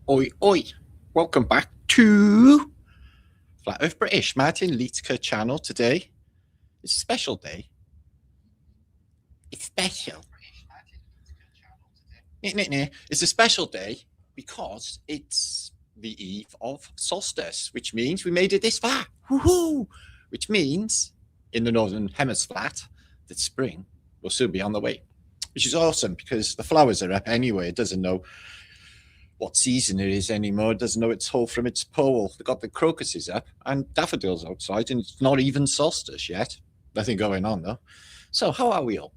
Oi, oi. Welcome back to Flat Earth British. Martin Liedtke channel today. It's a special day. It's special. It's a special day because it's the eve of Solstice, which means we made it this far. Woohoo! Which means in the Northern Hemisphere that spring will soon be on the way, which is awesome because the flowers are up anyway. It doesn't know what season it is anymore. It doesn't know its hole from its pole. They've got the crocuses up and daffodils outside, and it's not even solstice yet. Nothing going on though. So how are we all?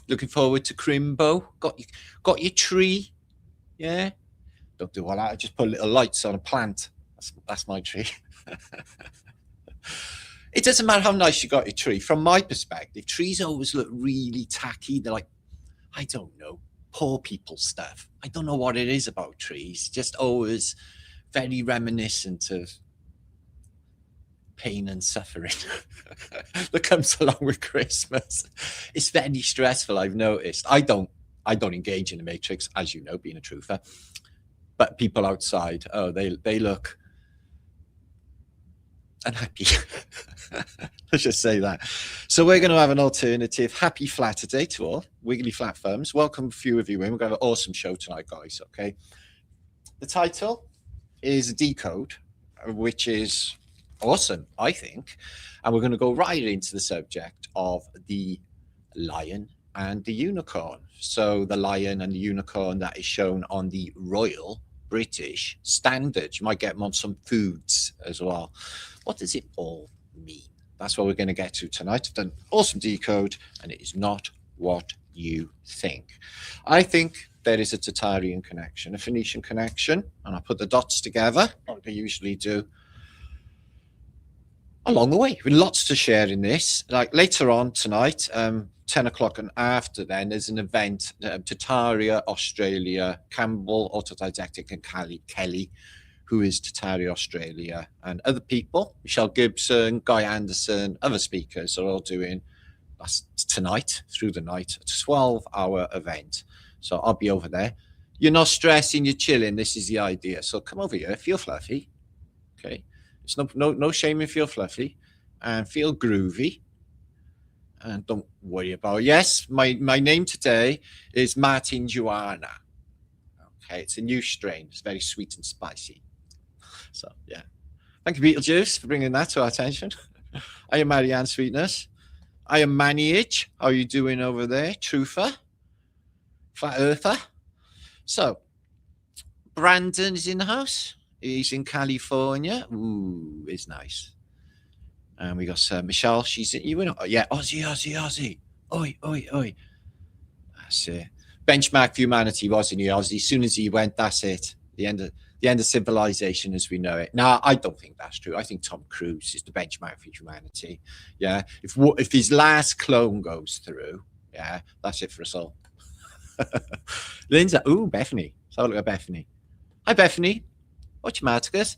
Looking forward to Crimbo? Got your tree? Yeah. Don't do all that. I just put little lights on a plant. That's my tree. It doesn't matter how nice you got your tree. From my perspective, trees always look really tacky. They're like, I don't know, poor people stuff. I don't know what it is about trees. Just always very reminiscent of pain and suffering that comes along with Christmas. It's very stressful, I've noticed. I don't engage in the matrix, as you know, being a truther. But people outside, oh, they look unhappy. Let's just say that. So we're going to have an alternative happy flat today to all. Wiggly Flat fumz. Welcome a few of you in. We're going to have an awesome show tonight, guys. Okay. The title is Decode, which is awesome, I think. And we're going to go right into the subject of the lion and the unicorn. So the lion and the unicorn that is shown on the Royal British Standard. You might get them on some foods as well. What does it all mean? That's what we're going to get to tonight. I've done awesome decode, and it is not what you think. I think there is a Tartarian connection, a Phoenician connection, and I put the dots together, like I usually do, along the way. With lots to share in this. Like later on tonight, 10 o'clock and after then, there's an event, Tartaria, Australia, Campbell, Autodidactic, and Kelly, who is Tartaria, Australia, and other people, Michelle Gibson, Guy Anderson, other speakers are all doing that's tonight, through the night, a 12-hour event. So I'll be over there. You're not stressing, you're chilling. This is the idea. So come over here, feel fluffy. Okay. It's no shame if you're fluffy, and feel groovy. And don't worry about it. Yes, my name today is Martin Joanna. Okay, it's a new strain. It's very sweet and spicy. So, yeah. Thank you, Beetlejuice, for bringing that to our attention. I am Marianne Sweetness. I am Maniage. How are you doing over there? Truther? Flat Earther? So, Brandon is in the house. He's in California. Ooh, it's nice. And we got Michelle. She's in, you know, yeah, Aussie. Oi. That's it. Benchmark for humanity, wasn't he, Aussie? As soon as he went, that's it. The end of civilization as we know it. Now, I don't think that's true. I think Tom Cruise is the benchmark for humanity. Yeah. If his last clone goes through, yeah, that's it for us all. Linda, ooh, Bethany. Let's have a look at Bethany. Hi, Bethany. What's your Marticus?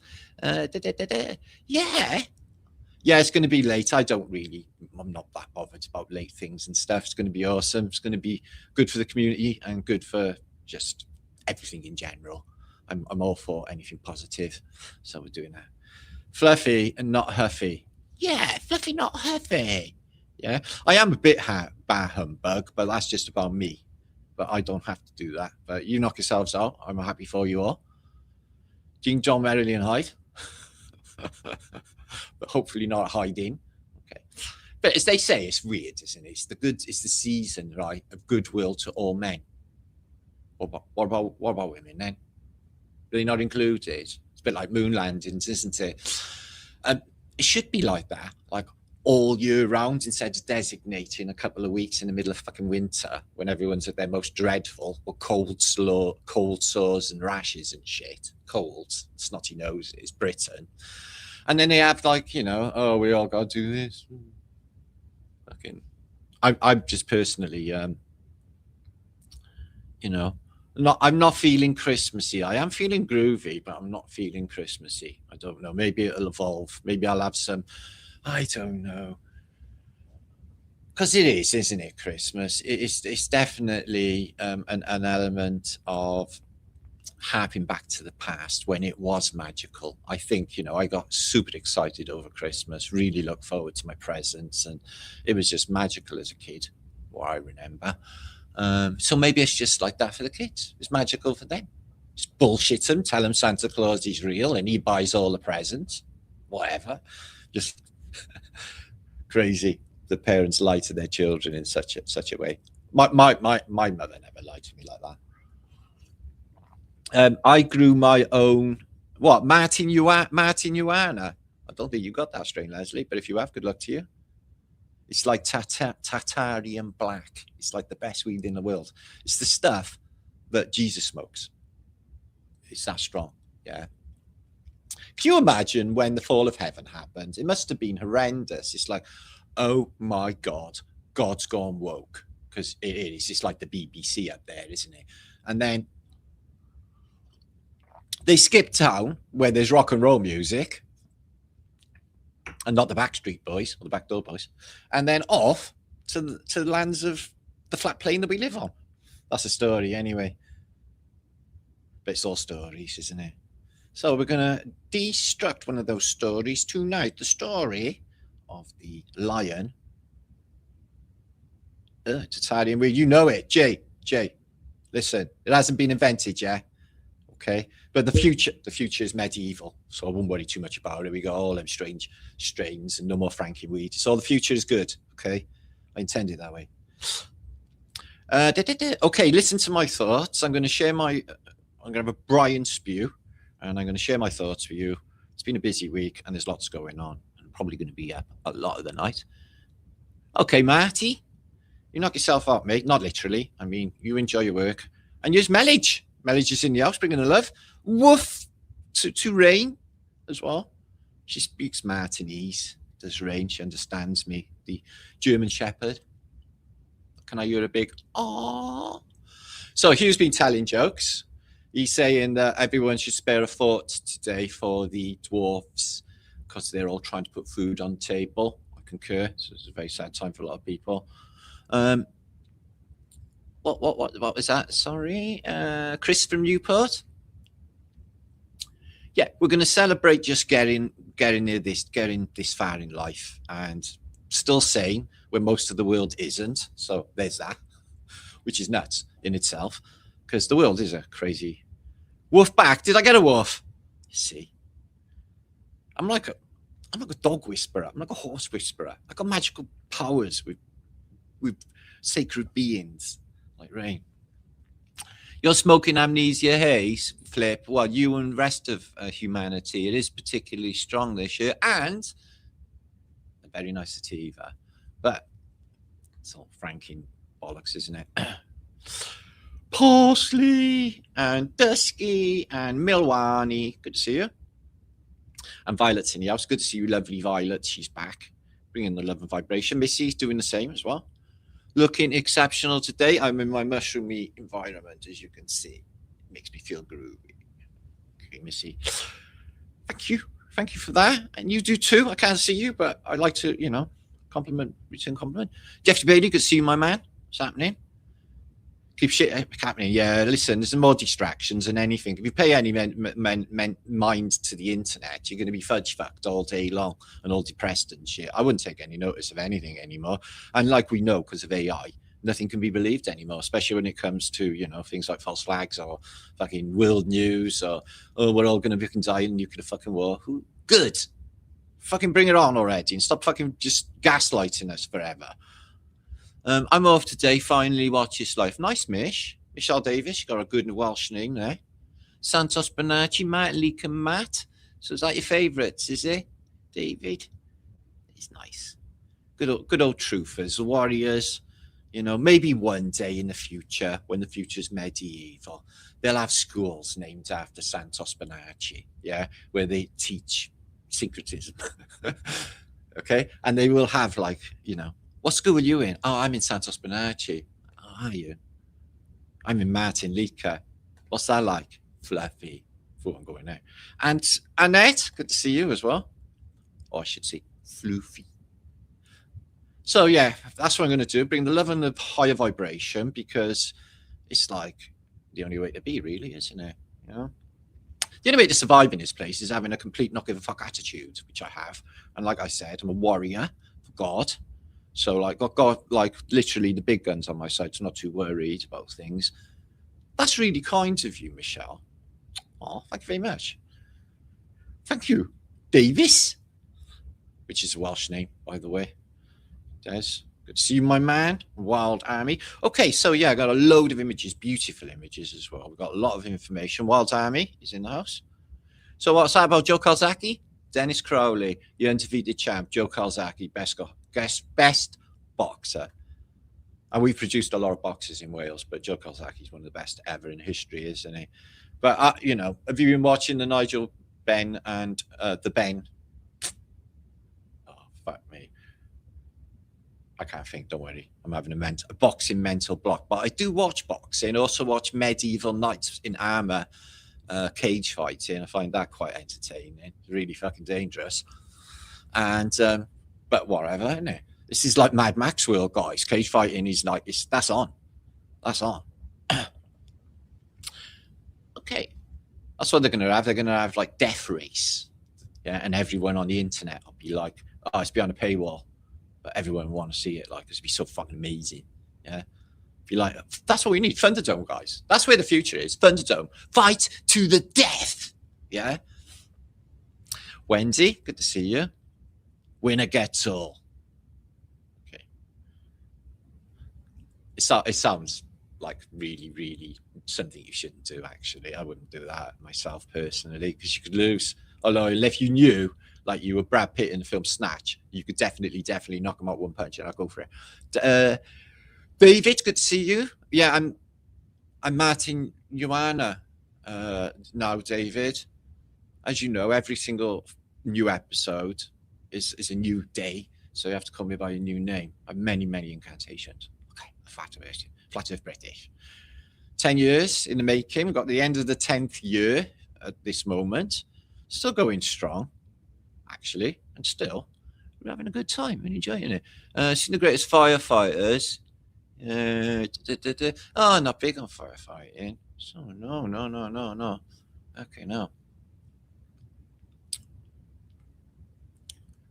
Yeah, it's going to be late. I'm not that bothered about late things and stuff. It's going to be awesome. It's going to be good for the community and good for just everything in general. I'm all for anything positive. So we're doing that. Fluffy and not huffy. Yeah, fluffy, not huffy. Yeah, I am a bit bar humbug, but that's just about me. But I don't have to do that. But you knock yourselves out. I'm happy for you all. King John, Merrily and Hyde. But hopefully not hiding. Okay. But as they say, it's weird, isn't it? It's the season, right, of goodwill to all men. What about women then? Are they not included? It's a bit like moon landings, isn't it? It should be like that, like all year round, instead of designating a couple of weeks in the middle of fucking winter when everyone's at their most dreadful, or cold sores and rashes and shit. Colds, snotty noses, Britain. And then they have like, oh, we all got to do this. Fucking, I'm just personally, I'm not feeling Christmassy. I am feeling groovy, but I'm not feeling Christmassy. I don't know. Maybe it'll evolve. Maybe I'll have some, I don't know. Because it is, isn't it, Christmas? It's definitely an element of harping back to the past when it was magical. I think, I got super excited over Christmas, really looked forward to my presents, and it was just magical as a kid, what I remember. So maybe it's just like that for the kids. It's magical for them. Just bullshit them, tell them Santa Claus is real and he buys all the presents, whatever. Just crazy. The parents lie to their children in such a way. My mother never lied to me like that. I grew my own, Martin Ioana. I don't think you got that strain, Leslie, but if you have, good luck to you. It's like Tartarian black. It's like the best weed in the world. It's the stuff that Jesus smokes. It's that strong, yeah. Can you imagine when the fall of heaven happened? It must have been horrendous. It's like, oh my God, God's gone woke. Because it is. It's like the BBC up there, isn't it? And then they skip town where there's rock and roll music. And not the Backstreet Boys or the Backdoor Boys. And then off to the lands of the flat plane that we live on. That's a story anyway. But it's all stories, isn't it? So we're going to destruct one of those stories tonight. The story of the lion. Tartaria. Well, you know it. Jay, listen, it hasn't been invented yet. Okay. But the future is medieval. So I wouldn't worry too much about it. We got all them strange strains and no more Frankie weed. So the future is good. Okay. I intend it that way. Okay, listen to my thoughts. I'm going to have a Brian spew, and I'm going to share my thoughts with you. It's been a busy week, and there's lots going on. I'm probably going to be up a lot of the night. Okay, Marty, you knock yourself out, mate. Not literally. I mean, you enjoy your work. And use Melage. Melage is in the house, bringing the love. Woof to Rain as well. She speaks Martinese. Does Rain. She understands me. The German Shepherd. Can I hear a big aww? So Hugh's been telling jokes. He's saying that everyone should spare a thought today for the dwarfs because they're all trying to put food on the table. I concur. So it's a very sad time for a lot of people. What was that? Sorry, Chris from Newport. Yeah, we're going to celebrate just getting this far in life and still sane when most of the world isn't. So there's that, which is nuts in itself. Because the world is a crazy woof back. Did I get a woof? You see, I'm like a dog whisperer. I'm like a horse whisperer. I got magical powers with sacred beings like Rain. You're smoking amnesia haze, Flip. Well, you and the rest of humanity. It is particularly strong this year, and a very nice sativa. But it's all franking bollocks, isn't it? Parsley and Dusky and Milwani. Good to see you. And Violet's in the house. Good to see you, lovely Violet. She's back, bringing the love and vibration. Missy's doing the same as well. Looking exceptional today. I'm in my mushroomy environment, as you can see. It makes me feel groovy. Okay, Missy. Thank you. Thank you for that. And you do too. I can't see you, but I'd like to, return compliment. Jeffrey Bailey, good to see you, my man. What's happening? Keep shit happening. Yeah, listen, there's more distractions than anything. If you pay any mind to the internet, you're going to be fudge fucked all day long and all depressed and shit. I wouldn't take any notice of anything anymore. And like we know, because of AI, nothing can be believed anymore, especially when it comes to, things like false flags or fucking world news or, oh, we're all going to fucking die in nuclear fucking war. Who? Good. Fucking bring it on already and stop fucking just gaslighting us forever. I'm off today, finally watch this life. Nice, Mish. Michelle Davis, you got a good Welsh name there. Santos Bonacci, Matt, Leek and Matt. So is that your favourites, is it? David? He's nice. Good old truthers, warriors. Maybe one day in the future, when the future's medieval, they'll have schools named after Santos Bonacci, yeah, where they teach syncretism. Okay? And they will have what school are you in? Oh, I'm in Santos Bonacci. Oh, are you? I'm in Martin Lika. What's that like? Fluffy. Oh, I'm going there. And Annette, good to see you as well. Or I should say, floofy. So, yeah, that's what I'm going to do. Bring the love and the higher vibration because it's like the only way to be, really, isn't it? You know, the only way to survive in this place is having a complete not give a fuck attitude, which I have. And like I said, I'm a warrior for God. So like got like literally the big guns on my side, so not too worried about things. That's really kind of you, Michelle. Oh, thank you very much. Thank you, Davis, which is a Welsh name, by the way. Des, good to see you, my man. Wild Army. Okay, so yeah, I got a load of images, beautiful images as well. We've got a lot of information. Wild Army is in the house. So what's that about Joe Calzaghe? Dennis Crowley, the undefeated champ. Joe Calzaghe, best boxer. And we've produced a lot of boxers in Wales, but Joe Calzaghe is one of the best ever in history, isn't he? But, you know, have you been watching the Nigel Ben and the Ben? Oh, fuck me. I can't think, don't worry. I'm having a boxing mental block. But I do watch boxing, also watch medieval knights in armor, cage fighting. I find that quite entertaining. It's really fucking dangerous. And, but whatever, isn't it? This is like Mad Max world, guys. Cage fighting is like, that's on. That's on. Okay. That's what they're going to have. They're going to have like Death Race. Yeah. And everyone on the internet will be like, oh, it's behind a paywall. But everyone will want to see it. Like, it's be so fucking amazing. Yeah. Be like, that's what we need. Thunderdome, guys. That's where the future is. Thunderdome. Fight to the death. Yeah. Wendy, good to see you. Winner gets all. Okay. It sounds like really, really something you shouldn't do, actually. I wouldn't do that myself personally, because you could lose. Although if you knew, like you were Brad Pitt in the film Snatch, you could definitely knock him out one punch, and I'll go for it. David, good to see you. Yeah, I'm Martin Joanna now, David. As you know, every single new episode is a new day, so you have to call me by a new name. I have many, many incantations. Okay, flat Earth British. 10 years in the making. We've got the end of the 10th year at this moment. Still going strong, actually, and still we're having a good time and enjoying it. Seeing the greatest firefighters. Oh, not big on firefighting. So no. Okay, no.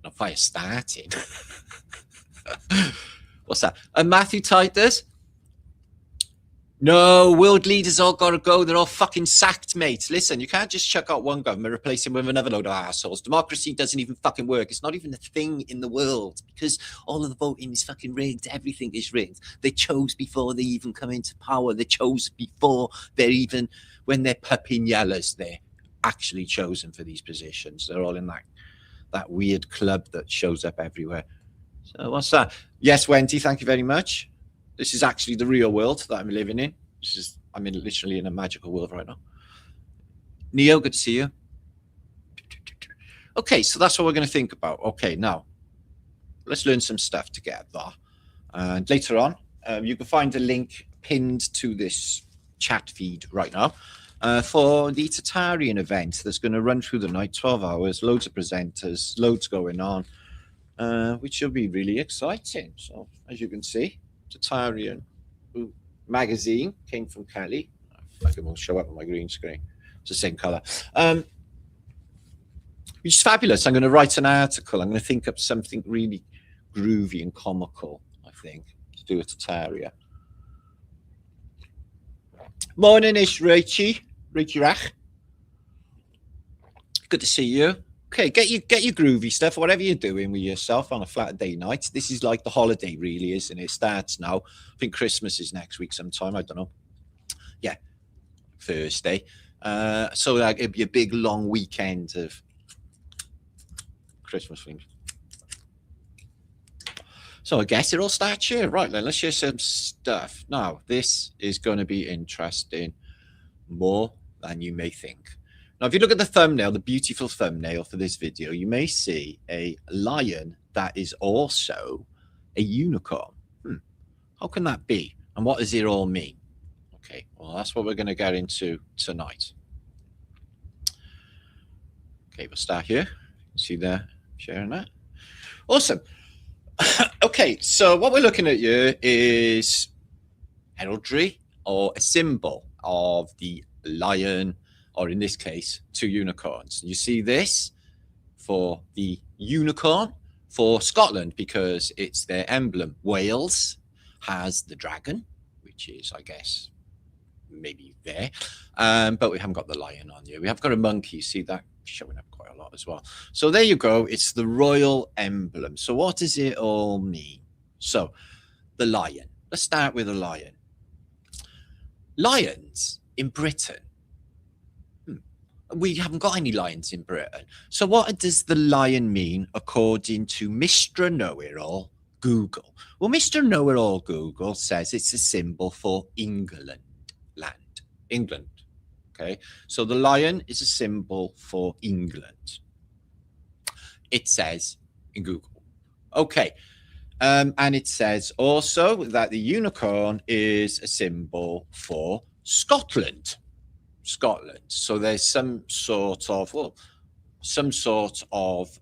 Not fire starting. What's that? Matthew Titus. No, world leaders all got to go. They're all fucking sacked, mate. Listen, you can't just chuck out one government, replace him with another load of assholes. Democracy doesn't even fucking work. It's not even a thing in the world because all of the voting is fucking rigged. Everything is rigged. They chose before they even come into power. They chose before they're even, when they're pupinellas, they're actually chosen for these positions. They're all in that weird club that shows up everywhere. So what's that? Yes, Wendy, thank you very much. This is actually the real world that I'm living in. I'm literally in a magical world right now. Neo, good to see you. Okay, so that's what we're going to think about. Okay, now let's learn some stuff together. And later on, you can find a link pinned to this chat feed right now for the Tartarian event that's going to run through the night, 12 hours, loads of presenters, loads going on, which will be really exciting. So as you can see, Tartarian magazine came from Cali. I can show up on my green screen. It's the same color. Which is fabulous. I'm going to write an article. I'm going to think up something really groovy and comical, I think, to do with Tartaria. Morning-ish, Rachie Rach. Good to see you. Okay, get your groovy stuff, whatever you're doing with yourself on a flat day night. This is like the holiday, really, isn't it? It starts now. I think Christmas is next week sometime. I don't know. Yeah, Thursday. So like it'd be a big long weekend of Christmas things. So I guess it all starts here. Right, then let's share some stuff. Now, this is going to be interesting more than you may think. Now, if you look at the thumbnail, the beautiful thumbnail for this video, you may see a lion that is also a unicorn. How can that be? And what does it all mean? Okay, well, that's what we're going to get into tonight. Okay, we'll start here. See there, sharing that. Awesome. Okay, so what we're looking at here is heraldry or a symbol of the lion or in this case, 2 unicorns. You see this for the unicorn for Scotland because it's their emblem. Wales has the dragon, which is, I guess, maybe there, but we haven't got the lion on here. We have got a monkey. You see that showing up quite a lot as well. So there you go. It's the royal emblem. So what does it all mean? So the lion. Let's start with a lion. Lions in Britain. We haven't got any lions in Britain. So what does the lion mean according to Mr. Know-it-all, Google? Well, Mr. Know-it-all, Google says it's a symbol for England, England. Okay, so the lion is a symbol for England. It says in Google. Okay, and it says also that the unicorn is a symbol for Scotland. So there's some sort of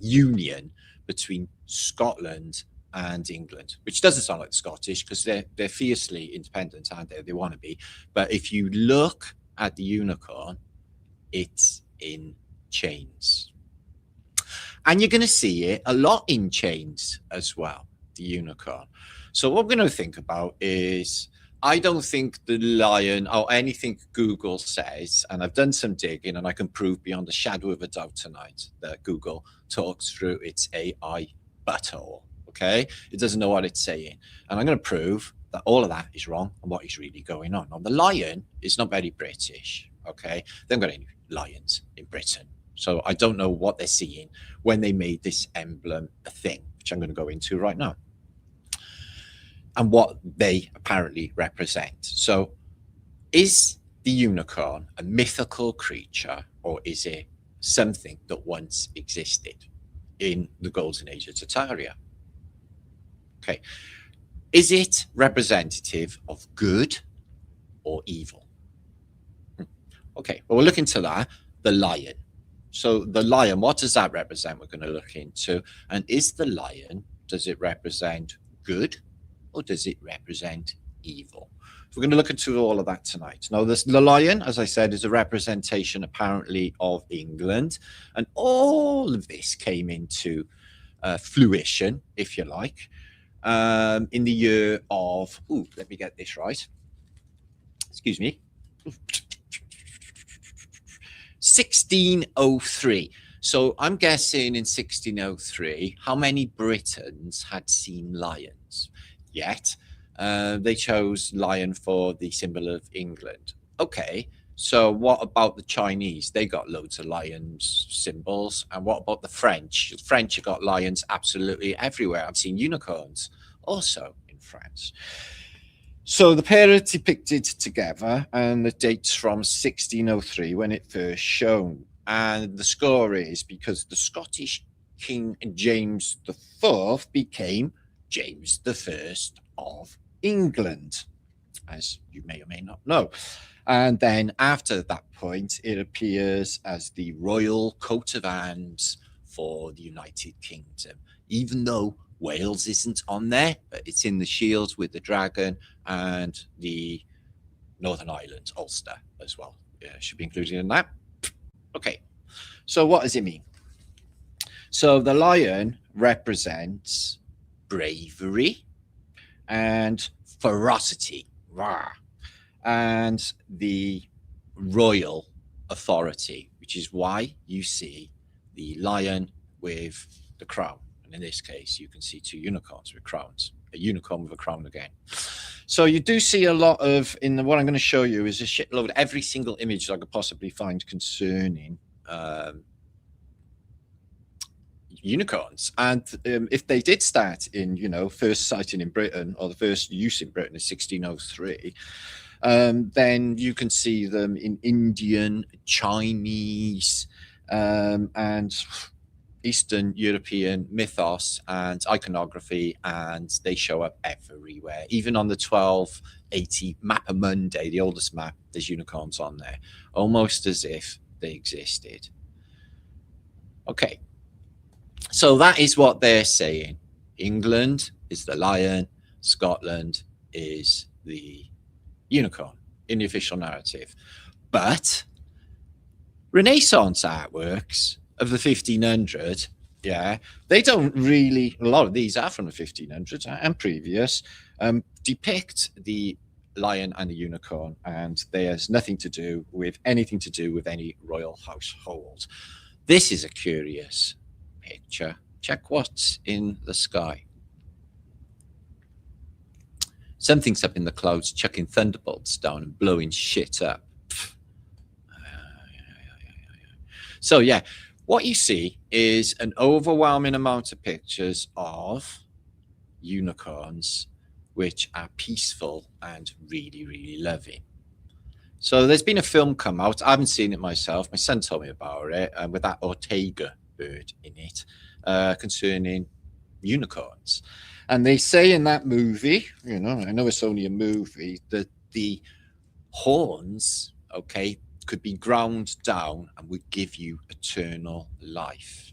union between Scotland and England, which doesn't sound like the Scottish because they're fiercely independent, aren't they? They want to be. But if you look at the unicorn, it's in chains. And you're going to see it a lot in chains as well, the unicorn. So what we're going to think about is, I don't think the lion or anything Google says, and I've done some digging and I can prove beyond a shadow of a doubt tonight that Google talks through its AI butthole. Okay, it doesn't know what it's saying, and I'm going to prove that all of that is wrong and what is really going on. Now, the lion is not very British. Okay, they haven't got any lions in Britain, so I don't know what they're seeing when they made this emblem a thing, which I'm going to go into right now, and what they apparently represent. So, is the unicorn a mythical creature, or is it something that once existed in the golden age of Tartaria? Okay, is it representative of good or evil? Okay, well, we'll look into that. The lion. So the lion, what does that represent? We're going to look into. And is the lion, does it represent good or does it represent evil? So we're going to look into all of that tonight. Now, the lion, as I said, is a representation apparently of England. And all of this came into fruition, if you like, in the year of, let me get this right. Excuse me. 1603. So I'm guessing in 1603, how many Britons had seen lions yet? They chose lion for the symbol of England. Okay, so what about the Chinese? They got loads of lions symbols. And what about the French? The French have got lions absolutely everywhere. I've seen unicorns also in France. So the pair are depicted together, and the date's from 1603 when it first shown. And the score is because the Scottish King James IV became James I of England, as you may or may not know. And then after that point, it appears as the royal coat of arms for the United Kingdom, even though Wales isn't on there, but it's in the shields with the dragon and the Northern Ireland Ulster as well. Yeah, should be included in that. Okay, so what does it mean? So the lion represents bravery and ferocity, and the royal authority, which is why you see the lion with the crown. And in this case, you can see two unicorns with crowns, a unicorn with a crown again. So you do see a lot of, what I'm going to show you is a shitload, every single image I could possibly find concerning unicorns. And if they did start in, first sighting in Britain, or the first use in Britain in 1603, then you can see them in Indian, Chinese, and Eastern European mythos and iconography, and they show up everywhere. Even on the 1280 Mappa Mundi, the oldest map, there's unicorns on there, almost as if they existed. Okay, so that is what they're saying. England is the lion, Scotland is the unicorn in the official narrative. But Renaissance artworks of the 1500, yeah, they don't really, a lot of these are from the 1500s and previous, depict the lion and the unicorn, and there's nothing to do with anything to do with any royal household. This is a curious picture. Check what's in the sky. Something's up in the clouds chucking thunderbolts down and blowing shit up. So yeah, what you see is an overwhelming amount of pictures of unicorns which are peaceful and really, really loving. So there's been a film come out. I haven't seen it myself. My son told me about it, with that Ortega bird in it, concerning unicorns. And they say in that movie, you know, I know it's only a movie, that the horns, okay, could be ground down and would give you eternal life.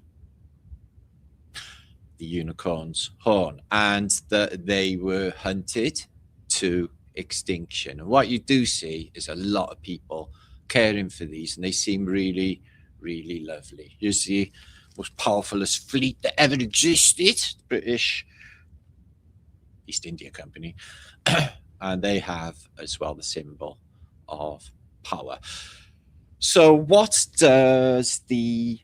The unicorn's horn, and that they were hunted to extinction. And what you do see is a lot of people caring for these, and they seem really, really lovely. Here's the most powerfulest fleet that ever existed, the British East India Company, and they have as well the symbol of power. So what does the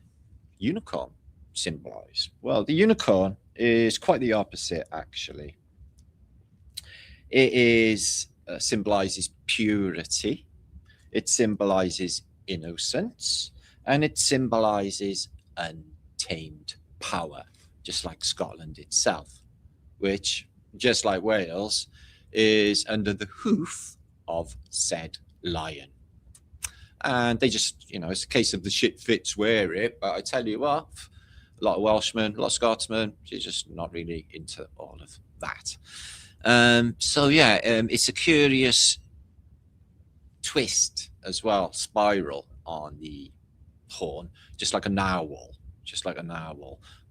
unicorn symbolize? Well, the unicorn is quite the opposite, actually. It is symbolizes purity, it symbolizes innocence, and it symbolizes untamed power, just like Scotland itself, which, just like Wales, is under the hoof of said lion. And they just, you know, it's a case of the shit fits wear it. But I tell you what, a lot of Welshmen, a lot of Scotsmen, they're just not really into all of that. So yeah, it's a curious twist as well, spiral on the horn, just like a narwhal,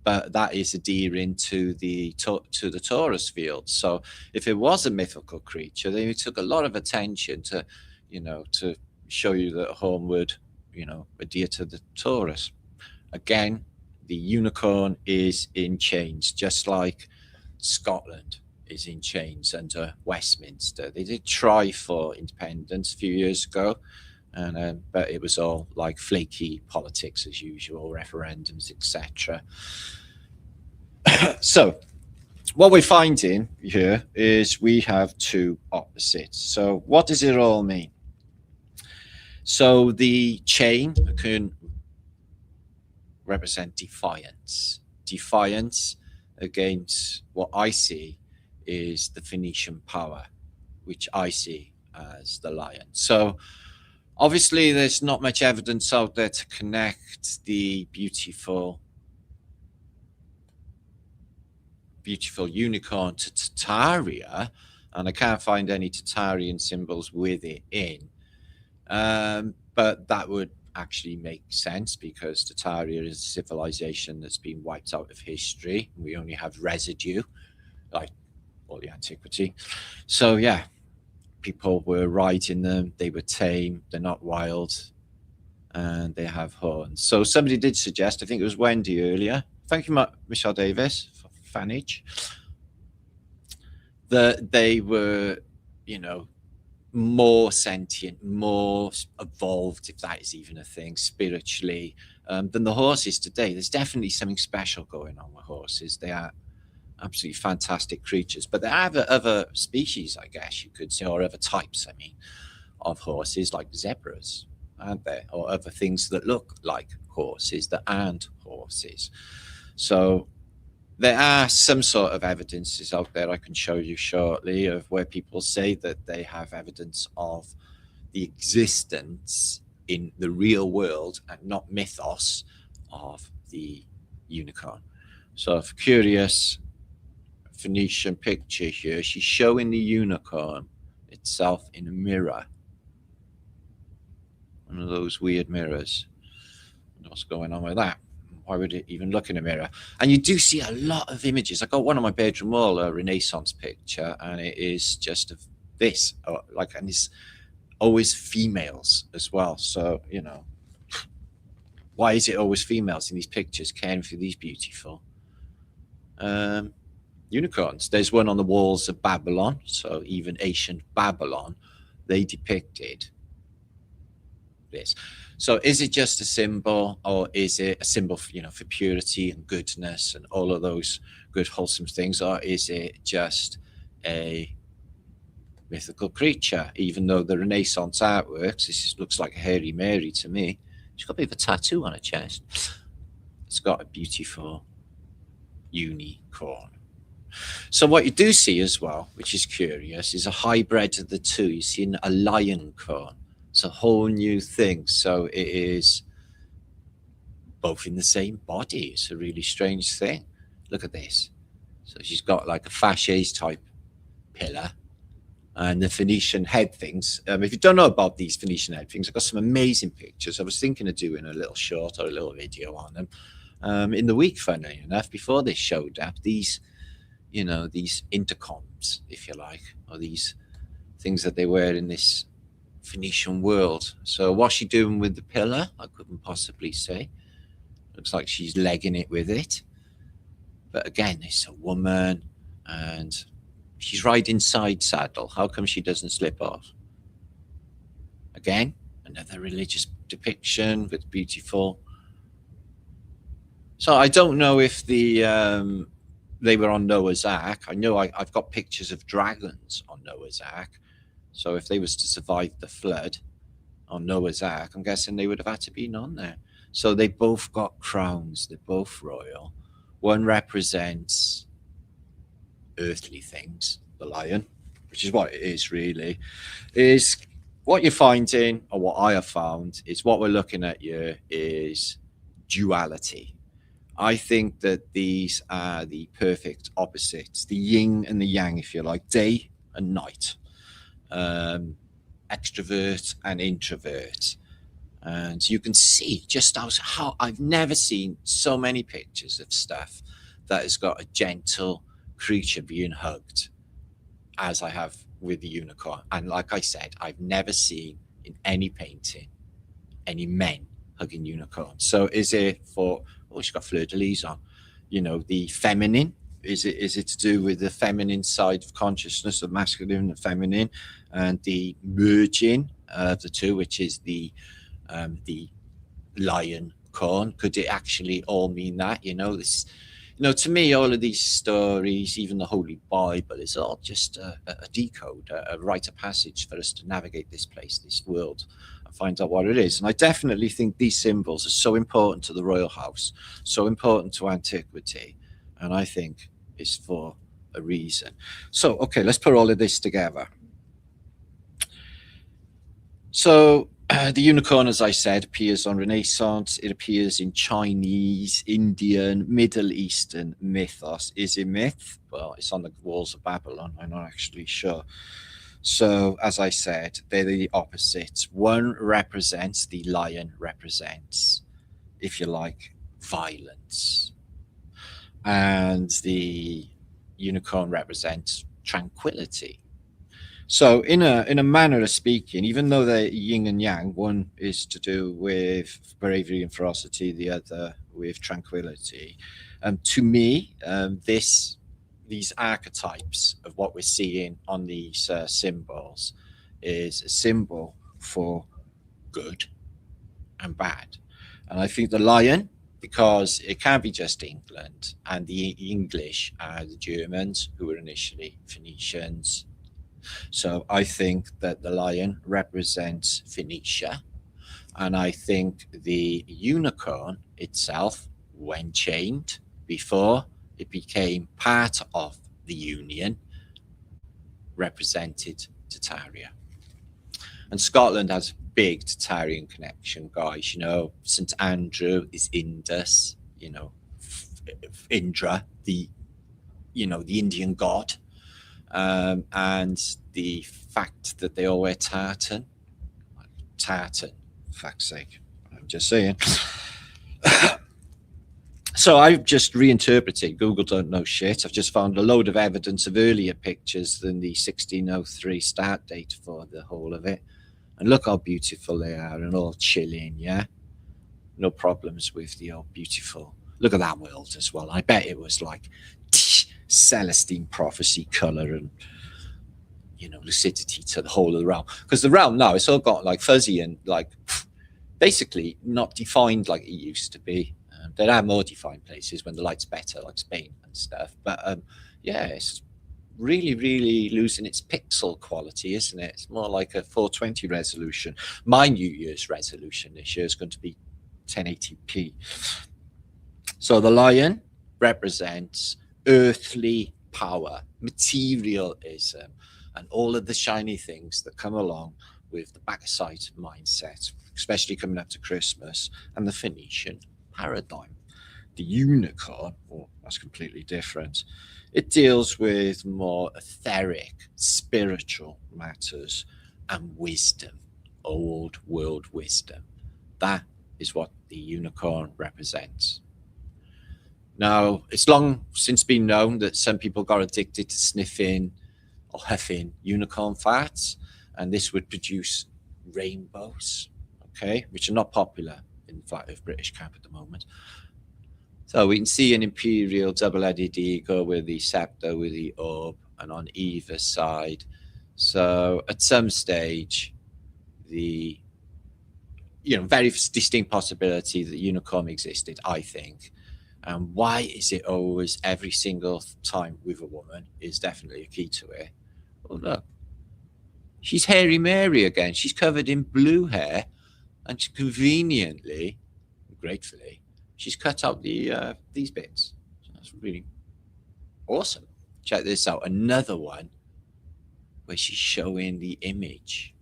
But that is adhering to the Taurus field. So if it was a mythical creature, they took a lot of attention to, you know, to show you that horn would, you know, adhere to the Taurus. Again, the unicorn is in chains, just like Scotland is in chains under Westminster. They did try for independence a few years ago, and but it was all like flaky politics as usual, referendums, etc. So what we're finding here is we have two opposites. So what does it all mean? So the chain can represent defiance against what I see is the Phoenician power, which I see as the lion. So obviously there's not much evidence out there to connect the beautiful unicorn to Tartaria, and I can't find any Tartarian symbols with it in. But that would actually make sense, because Tartaria is a civilization that's been wiped out of history. We only have residue, like all the antiquity. So yeah, people were riding them, they were tame, they're not wild, and they have horns. So somebody did suggest, I think it was Wendy earlier, thank you Michelle Davis for fanage, that they were, you know, more sentient, more evolved, if that is even a thing, spiritually, than the horses today. There's definitely something special going on with horses. They are absolutely fantastic creatures, but there are other species, I guess you could say, or other types, I mean, of horses, like zebras, aren't there? Or other things that look like horses that aren't horses. So there are some sort of evidences out there I can show you shortly of where people say that they have evidence of the existence in the real world and not mythos of the unicorn. So if curious, Phoenician picture here, she's showing the unicorn itself in a mirror. One of those weird mirrors. What's going on with that? Why would it even look in a mirror? And you do see a lot of images. I got one on my bedroom wall, a Renaissance picture, and it is just of this, like, and this always females as well. So, you know, why is it always females in these pictures caring for these beautiful unicorns? There's one on the walls of Babylon. So even ancient Babylon, they depicted this. So is it just a symbol, or is it a symbol for, you know, for purity and goodness and all of those good wholesome things, or is it just a mythical creature? Even though the Renaissance artworks, this looks like a hairy Mary to me. She's got a bit of a tattoo on her chest. It's got a beautiful unicorn. So what you do see as well, which is curious, is a hybrid of the two. You see a lion corn. It's a whole new thing. So it is both in the same body. It's a really strange thing. Look at this. So she's got like a fasces type pillar, and the Phoenician head things. If you don't know about these Phoenician head things, I've got some amazing pictures. I was thinking of doing a little short or a little video on them in the week, funnily enough, before this showed up. These, you know, these intercoms, if you like, or these things that they wear in this Phoenician world. So what's she doing with the pillar? I couldn't possibly say. Looks like she's legging it with it. But again, it's a woman, and she's riding side saddle. How come she doesn't slip off? Again, another religious depiction with beautiful. So I don't know if the they were on Noah's Ark. I know I've got pictures of dragons on Noah's Ark. So if they was to survive the flood on Noah's Ark, I'm guessing they would have had to be on there. So they both got crowns. They're both royal. One represents earthly things, the lion, which is what it is really. Is what you're finding, or what I have found, is what we're looking at here is duality. I think that these are the perfect opposites, the yin and the yang, if you like, day and night, extrovert and introvert. And you can see just how I've never seen so many pictures of stuff that has got a gentle creature being hugged as I have with the unicorn. And like I said, I've never seen in any painting any men hugging unicorns. So is it for, oh, she's got fleur-de-lis on, you know, the feminine? Is it to do with the feminine side of consciousness, of masculine and feminine, and the merging of the two, which is the lion corn? Could it actually all mean that? You know, this, you know, to me, all of these stories, even the Holy Bible, is all just a decode, a rite of passage for us to navigate this place, this world, and find out what it is. And I definitely think these symbols are so important to the royal house, so important to antiquity, and I think it's for a reason. So, okay, let's put all of this together. So the unicorn, as I said, appears on Renaissance. It appears in Chinese, Indian, Middle Eastern mythos. Is it myth? Well, it's on the walls of Babylon. I'm not actually sure. So, as I said, they're the opposites. One represents, the lion represents, if you like, violence. And the unicorn represents tranquility. So in a manner of speaking, even though they're yin and yang, one is to do with bravery and ferocity, the other with tranquility. To me, these archetypes of what we're seeing on these symbols is a symbol for good and bad. And I think the lion, because it can't be just England, and the English are the Germans, who were initially Phoenicians. So I think that the lion represents Phoenicia, and I think the unicorn itself, when chained before it became part of the Union, represented Tartaria. And Scotland has a big Tartarian connection, guys. You know, St. Andrew is Indus, you know, Indra, the Indian god. And the fact that they all wear tartan, for fuck's sake, I'm just saying. So I've just reinterpreted. Google don't know shit. I've just found a load of evidence of earlier pictures than the 1603 start date for the whole of it. And look how beautiful they are, and all chilling, yeah? No problems with the old beautiful. Look at that world as well. I bet it was like Celestine prophecy color and, you know, lucidity to the whole of the realm. Because the realm now, it's all got like fuzzy and like basically not defined like it used to be. There are more defined places when the light's better, like Spain and stuff. But yeah, it's really, really losing its pixel quality, isn't it? It's more like a 420 resolution. My New Year's resolution this year is going to be 1080p. So the lion represents earthly power, materialism, and all of the shiny things that come along with the backside mindset, especially coming up to Christmas, and the Phoenician paradigm. The unicorn, oh, that's completely different. It deals with more etheric, spiritual matters and wisdom, old world wisdom. That is what the unicorn represents. Now, it's long since been known that some people got addicted to sniffing or huffing unicorn farts, and this would produce rainbows, okay, which are not popular in the flat Earth British camp at the moment. So we can see an imperial double-headed eagle with the scepter, with the orb, and on either side. So at some stage, the very distinct possibility that unicorn existed, I think. And why is it always every single time with a woman is definitely a key to it. Oh, look. She's Hairy Mary again. She's covered in blue hair, and she conveniently, gratefully, she's cut out these bits. So that's really awesome. Check this out. Another one where she's showing the image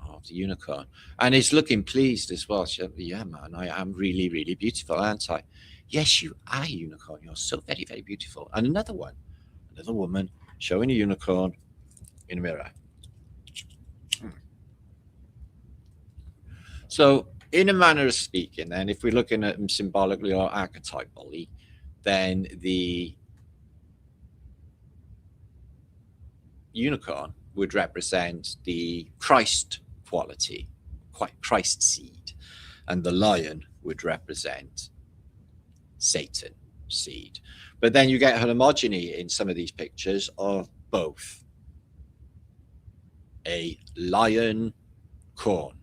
of the unicorn. And it's looking pleased as well. Yeah, man, I am really, really beautiful, aren't I? Yes, you are, unicorn. You're so very, very beautiful. And another one, another woman showing a unicorn in a mirror. So, in a manner of speaking, then, if we're looking at them symbolically or archetypally, then the unicorn would represent the Christ quality, Christ seed, and the lion would represent Satan seed. But then you get homogeny in some of these pictures of both a lion corn,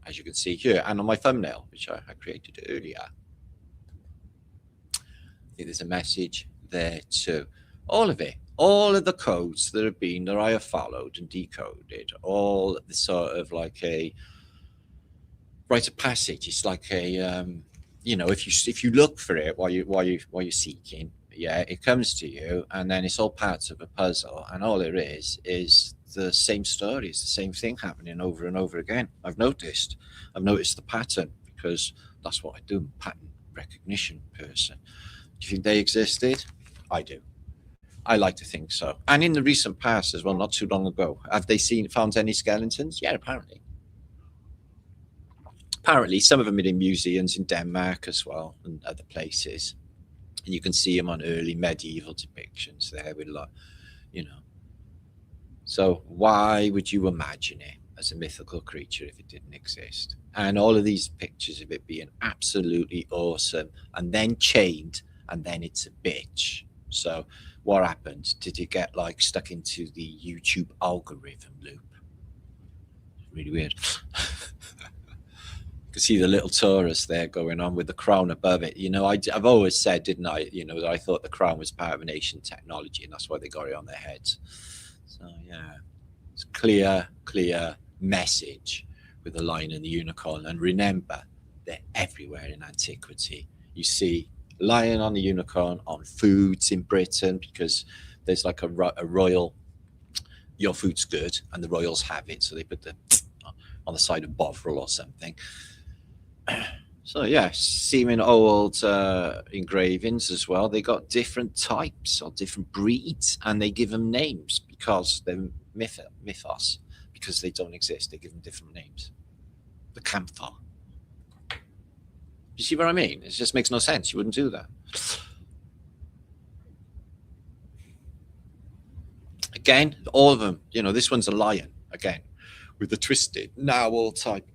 as you can see here, and on my thumbnail, which I created earlier. I think there's a message there too. All of it, all of the codes that I have followed and decoded, all the sort of like a rite of passage. It's like a if you look for it while you're seeking, yeah, it comes to you, and then it's all parts of a puzzle, and all there is the same story. It's the same thing happening over and over again. I've noticed the pattern, because that's what I do. I'm a pattern recognition person. Do you think they existed? I do. I like to think so. And in the recent past as well, not too long ago, have they found any skeletons? Yeah, apparently. Apparently, some of them are in museums in Denmark as well, and other places. And you can see them on early medieval depictions there with, like, So why would you imagine it as a mythical creature if it didn't exist? And all of these pictures of it being absolutely awesome, and then chained, and then it's a bitch. So what happened? Did it get like stuck into the YouTube algorithm loop? Really weird. You can see the little Taurus there going on with the crown above it. I've always said, didn't I, that I thought the crown was part of an ancient technology, and that's why they got it on their heads. So yeah, it's clear message with the lion and the unicorn. And remember, they're everywhere in antiquity. You see lion on the unicorn on foods in Britain, because there's like a royal, your food's good, and the royals have it, so they put the on the side of Bovril or something. So yeah, seeming old engravings as well. They got different types or different breeds, and they give them names because they're mythos, because they don't exist. They give them different names. The camphor. You see what I mean? It just makes no sense. You wouldn't do that. Again, all of them. This one's a lion again, with the twisted narwhal type.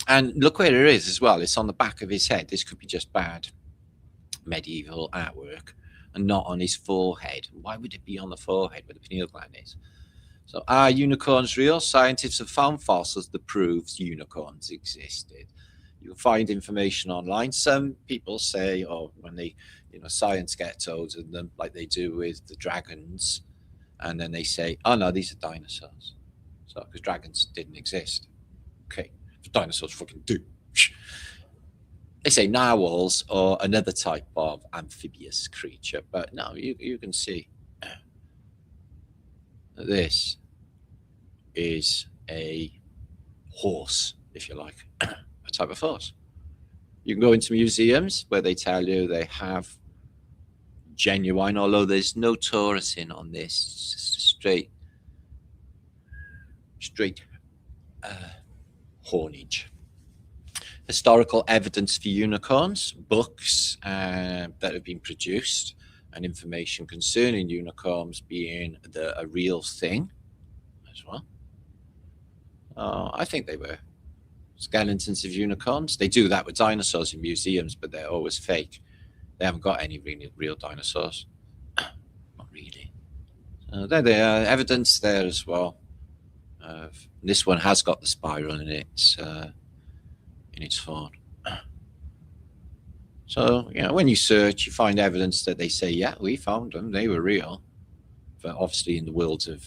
And look where it is as well. It's on the back of his head. This could be just bad medieval artwork and not on his forehead. Why would it be on the forehead where the pineal gland is? So are unicorns real? Scientists have found fossils that proves unicorns existed. You'll find information online. Some people say, oh, when they, science gets hold of them, like they do with the dragons, and then they say, oh no, these are dinosaurs. So, because dragons didn't exist. Okay, dinosaurs fucking do. They say narwhals or another type of amphibious creature, but no, you can see that this is a horse, if you like, a type of horse. You can go into museums where they tell you they have genuine, although there's no torusing on this, it's just a straight hornage. Historical evidence for unicorns, books that have been produced, and information concerning unicorns being a real thing as well. I think they were skeletons of unicorns. They do that with dinosaurs in museums, but they're always fake. They haven't got any really real dinosaurs. Not really. There they are, evidence there as well. This one has got the spiral in its horn. So, when you search, you find evidence that they say, yeah, we found them, they were real. But obviously in the world of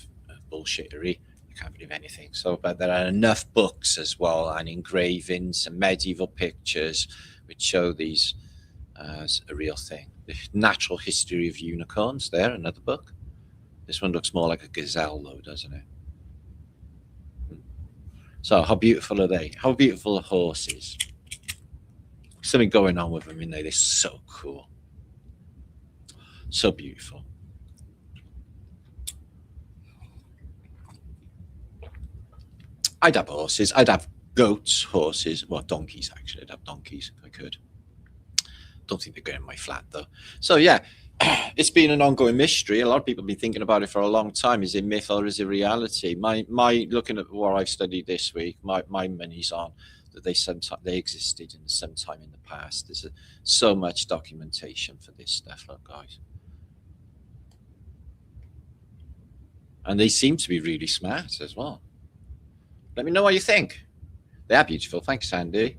bullshittery, you can't believe anything. So, but there are enough books as well, and engravings and medieval pictures which show these as a real thing. The Natural History of Unicorns, there, another book. This one looks more like a gazelle though, doesn't it? So how beautiful are they? How beautiful are horses? Something going on with them, in there. They're so cool. So beautiful. I'd have horses. I'd have goats, horses. Well, donkeys, actually. I'd have donkeys if I could. Don't think they're going in my flat, though. So, yeah, it's been an ongoing mystery. A lot of people have been thinking about it for a long time. Is it myth or is it reality? My looking at what I've studied this week, my money's on that they existed in some time in the past. There's so much documentation for this stuff, look, guys. And they seem to be really smart as well. Let me know what you think. They are beautiful. Thanks, Sandy.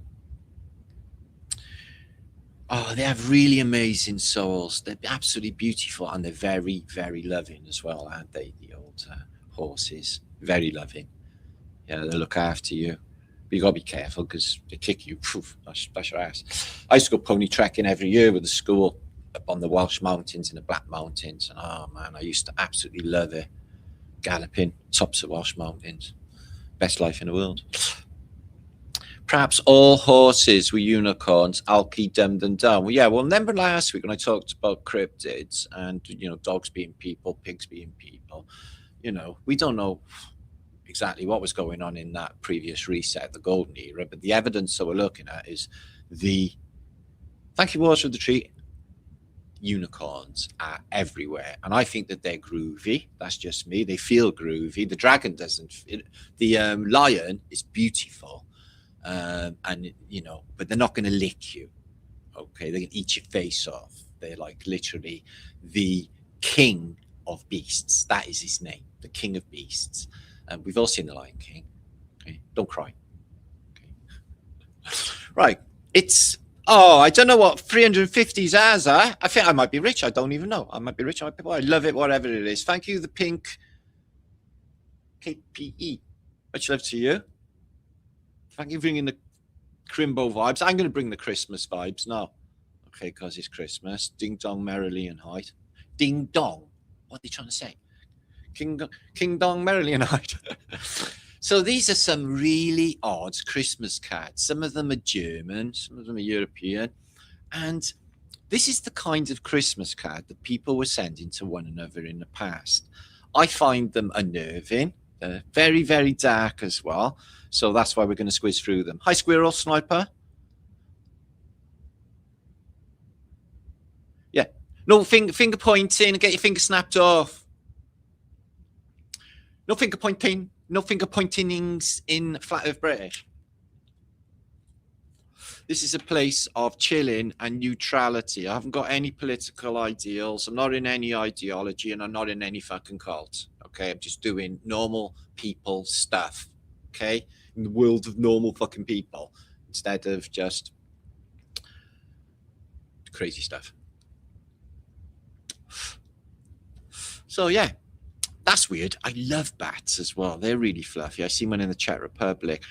Oh, they have really amazing souls. They're absolutely beautiful, and they're very, very loving as well, aren't they? The old horses, very loving. Yeah, they look after you. But you got to be careful because they kick you. Poof, that's your ass. I used to go pony trekking every year with the school up on the Welsh Mountains and the Black Mountains. And oh, man, I used to absolutely love it. Galloping tops of Welsh Mountains. Best life in the world. Perhaps all horses were unicorns. Alki dumbed them down. Well, yeah. Well, remember last week when I talked about cryptids and dogs being people, pigs being people. We don't know exactly what was going on in that previous reset, the golden era. But the evidence that we're looking at is thank you, Water of the Tree. Unicorns are everywhere, and I think that they're groovy. That's just me. They feel groovy. The dragon doesn't. The lion is beautiful. And but they're not going to lick you. Okay, they can eat your face off. They're like literally the king of beasts. That is his name, the king of beasts. We've all seen the Lion King. Okay, don't cry. Okay. Right, I don't know what 350 Z's are. I think I might be rich. I don't even know. I might be rich. I love it, whatever it is. Thank you, the pink KPE. Much love to you. Thank you for bringing the Crimbo vibes. I'm going to bring the Christmas vibes now. Okay, because it's Christmas. Ding dong merrily and hide. Ding dong. What are they trying to say? King dong merrily and hide. So these are some really odd Christmas cards. Some of them are German, some of them are European. And this is the kind of Christmas card that people were sending to one another in the past. I find them unnerving. They're very, very dark as well. So that's why we're going to squeeze through them. Hi, Squirrel Sniper. Yeah. No finger pointing. Get your finger snapped off. No finger pointing. No finger pointings in Flat Earth British. This is a place of chilling and neutrality. I haven't got any political ideals. I'm not in any ideology, and I'm not in any fucking cult. Okay, I'm just doing normal people stuff. Okay, in the world of normal fucking people, instead of just crazy stuff. So yeah, that's weird. I love bats as well. They're really fluffy. I see one in the Czech Republic.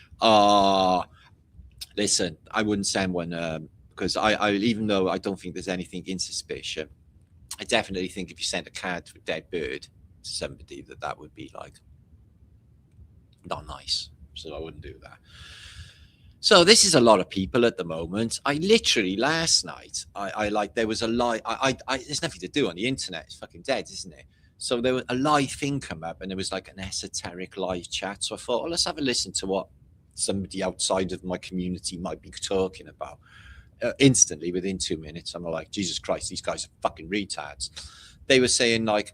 Listen, I wouldn't send one because I even though I don't think there's anything insuspicious, I definitely think if you sent a card to a dead bird to somebody, that would be like not nice. So I wouldn't do that. So this is a lot of people at the moment. I literally last night, I like there was a live. There's nothing to do on the internet. It's fucking dead, isn't it? So there was a live thing come up, and there was like an esoteric live chat. So I thought, well, let's have a listen to what somebody outside of my community might be talking about. Instantly, within 2 minutes, I'm like, Jesus Christ, these guys are fucking retards. They were saying like,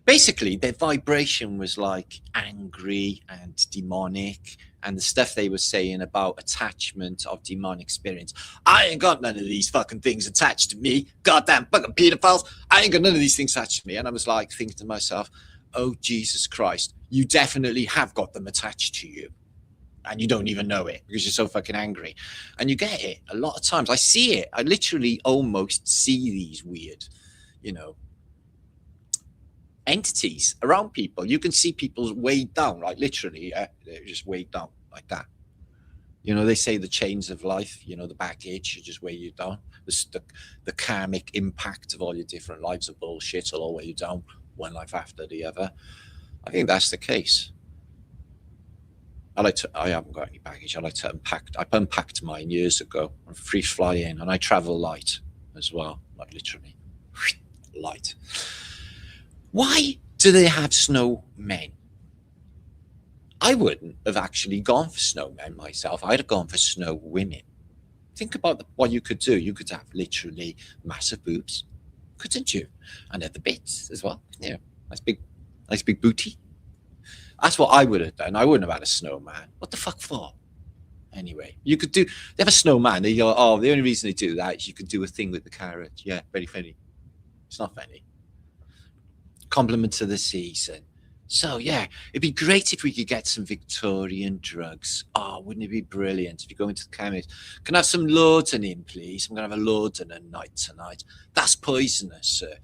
basically their vibration was like angry and demonic, and the stuff they were saying about attachment of demonic spirits. I ain't got none of these fucking things attached to me. Goddamn fucking pedophiles. I ain't got none of these things attached to me. And I was like thinking to myself, oh, Jesus Christ, you definitely have got them attached to you. And you don't even know it because you're so fucking angry. And you get it a lot of times. I see it. I literally almost see these weird, entities around people. You can see people weighed down, like literally, they're just weighed down like that. They say the chains of life, the baggage should just weigh you down. The karmic impact of all your different lives of bullshit will all weigh you down, one life after the other. I think that's the case. I haven't got any baggage. I like to unpack. I unpacked mine years ago. I'm free flying, and I travel light as well, like literally light. Why do they have snowmen? I wouldn't have actually gone for snowmen myself. I'd have gone for snow women. Think about what you could do. You could have literally massive boobs, couldn't you? And other bits as well. Nice big booty. That's what I would have done. I wouldn't have had a snowman. What the fuck for? Anyway, they have a snowman. They go, oh, the only reason they do that is you could do a thing with the carrot. Yeah, very funny. It's not funny. Compliment to the season. So yeah, it'd be great if we could get some Victorian drugs. Oh, wouldn't it be brilliant if you go into the chemist? Can I have some laudanum, please? I'm going to have a laudanum night tonight. That's poisonous, sir.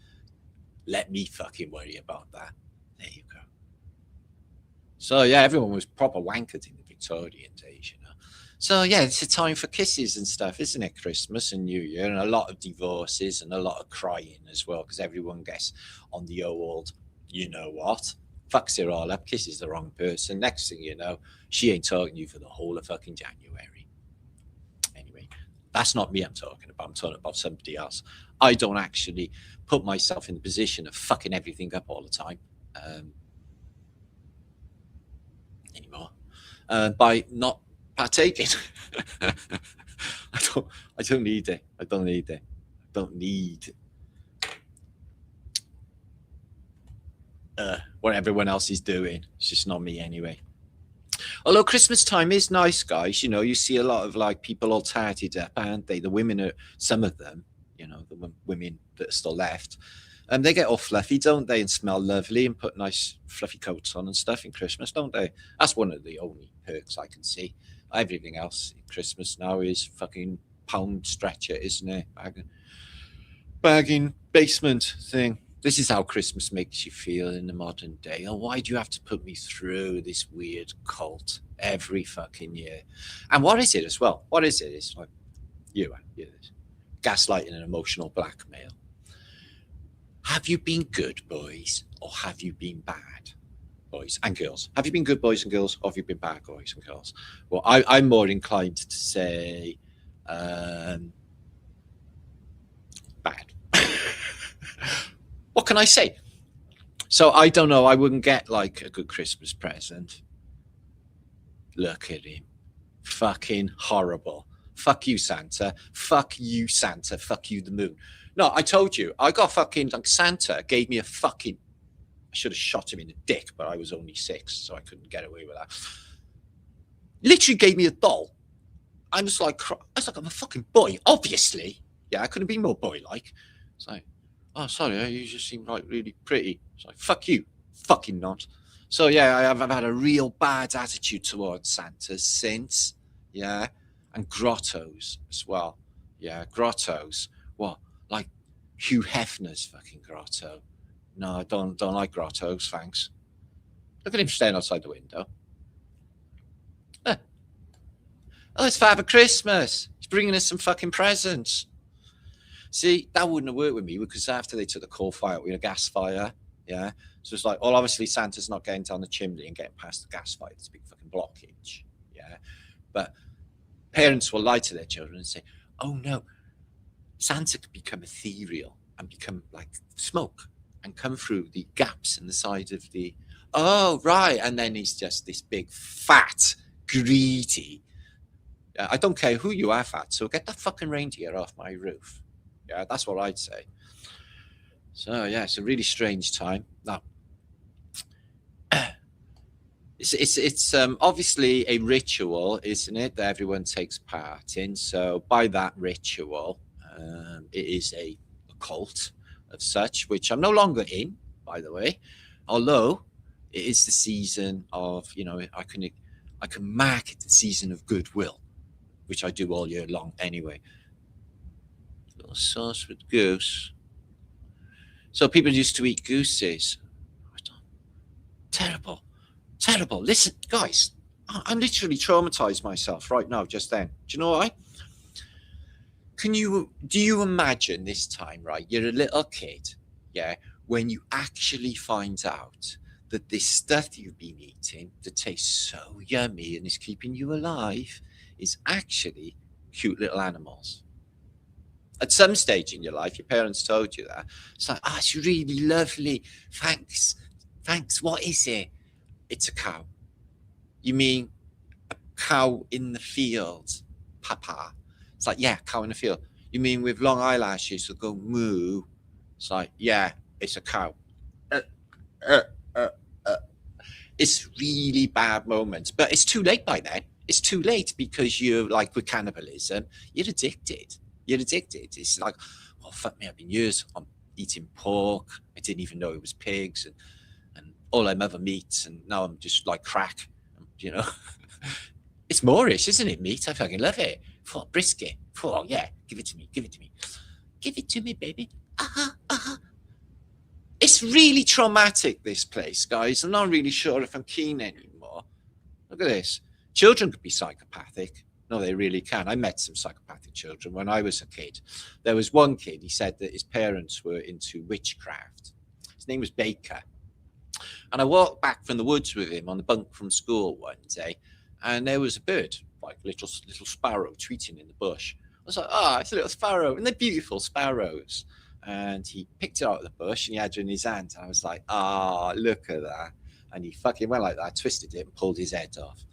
Let me fucking worry about that. There you go. So yeah, everyone was proper wankered in the Victorian days, So yeah, it's a time for kisses and stuff, isn't it? Christmas and New Year, and a lot of divorces and a lot of crying as well, because everyone gets on the old, you know what, fucks it all up, kisses the wrong person. Next thing you know, she ain't talking to you for the whole of fucking January. Anyway, that's not me I'm talking about. I'm talking about somebody else. I don't actually put myself in the position of fucking everything up all the time. Anymore by not partaking. I don't need it. I don't need what everyone else is doing. It's just not me anyway. Although Christmas time is nice, guys. You see a lot of like people all tatted up, aren't they? The women are, some of them, the women that are still left. And they get all fluffy, don't they, and smell lovely and put nice fluffy coats on and stuff in Christmas, don't they? That's one of the only perks I can see. Everything else in Christmas now is fucking pound stretcher, isn't it? Bagging basement thing. This is how Christmas makes you feel in the modern day. Oh, why do you have to put me through this weird cult every fucking year? And what is it as well? What is it? It's like gaslighting and emotional blackmail. Have you been good, boys, or have you been bad, boys and girls? Have you been good boys and girls, or have you been bad boys and girls? Well, I'm more inclined to say bad. What can I say? So I don't know. I wouldn't get like a good Christmas present. Look at him. Fucking horrible. Fuck you, Santa. Fuck you, Santa. Fuck you, the moon. No, I told you. I got fucking, like, Santa gave me a fucking I should have shot him in the dick, but I was only 6, so I couldn't get away with that. Literally gave me a doll. I was like, I'm a fucking boy, obviously. Yeah, I couldn't be more boy-like. It's like, oh, sorry, you just seem like really pretty. It's like, fuck you, fucking not. So yeah, I've had a real bad attitude towards Santa since. Yeah, and grottos as well. Yeah, grottos. What, like Hugh Hefner's fucking grotto? No, I don't like grottos, thanks. Look at him standing outside the window. Oh, it's Father Christmas. He's bringing us some fucking presents. See, that wouldn't have worked with me because after they took the coal fire, we had a gas fire. Yeah. So it's like, well, obviously Santa's not getting down the chimney and getting past the gas fire. It's a big fucking blockage. Yeah. But parents will lie to their children and say, oh no, Santa could become ethereal and become like smoke and come through the gaps in the side of the, oh, right. And then he's just this big, fat, greedy. I don't care who you are, fat, so get that fucking reindeer off my roof. Yeah, that's what I'd say. So yeah, it's a really strange time. Now, it's obviously a ritual, isn't it, that everyone takes part in. So by that ritual, it is a cult of such, which I'm no longer in, by the way. Although it is the season of, I can mark it the season of goodwill, which I do all year long anyway. A little sauce with goose. So people used to eat gooses. Terrible. Listen, guys, I'm literally traumatized myself right now, just then. Do you know why? Do you imagine this time, right? You're a little kid, yeah, when you actually find out that this stuff you've been eating that tastes so yummy and is keeping you alive is actually cute little animals. At some stage in your life, your parents told you that. It's like, it's really lovely. Thanks. What is it? It's a cow. You mean a cow in the field, Papa? It's like, yeah, cow in the field. You mean with long eyelashes that go moo? It's like, yeah, it's a cow. It's really bad moments, but it's too late by then. It's too late because you're like with cannibalism, you're addicted. It's like, oh, fuck me, I've been years I'm eating pork. I didn't even know it was pigs and all I'm ever meat. And now I'm just like crack, It's Moorish, isn't it, meat? I fucking love it. For brisket. For, yeah, give it to me. Give it to me, baby. It's really traumatic, this place, guys. I'm not really sure if I'm keen anymore. Look at this. Children could be psychopathic. No, they really can. I met some psychopathic children when I was a kid. There was one kid, he said that his parents were into witchcraft. His name was Baker. And I walked back from the woods with him on the bunk from school one day, and there was a bird, like little sparrow, tweeting in the bush. I was like, it's a little sparrow, and they're beautiful sparrows. And he picked it out of the bush, and he had it in his hand. And I was like, look at that. And he fucking went like that, twisted it, and pulled his head off.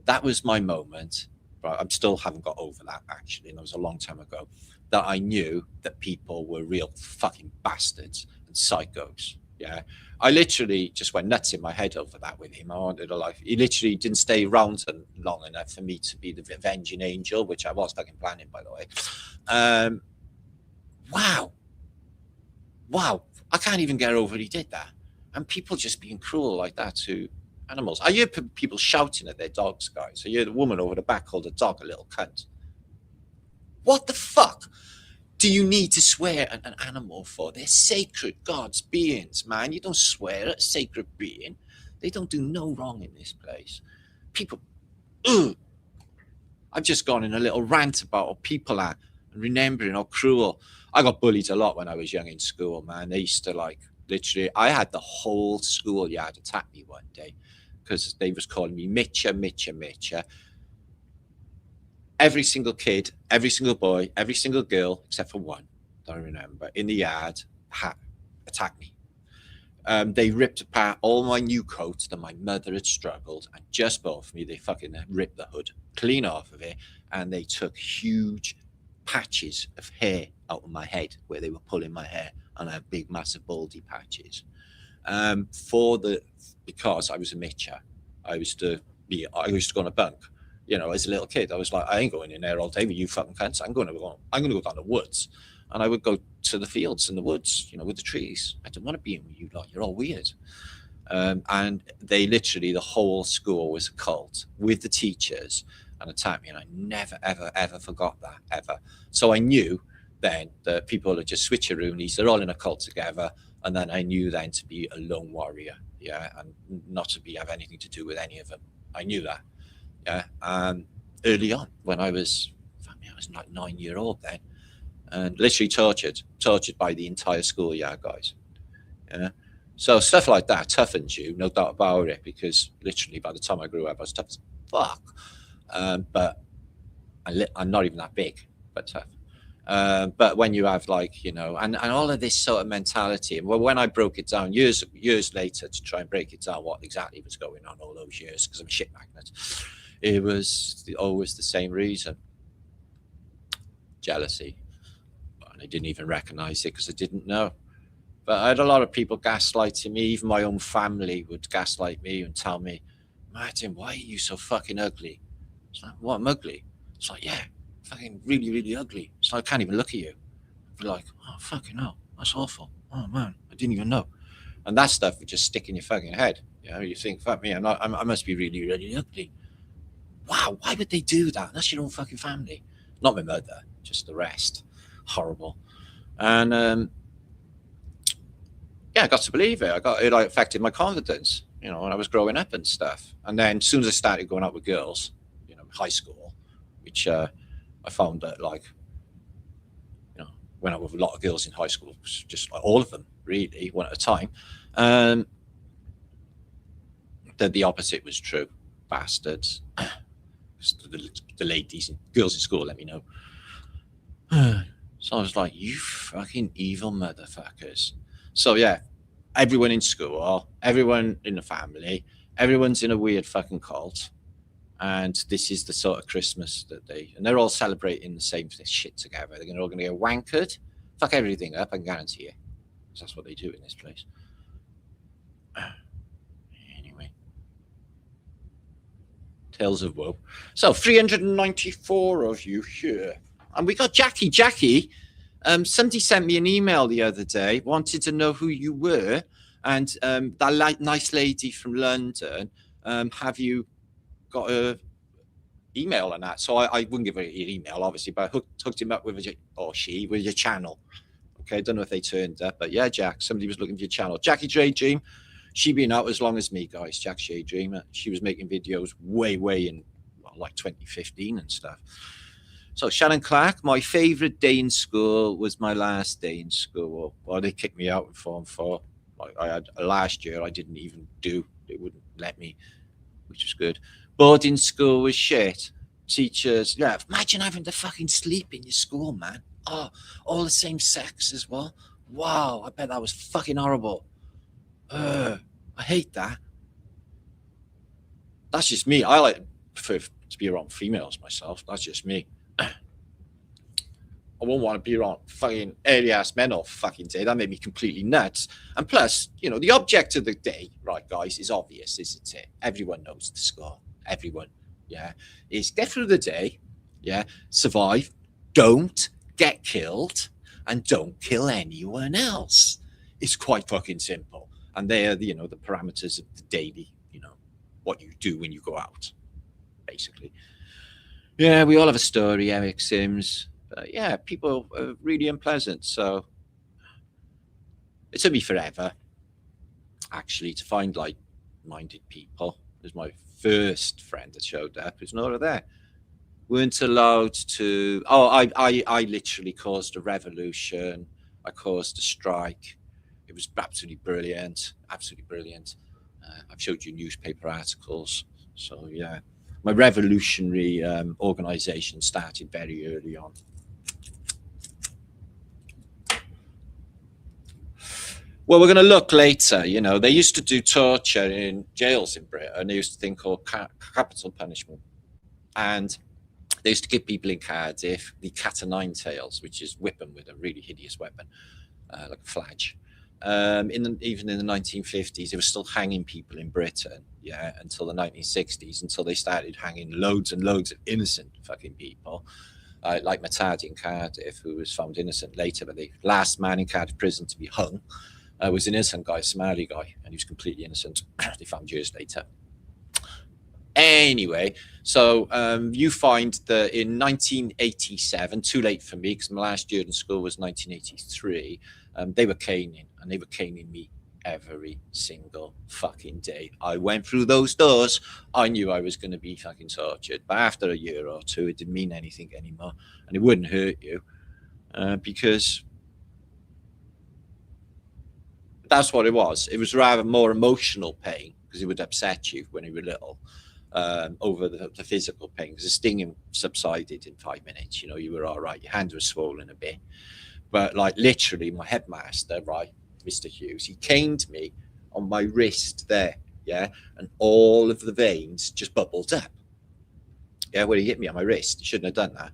That was my moment. But I still haven't got over that, actually. And it was a long time ago that I knew that people were real fucking bastards and psychos. Yeah. I literally just went nuts in my head over that with him. I wanted a life. He literally didn't stay around long enough for me to be the avenging angel, which I was fucking planning, by the way. Wow. I can't even get over he did that. And people just being cruel like that to animals. I hear people shouting at their dogs, guys. I hear the woman over the back called a dog a little cunt. What the fuck do you need to swear at an animal for? They're sacred God's beings, man. You don't swear at a sacred being. They don't do no wrong in this place. People, I've just gone in a little rant about how people are and remembering how cruel. I got bullied a lot when I was young in school, man. They used to literally, I had the whole schoolyard attack me one day because they was calling me Mitcha. Every single kid, every single boy, every single girl, except for one, that I remember, in the yard, attacked me. They ripped apart all my new coats that my mother had struggled and just bought for me. They fucking ripped the hood clean off of it, and they took huge patches of hair out of my head where they were pulling my hair, and I had big, massive baldy patches. because I was a mitcher. I used to go on a bunk. You know, as a little kid, I was like, I ain't going in there all day with you fucking cunts. I'm going to go down the woods, and I would go to the fields and the woods, you know, with the trees. I don't want to be in with you lot. You're all weird. And they literally, the whole school was a cult with the teachers and attacked me, and I never, ever, ever forgot that, ever. So I knew then that people are just switcheroonies. They're all in a cult together. And then I knew then to be a lone warrior, yeah, and not to have anything to do with any of them. I knew that, yeah. Early on, when I was like 9-year-old then, and literally tortured by the entire school, yeah, guys, yeah. So stuff like that toughens you, no doubt about it, because literally by the time I grew up, I was tough as fuck. But I'm not even that big, but tough. But when you have, like, you know, and all of this sort of mentality, and when I broke it down years later to try and break it down what exactly was going on all those years, because I'm a shit magnet, it was always the same reason: jealousy. And I didn't even recognize it because I didn't know. But I had a lot of people gaslighting me. Even my own family would gaslight me and tell me, Martin, why are you so fucking ugly? It's like, what, I'm ugly? It's like, yeah, fucking really, really ugly. So I can't even look at you. I'd be like, oh, fucking hell, that's awful. Oh, man, I didn't even know. And that stuff would just stick in your fucking head. You know, you think, fuck me, I must be really, really ugly. Wow, why would they do that? That's your own fucking family. Not my mother, just the rest. Horrible. And yeah, I got to believe it. It like affected my confidence, you know, when I was growing up and stuff. And then as soon as I started going out with girls, you know, high school, which I found that, like, you know, went out with a lot of girls in high school, just like all of them, really, one at a time. That the opposite was true. Bastards. The ladies and girls in school let me know. So I was like, you fucking evil motherfuckers. So yeah, everyone in school, everyone in the family, everyone's in a weird fucking cult. And this is the sort of Christmas that they're all celebrating the same shit together. They're all going to get wankered, fuck everything up, I can guarantee you. Because that's what they do in this place. Anyway. Tales of woe. So 394 of you here. And we got Jackie. Jackie, somebody sent me an email the other day, wanted to know who you were. And that nice lady from London, have you got a email on that? So I wouldn't give her your email, obviously, but I hooked him up with your channel. Okay, I don't know if they turned up, but yeah, Jack, somebody was looking for your channel. Jackie J Dream, she been out as long as me, guys. Jack J Dream, she was making videos way in like 2015 and stuff. So Shannon Clark, my favorite day in school was my last day in school. Well, they kicked me out in Form 4. Like I had last year, I didn't even do. They wouldn't let me, which was good. Boarding school was shit. Teachers, yeah. Imagine having to fucking sleep in your school, man. Oh, all the same sex as well. Wow, I bet that was fucking horrible. I hate that. That's just me. I prefer to be around females myself. That's just me. I won't want to be around fucking airy ass men all fucking day. That made me completely nuts. And plus, you know, the object of the day, right, guys, is obvious, isn't it? Everyone knows the score. Everyone, yeah, is get through the day, yeah, survive, don't get killed, and don't kill anyone else. It's quite fucking simple. And they are, you know, the parameters of the daily, you know, what you do when you go out, basically. Yeah, we all have a story, Eric Sims. But yeah, people are really unpleasant. So it took me forever, actually, to find like-minded people. It was my first friend that showed up. There's no other there. Weren't allowed to. Oh, I literally caused a revolution. I caused a strike. It was absolutely brilliant. Absolutely brilliant. I've showed you newspaper articles. So yeah, my revolutionary organization started very early on. Well, we're going to look later. You know, they used to do torture in jails in Britain. They used to think called capital punishment. And they used to give people in Cardiff the cat o' nine tails, which is whip them with a really hideous weapon, like a fledge. Even in the 1950s, they were still hanging people in Britain, yeah, until the 1960s, until they started hanging loads and loads of innocent fucking people, like Matadi in Cardiff, who was found innocent later, but the last man in Cardiff prison to be hung was an innocent guy, a Somali guy, and he was completely innocent. They found years later. Anyway, so you find that in 1987, too late for me because my last year in school was 1983, they were caning, and they were caning me every single fucking day. I went through those doors. I knew I was going to be fucking tortured, but after a year or two, it didn't mean anything anymore, and it wouldn't hurt you because that's what it was. It was rather more emotional pain because it would upset you when you were little. Over the physical pain, because the stinging subsided in 5 minutes. You know, you were all right. Your hand was swollen a bit, but like literally, my headmaster, right, Mr. Hughes, he caned me on my wrist there, yeah, and all of the veins just bubbled up. Yeah, when he hit me on my wrist, he shouldn't have done that.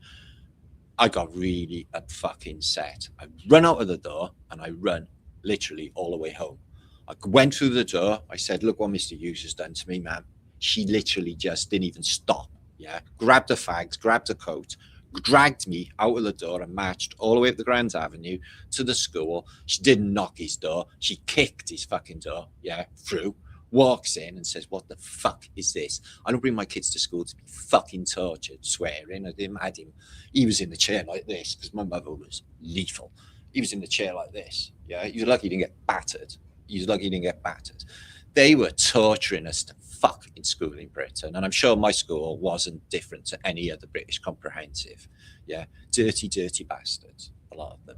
I got really fucking set. I run out of the door and I run literally all the way home. I went through the door. I said, "Look what Mr. Hughes has done to me, ma'am." She literally just didn't even stop. Yeah, grabbed the fags, grabbed the coat, dragged me out of the door and marched all the way up the Grand Avenue to the school. She didn't knock his door. She kicked his fucking door, yeah, through, walks in and says, "What the fuck is this? I don't bring my kids to school to be fucking tortured," swearing. I didn't had him. He was in the chair like this because my mother was lethal. He was in the chair like this. Yeah, he was lucky he didn't get battered. He was lucky he didn't get battered. They were torturing us to fuck in school in Britain. And I'm sure my school wasn't different to any other British comprehensive. Yeah, dirty, dirty bastards, a lot of them.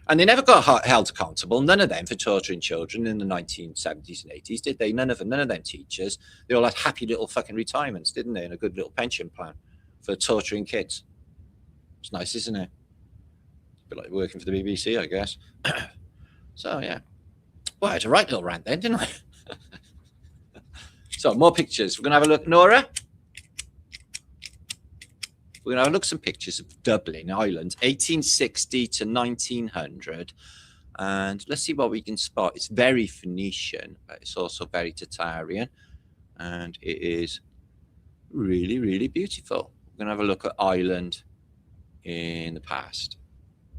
And they never got held accountable, none of them, for torturing children in the 1970s and 80s, did they? None of them teachers. They all had happy little fucking retirements, didn't they? And a good little pension plan for torturing kids. It's nice, isn't it? A bit like working for the BBC, I guess. So, yeah. Well, I had a right little rant then, didn't I? So, more pictures. We're going to have a look, Nora. We're going to have a look at some pictures of Dublin, Ireland, 1860 to 1900. And let's see what we can spot. It's very Phoenician, but it's also very Tartarian. And it is really, really beautiful. We're going to have a look at Ireland in the past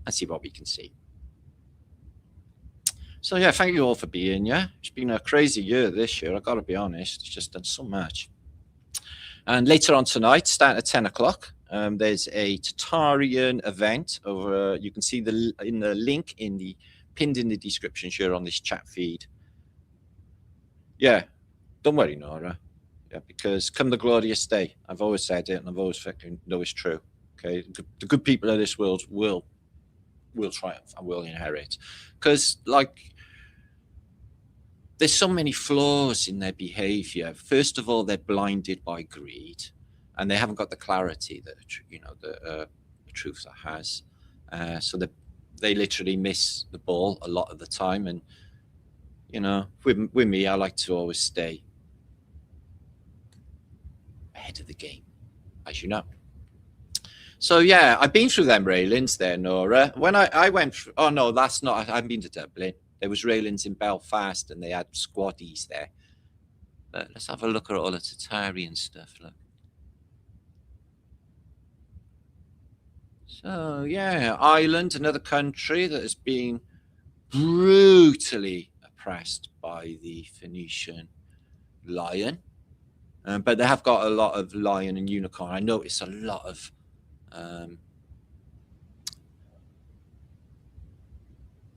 and see what we can see. So, yeah, thank you all for being here. It's been a crazy year this year, I've got to be honest. It's just done so much. And later on tonight, starting at 10 o'clock, there's a Tartarian event over. You can see in the link pinned in the description here on this chat feed. Yeah, don't worry, Nora. Yeah, because come the glorious day, I've always said it, and I've always fucking know it's true. Okay, the good people of this world will triumph and will inherit, because like, there's so many flaws in their behavior. First of all, they're blinded by greed, and they haven't got the clarity that the truth that has. So they literally miss the ball a lot of the time. And with me, I like to always stay ahead of the game, as you know. So yeah, I've been through them railings there, Nora. When I went through, oh no, that's not. I haven't been to Dublin. There was railings in Belfast, and they had squaddies there. But let's have a look at all the Tartarian stuff. Look. So yeah, Ireland, another country that has been brutally oppressed by the Phoenician lion, but they have got a lot of lion and unicorn. I noticed a lot of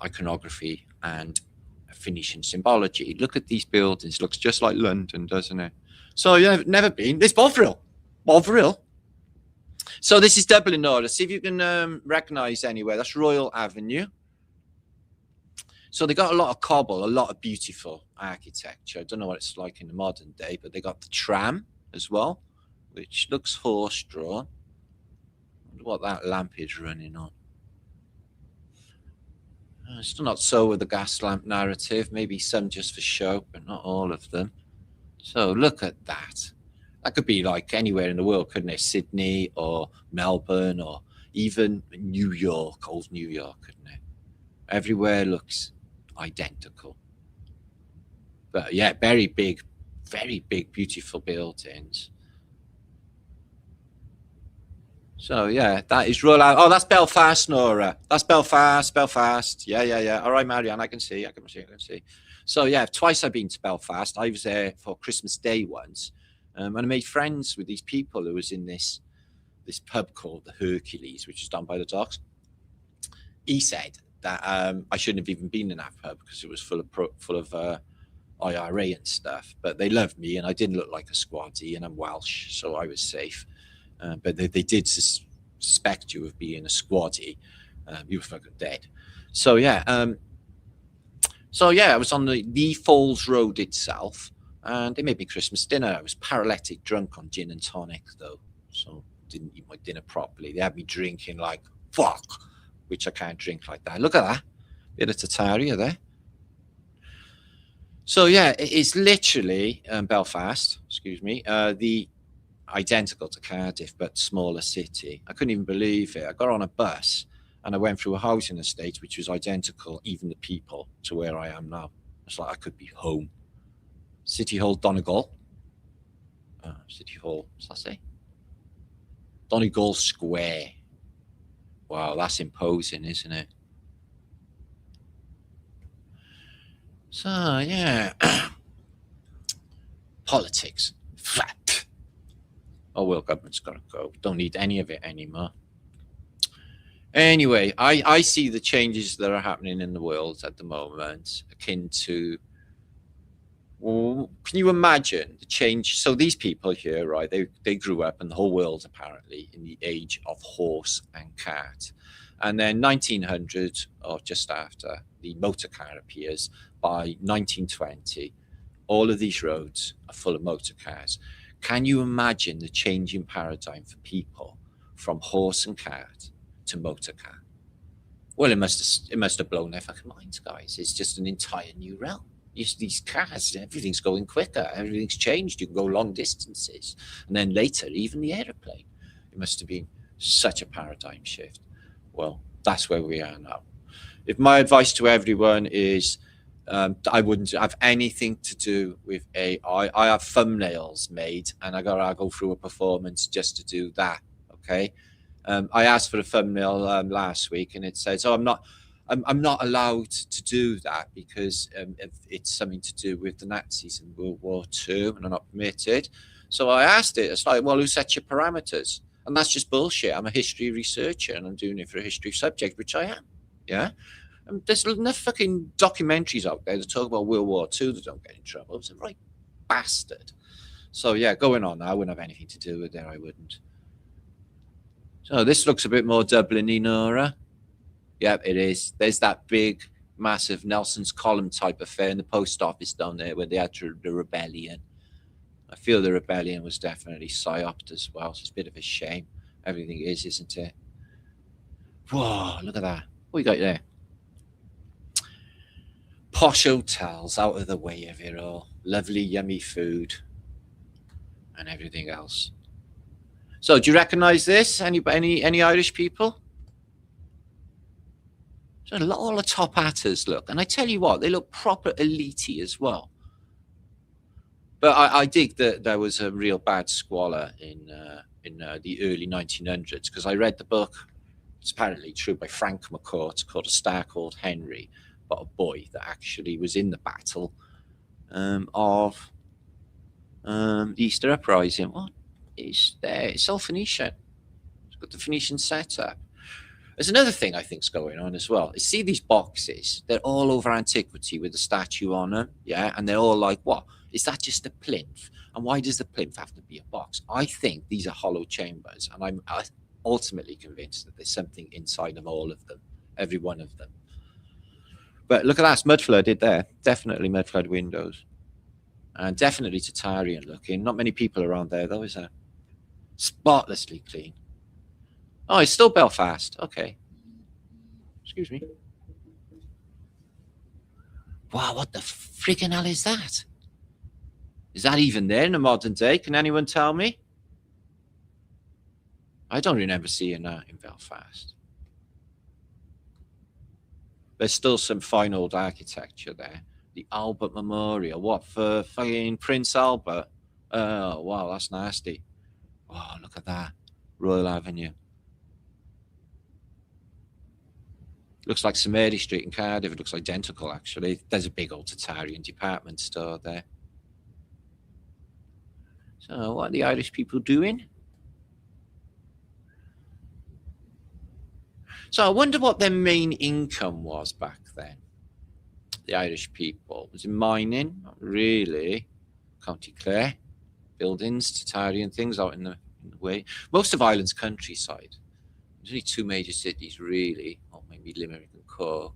iconography and Phoenician symbology. Look at these buildings. Looks just like London, doesn't it? So you've never been. It's Bovril. So this is Dublin, Nora. See if you can recognize anywhere. That's Royal Avenue. So they got a lot of cobble, a lot of beautiful architecture. I don't know what it's like in the modern day, but they got the tram as well, which looks horse-drawn. I wonder what that lamp is running on. Still not so with the gas lamp narrative. Maybe some just for show, but not all of them. So look at that. That could be like anywhere in the world, couldn't it? Sydney or Melbourne or even New York, old New York, couldn't it? Everywhere looks identical. But yeah, very big, beautiful buildings. So yeah, that is roll out. Oh, that's Belfast, Nora. That's Belfast. Yeah. All right, Marianne, I can see. So yeah, twice I've been to Belfast. I was there for Christmas Day once, and I made friends with these people who was in this pub called the Hercules, which is down by the docks. He said that I shouldn't have even been in that pub because it was full of IRA and stuff. But they loved me, and I didn't look like a squaddy, and I'm Welsh, so I was safe. But they did suspect you of being a squaddy. You were fucking dead. So yeah, I was on the Falls Road itself, and they made me Christmas dinner. I was paralytic drunk on gin and tonic, though, so didn't eat my dinner properly. They had me drinking like fuck, which I can't drink like that. Look at that, bit of Tartaria there. So yeah, it's literally Belfast. Excuse me, the identical to Cardiff, but smaller city. I couldn't even believe it. I got on a bus and I went through a housing estate which was identical, even the people, to where I am now. It's like I could be home. City Hall, Donegal. City Hall, what's that say? Donegal Square. Wow, that's imposing, isn't it? So yeah, politics. Flat. Oh, well, government's got to go. Don't need any of it anymore. Anyway, I see the changes that are happening in the world at the moment akin to, well, can you imagine the change? So these people here, right, they grew up in the whole world, apparently, in the age of horse and cart. And then 1900, or just after, the motor car appears. By 1920, all of these roads are full of motor cars. Can you imagine the change in paradigm for people from horse and cart to motor car? Well, it must have blown their fucking minds, guys. It's just an entire new realm. These cars, everything's going quicker. Everything's changed. You can go long distances. And then later, even the aeroplane. It must have been such a paradigm shift. Well, that's where we are now. If my advice to everyone is, I wouldn't have anything to do with AI. I have thumbnails made, and I gotta go through a performance just to do that. Okay, I asked for a thumbnail last week, and it says, "Oh, I'm not allowed to do that because it's something to do with the Nazis in World War II, and I'm not permitted." So I asked it. It's like, well, who sets your parameters? And that's just bullshit. I'm a history researcher, and I'm doing it for a history subject, which I am. Yeah. There's enough fucking documentaries out there that talk about World War II that don't get in trouble. It's a right bastard. So yeah, going on. I wouldn't have anything to do with it. I wouldn't. So this looks a bit more Dublin-y, Nora. Yep, it is. There's that big, massive Nelson's Column type affair in the post office down there where they had the rebellion. I feel the rebellion was definitely psyoped as well. So it's a bit of a shame. Everything is, isn't it? Whoa, look at that. What you got there? Posh hotels out of the way of it all. Lovely, yummy food and everything else. So do you recognize this? Any Irish people? So all the top hatters look. And I tell you what, they look proper elite-y as well. But I dig that there was a real bad squalor in the early 1900s, because I read the book. It's apparently true, by Frank McCourt, called A Star Called Henry, about a boy that actually was in the battle of the Easter Uprising. What is there? It's all Phoenician. It's got the Phoenician setup. There's another thing I think's going on as well. You see these boxes? They're all over antiquity with a statue on them, yeah? And they're all like, what? Is that just a plinth? And why does the plinth have to be a box? I think these are hollow chambers, and I'm ultimately convinced that there's something inside of all of them, every one of them. But look at that, mud flooded there. Definitely mud flood windows. And definitely Tartarian looking. Not many people around there, though, is there? Spotlessly clean. Oh, it's still Belfast. Okay. Excuse me. Wow, what the freaking hell is that? Is that even there in the modern day? Can anyone tell me? I don't remember seeing that in Belfast. There's still some fine old architecture there. The Albert Memorial. What, for fucking Prince Albert? Oh, wow, that's nasty. Oh, look at that. Royal Avenue. Looks like St Mary Street in Cardiff. It looks identical, actually. There's a big old Tartarian department store there. So, what are the Irish people doing? So, I wonder what their main income was back then. The Irish people. Was it mining? Not really. County Clare. Buildings, Tartarian things out in the way. Most of Ireland's countryside. There's only two major cities, really. Or maybe Limerick and Cork.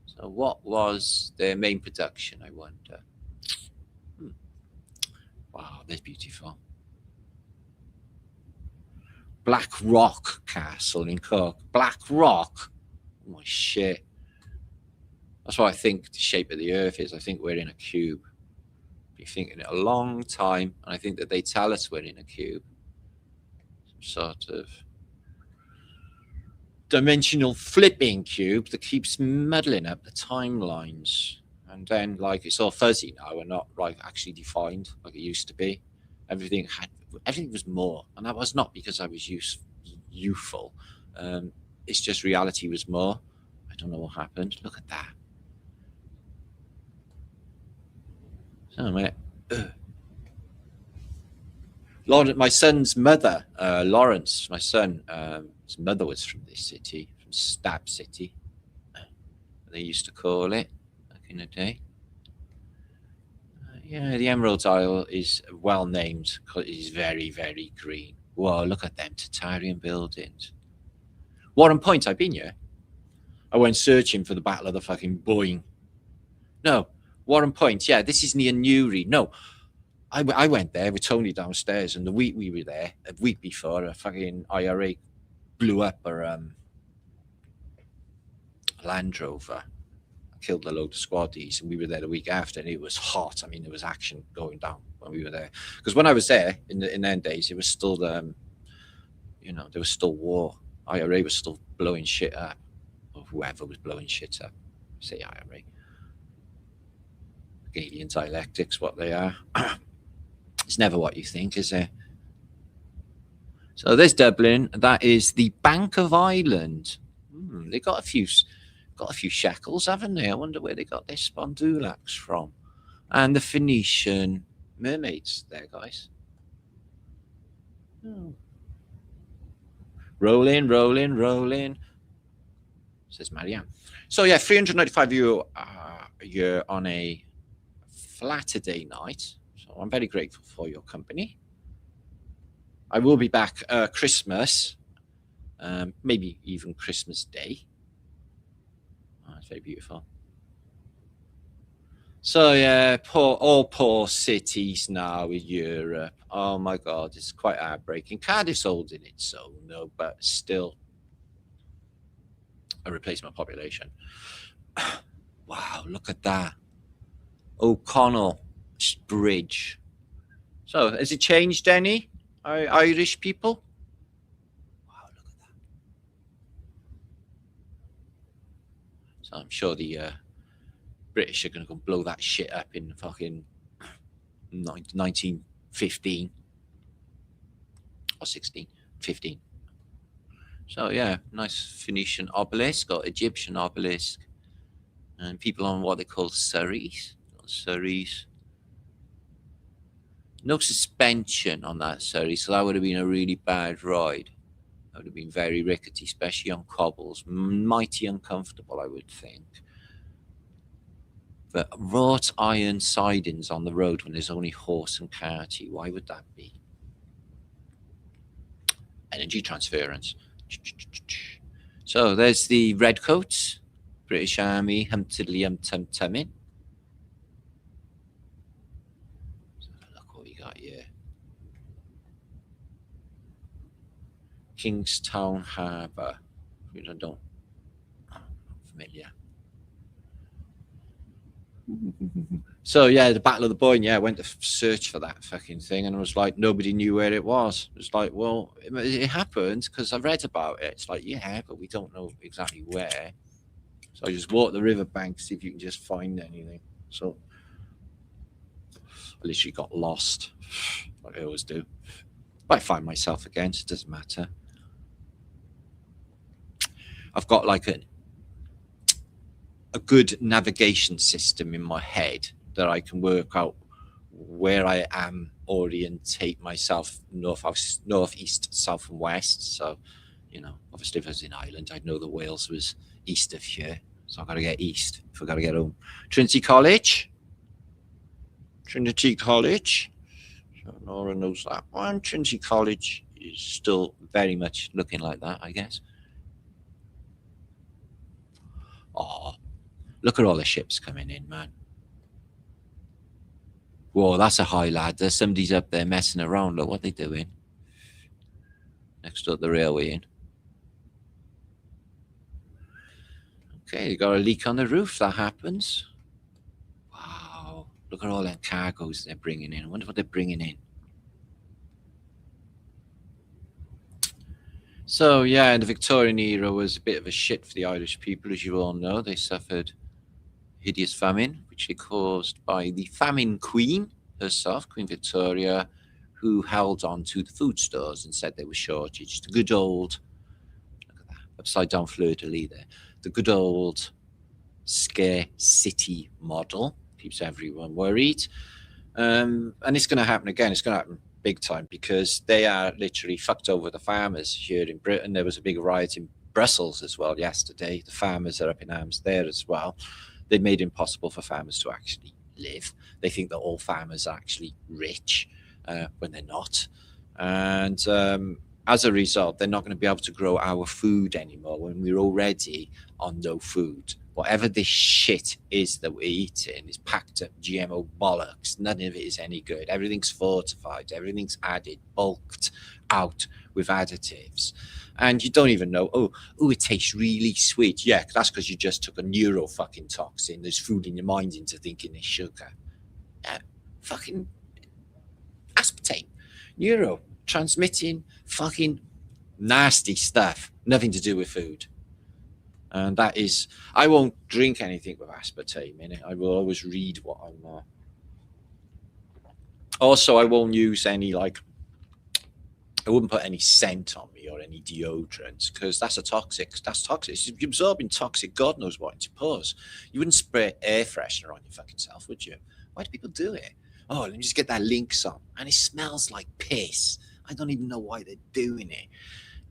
So, what was their main production, I wonder? Wow, that's beautiful. Black Rock Castle in Cork. Black Rock? Oh my shit. That's what I think the shape of the earth is. I think we're in a cube. Been thinking it a long time, and I think that they tell us we're in a cube. Some sort of dimensional flipping cube that keeps muddling up the timelines. And then, like, it's all fuzzy now and not, like, actually defined like it used to be. Everything was more, and that was not because I was youthful. It's just reality was more. I don't know what happened. Look at that. So, my son's mother, Lawrence, my son, his mother was from this city, from Stab City. They used to call it back in the day. Yeah, the Emerald Isle is well named because it is very, very green. Whoa, look at them Tartarian buildings. Warren Point, I've been here. I went searching for the Battle of the fucking Boyne. No, Warren Point, yeah, this is near Newry. No, I went there with Tony downstairs, and the week we were there, a week before, a fucking IRA blew up a Land Rover, killed a load of squaddies, and we were there the week after, and it was hot. I mean, there was action going down when we were there. Because when I was there in them days, it was still, there was still war. IRA was still blowing shit up, or whoever was blowing shit up. Say IRA. Alien dialectics, what they are. It's never what you think, is it? So there's Dublin. That is the Bank of Ireland. They got a few shekels, haven't they? I wonder where they got their spondulacs from. And the Phoenician mermaids there, guys. Oh. Rolling, rolling, rolling, says Marianne. So yeah, €395 a year on a flat-a-day night. So I'm very grateful for your company. I will be back Christmas, maybe even Christmas Day. Oh, it's very beautiful. So yeah, all poor cities now in Europe. Oh my God, it's quite heartbreaking. Cardiff's holding its own, though, but still a replacement population. Wow, look at that. O'Connell Bridge. So has it changed any, Irish people? Wow, look at that. So I'm sure the British are going to go blow that shit up in fucking 1915 or 15. So yeah, nice Phoenician obelisk or Egyptian obelisk, and people on what they call surreys. No suspension on that surrey, so that would have been a really bad ride. That would have been very rickety, especially on cobbles. Mighty uncomfortable, I would think. But wrought iron sidings on the road when there's only horse and carty, why would that be? Energy transference. So there's the redcoats, British Army, hum-tiddly-hum-tum-tumming. So look what we got here. Kingstown Harbour. I'm not familiar. So yeah, the Battle of the Boyne. Yeah, I went to search for that fucking thing, and I was like, nobody knew where it was. It was like, well, it happened because I read about it. It's like, yeah, but we don't know exactly where. So I just walk the riverbank, see if you can just find anything. So I literally got lost, like I always do. But I find myself again, so it doesn't matter. I've got like a good navigation system in my head that I can work out where I am, orientate myself north, east, south, and west. So, you know, obviously if I was in Ireland, I'd know that Wales was east of here. So I've got to get east if I've got to get home. Trinity College. So Nora knows that one. Trinity College is still very much looking like that, I guess. Oh, look at all the ships coming in, man. Whoa, that's a high lad. There's somebody's up there messing around. Look what they're doing. Next up the railway in. Okay, you got a leak on the roof. That happens. Wow, look at all them cargoes they're bringing in. I wonder what they're bringing in. So, yeah, the Victorian era was a bit of a shit for the Irish people, as you all know. They suffered hideous famine, which was caused by the famine queen herself, Queen Victoria, who held on to the food stores and said there was shortage. The good old, look at that, upside down fleur-de-lis there, the good old scarcity model keeps everyone worried. And it's going to happen again. It's going to happen big time because they are literally fucked over the farmers here in Britain. There was a big riot in Brussels as well yesterday. The farmers are up in arms there as well. They made it impossible for farmers to actually live. They think that all farmers are actually rich when they're not. And as a result, they're not going to be able to grow our food anymore when we're already on no food. Whatever this shit is that we're eating is packed up GMO bollocks. None of it is any good. Everything's fortified. Everything's added, bulked out with additives. And you don't even know, oh, it tastes really sweet. Yeah, that's because you just took a neuro fucking toxin. There's food in your mind into thinking it's sugar. Yeah, fucking aspartame. Neuro, transmitting fucking nasty stuff. Nothing to do with food. And that is, I won't drink anything with aspartame in it. I will always read what I'm. Also, I won't use any, like, I wouldn't put any scent on me or any deodorants because that's toxic. That's toxic. You're absorbing toxic, God knows what, into pores. You wouldn't spray air freshener on your fucking self, would you? Why do people do it? Oh, let me just get that Lynx on. And it smells like piss. I don't even know why they're doing it.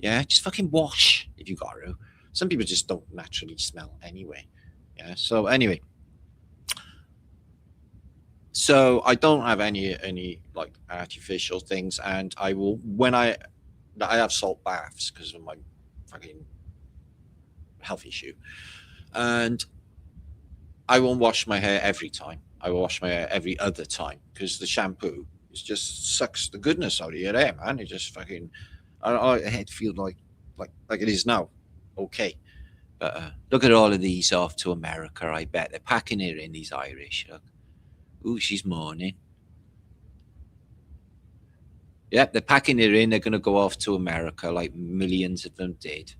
Yeah, just fucking wash if you got to. Some people just don't naturally smell anyway. Yeah, so anyway. So I don't have any like artificial things, and I will, when I have salt baths because of my fucking health issue, and I won't wash my hair every time. I will wash my hair every other time because the shampoo just sucks the goodness out of your hair, man. It just fucking, I head feel like it is now. Okay, but look at all of these off to America. I bet they're packing it in, these Irish. Look. Ooh, she's mourning. Yep, they're packing it in. They're going to go off to America like millions of them did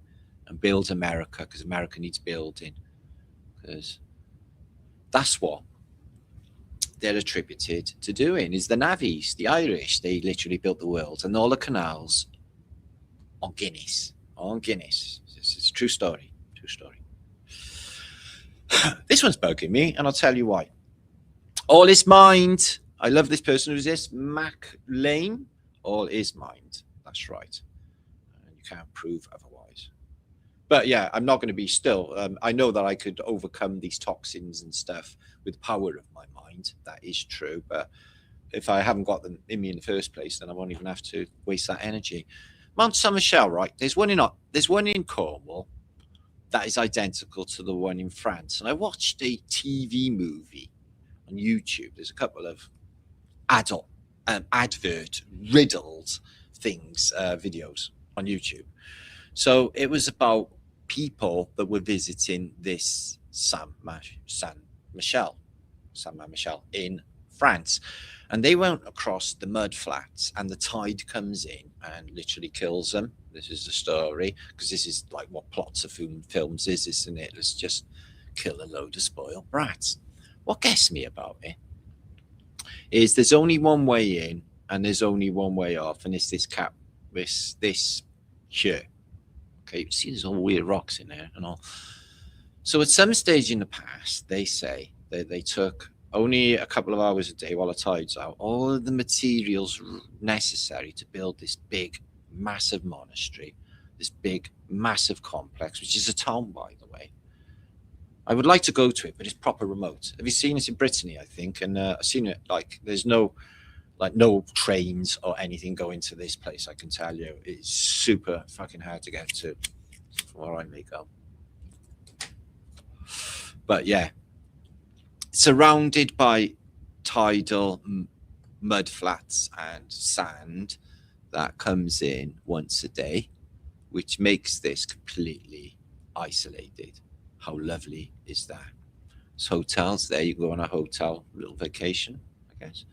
and build America because America needs building. Because that's what they're attributed to doing, is the navvies, the Irish. They literally built the world and all the canals on Guinness. On Guinness. This is a true story. True story. This one's bugging me, and I'll tell you why. All is mind. I love this person. Who's this? Mac Lane. All is mind. That's right. And you can't prove otherwise. But yeah, I'm not going to be still. I know that I could overcome these toxins and stuff with the power of my mind. That is true. But if I haven't got them in me in the first place, then I won't even have to waste that energy. Mount Saint Michel, right? There's one in Cornwall that is identical to the one in France. And I watched a TV movie on YouTube. There's a couple of adult advert riddled things, videos on YouTube. So it was about people that were visiting this Saint Michel in France, and they went across the mud flats, and the tide comes in and literally kills them. This is the story, because this is like what plots of films is, isn't it? It's just kill a load of spoiled brats. What gets me about it is there's only one way in and there's only one way off, and it's this cap, this here. Okay, you see there's all weird rocks in there and all. So at some stage in the past, they say that they took only a couple of hours a day while the tide's out, all of the materials necessary to build this big, massive monastery, this big, massive complex, which is a town, by the way. I would like to go to it, but it's proper remote. Have you seen it in Brittany, I think? And I've seen it, like, there's no trains or anything going to this place, I can tell you. It's super fucking hard to get to from where I may go. But yeah, surrounded by tidal mud flats and sand that comes in once a day, which makes this completely isolated. How lovely is that? There's hotels there. You go on a hotel little vacation, I guess.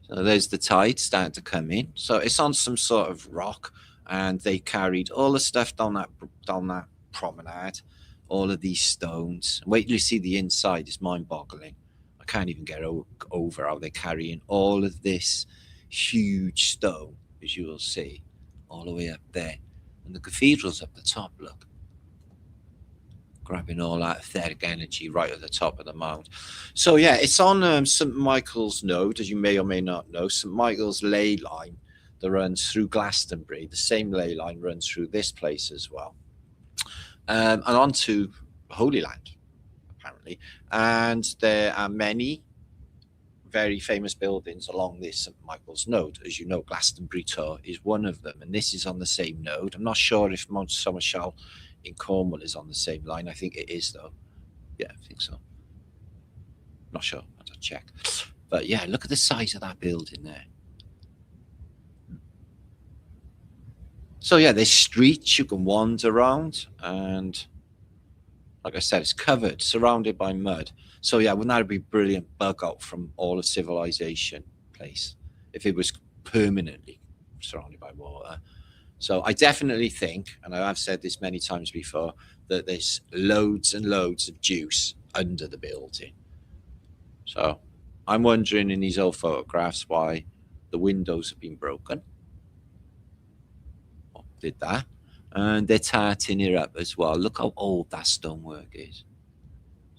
So there's the tide starting to come in. So it's on some sort of rock, and they carried all the stuff down that promenade, all of these stones. Wait till you see the inside. It's mind-boggling. I can't even get over how they're carrying all of this huge stone, as you will see, all the way up there. And the cathedral's up the top, look. Grabbing all that etheric energy right at the top of the mount. So yeah, it's on St. Michael's Node, as you may or may not know. St. Michael's ley line that runs through Glastonbury. The same ley line runs through this place as well. And on to Holy Land, apparently. And there are many very famous buildings along this St. Michael's Node. As you know, Glastonbury Tor is one of them, and this is on the same node. I'm not sure if Mount Somershall in Cornwall is on the same line. I think it is, though. Yeah, I think so. Not sure. I have to check. But yeah, look at the size of that building there. So yeah, there's streets you can wander around, and like I said, it's covered, surrounded by mud. So yeah, wouldn't that be brilliant bug out from all of civilization place if it was permanently surrounded by water? So I definitely think, and I have said this many times before, that there's loads and loads of juice under the building. So I'm wondering in these old photographs why the windows have been broken. Oh, did that. And they're tarting it up as well. Look how old that stonework is.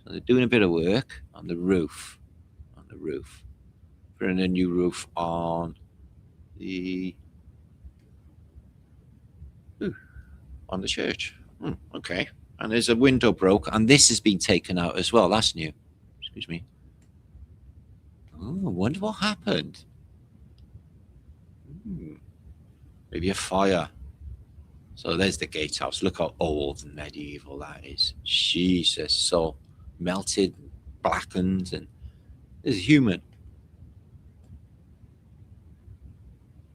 So they're doing a bit of work on the roof. Putting a new roof on the church. Okay. And there's a window broke, and this has been taken out as well. That's new. Excuse me. Oh, I wonder what happened. Maybe a fire. So there's the gatehouse. Look how old and medieval that is. Jesus, so melted, blackened, and there's a human.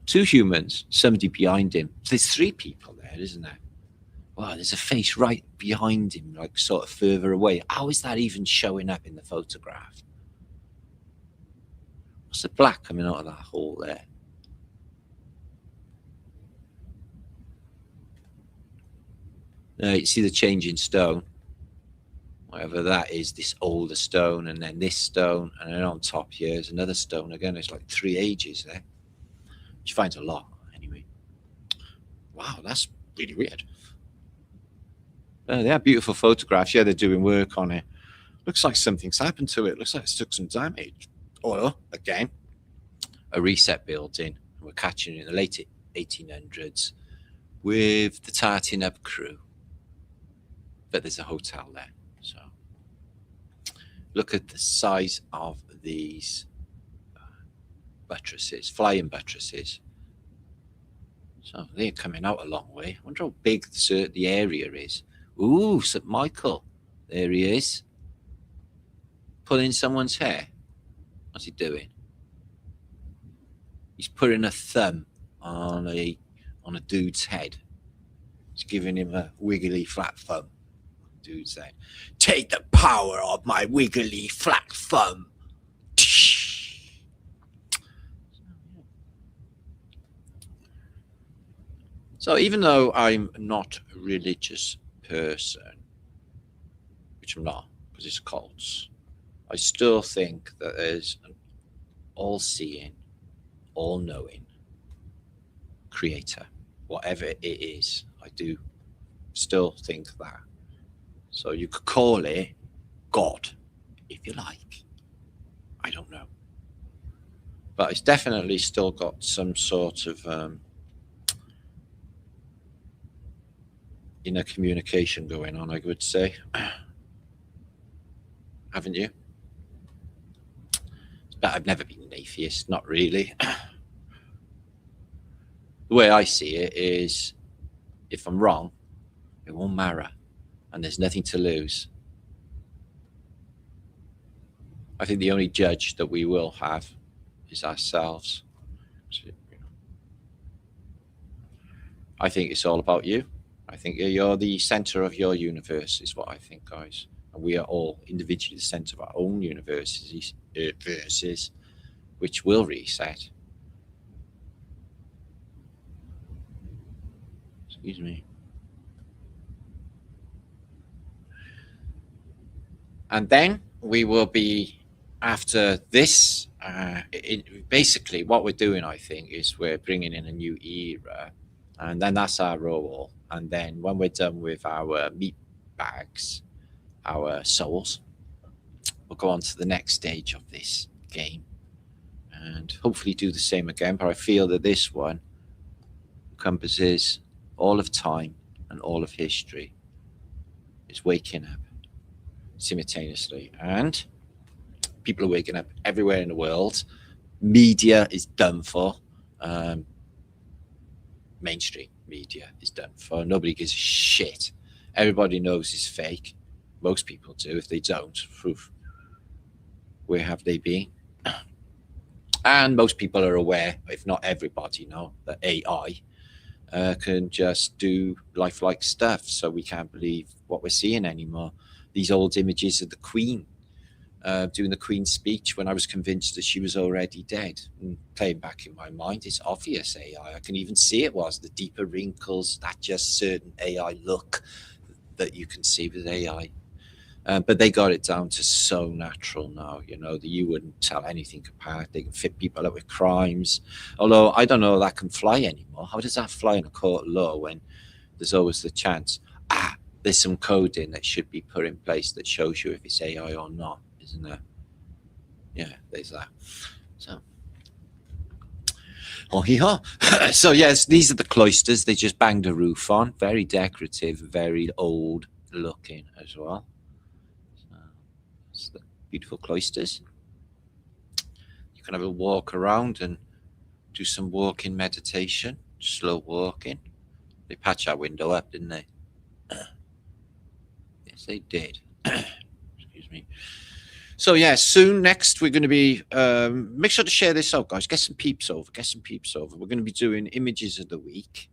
2 humans, somebody behind him. There's 3 people there, isn't there? Wow, there's a face right behind him, like sort of further away. How is that even showing up in the photograph? What's the black coming out of that hole there? You see the change in stone. Whatever that is, this older stone, and then this stone, and then on top here is another stone. Again, it's like 3 ages there, which finds a lot anyway. Wow, that's really weird. They are beautiful photographs. Yeah, they're doing work on it. Looks like something's happened to it. Looks like it's took some damage. Or, again, a reset building. We're catching it in the late 1800s with the tarting up crew. But there's a hotel there. So look at the size of these buttresses, flying buttresses. So they're coming out a long way. I wonder how big the area is. Ooh, St. Michael. There he is. Pulling someone's hair. What's he doing? He's putting a thumb on a dude's head. He's giving him a wiggly flat thumb. Dude saying, "Take the power of my wiggly flat thumb." So even though I'm not a religious person, which I'm not, because it's cults, I still think that there's an all-seeing, all-knowing creator, whatever it is. I do still think that. So you could call it God, if you like. I don't know. But it's definitely still got some sort of inner communication going on, I would say. Haven't you? But I've never been an atheist, not really. The way I see it is, if I'm wrong, it won't matter, and there's nothing to lose. I think the only judge that we will have is ourselves. I think it's all about you. I think you're the center of your universe, is what I think, guys. And we are all individually the center of our own universes, which will reset. Excuse me. And then we will be, after this, basically what we're doing, I think, is we're bringing in a new era, and then that's our role. And then when we're done with our meat bags, our souls, we'll go on to the next stage of this game and hopefully do the same again. But I feel that this one encompasses all of time and all of history. It's waking up simultaneously, and people are waking up everywhere in the world. Media is done for. Mainstream media is done for. Nobody gives a shit. Everybody knows it's fake. Most people do. If they don't, proof. Where have they been? And most people are aware, if not everybody know, that AI can just do lifelike stuff. So we can't believe what we're seeing anymore. These old images of the Queen doing the Queen's speech when I was convinced that she was already dead. And playing back in my mind, it's obvious AI. I can even see it was the deeper wrinkles, that just certain AI look that you can see with AI. But they got it down to so natural now, you know, that you wouldn't tell anything apart. They can fit people up with crimes. Although I don't know if that can fly anymore. How does that fly in a court of law when there's always the chance, there's some coding that should be put in place that shows you if it's AI or not, isn't there? Yeah, there's that. So, oh yeah. So yes, these are the cloisters. They just banged a roof on. Very decorative, very old looking as well. So, it's the beautiful cloisters. You can have a walk around and do some walking meditation, slow walking. They patched our window up, didn't they? Yes, they did. Excuse me. So yeah, soon next we're going to be make sure to share this out, guys. Get some peeps over. We're going to be doing images of the week,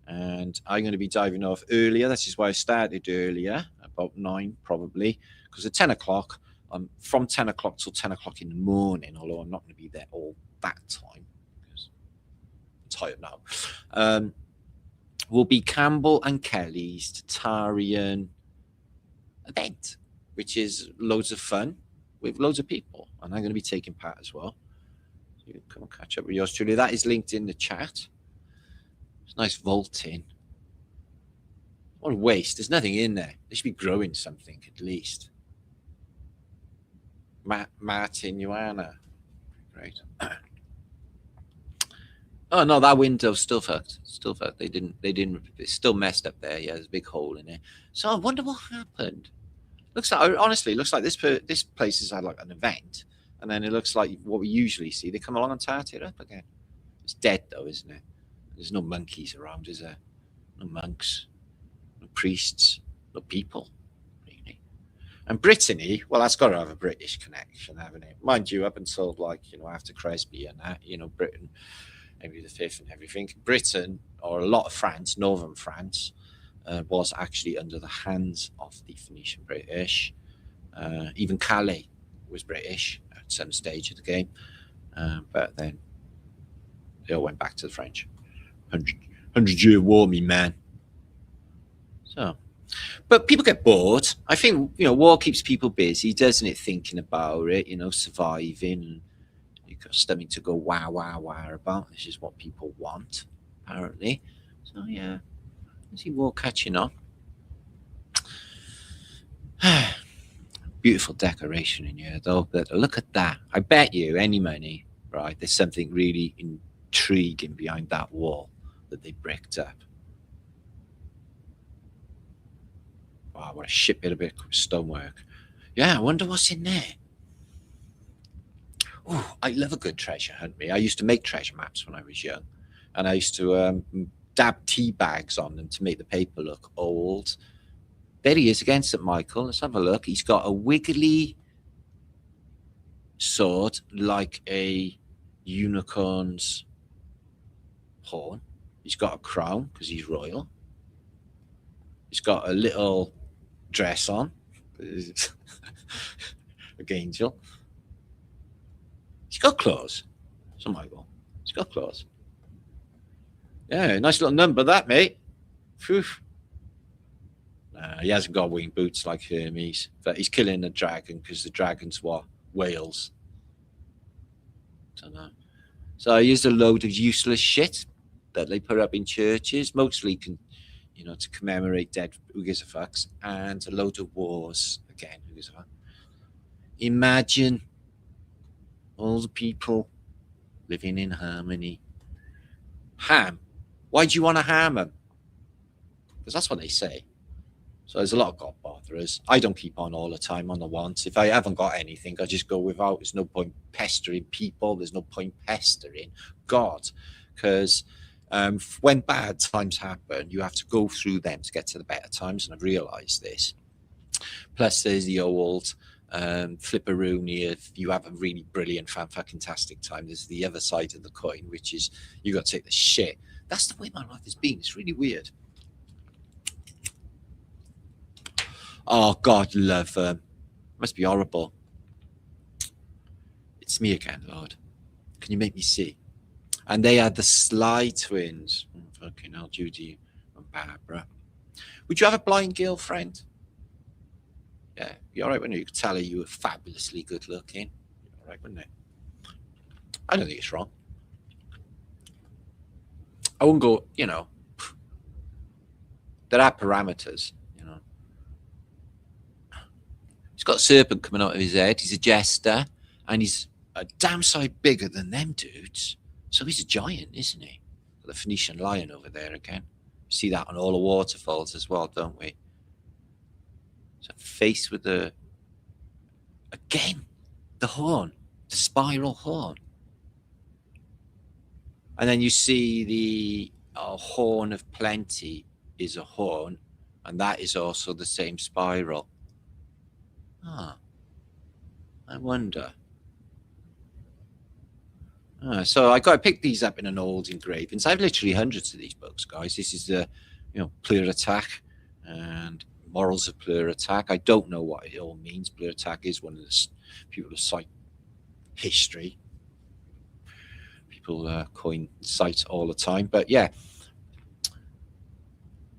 and I'm going to be diving off earlier. This is why I started earlier, about 9 probably, because at 10 o'clock, from 10 o'clock till 10 o'clock in the morning. Although I'm not going to be there all that time because I'm tired now. Will be Campbell and Kelly's Tartarian event, which is loads of fun with loads of people, and I'm going to be taking part as well. So you can come and catch up with yours truly. That is linked in the chat. It's nice vaulting. What a waste. There's nothing in there. They should be growing something at least. Martin, Joanna. Great. Oh no, that window's still fucked. They didn't. It's still messed up there. Yeah, there's a big hole in it. So I wonder what happened. Looks like, honestly, looks like this place has had like an event, and then it looks like what we usually see. They come along and tart it up again. It's dead though, isn't it? There's no monkeys around, is there? No monks, no priests, no people, really. And Brittany, well, that's got to have a British connection, haven't it? Mind you, up until like, you know, after Cresby and that, you know, Britain, Henry V and everything. Britain, or a lot of France, northern France, was actually under the hands of the Phoenician British. Even Calais was British at some stage of the game, but then they all went back to the French. 100-year war, me man. So But people get bored. I think, war keeps people busy, doesn't it? Thinking about it, surviving. You've got something to go wow, wow, wow about. This is what people want, apparently. So, yeah, I see war catching on. Beautiful decoration in here, though. But look at that. I bet you any money, right, there's something really intriguing behind that wall that they bricked up. Wow, what a shit bit of stonework. Yeah, I wonder what's in there. Oh, I love a good treasure hunt, me. I used to make treasure maps when I was young, and I used to dab tea bags on them to make the paper look old. There he is again, St. Michael. Let's have a look. He's got a wiggly sword like a unicorn's horn. He's got a crown because he's royal. He's got a little dress on. Like angel. He's got claws. St. Michael. He's got claws. Yeah, nice little number that, mate. Phew. He hasn't got winged boots like Hermes, but he's killing a dragon because the dragon's what? Whales. Don't know. So here's a load of useless shit that they put up in churches, mostly to commemorate dead who gives a fucks, and a load of wars again. Who gives a fuck? Imagine all the people living in harmony. Ham. Why do you want to harm them? Because that's what they say. So there's a lot of God botherers. I don't keep on all the time on the wants. If I haven't got anything, I just go without. There's no point pestering people. There's no point pestering God. Because when bad times happen, you have to go through them to get to the better times. And I've realised this. Plus, there's the old flipperoonie. If you have a really brilliant, fan-fucking-tastic time, there's the other side of the coin, which is you got to take the shit. That's the way my life has been. It's really weird. Oh, God, love them. Must be horrible. It's me again, Lord. Can you make me see? And they are the Sly twins. Oh, fucking hell, Judy and Barbara. Would you have a blind girlfriend? Yeah, be all right, wouldn't you? You could tell her you were fabulously good looking. All right, wouldn't it? I don't think it's wrong. I wouldn't go, there are parameters. He's got a serpent coming out of his head. He's a jester, and he's a damn sight bigger than them dudes. So he's a giant, isn't he? Got the Phoenician lion over there again. We see that on all the waterfalls as well, don't we? So face with the horn, the spiral horn, and then you see the horn of plenty is a horn, and that is also the same spiral. I wonder. So I picked these up in an old engravings. I have literally hundreds of these books, guys. This is the, Pleur Attack and Morals of Pleur Attack. I don't know what it all means. Pleur Attack is one of the people who cite history. People coin cite all the time, but yeah.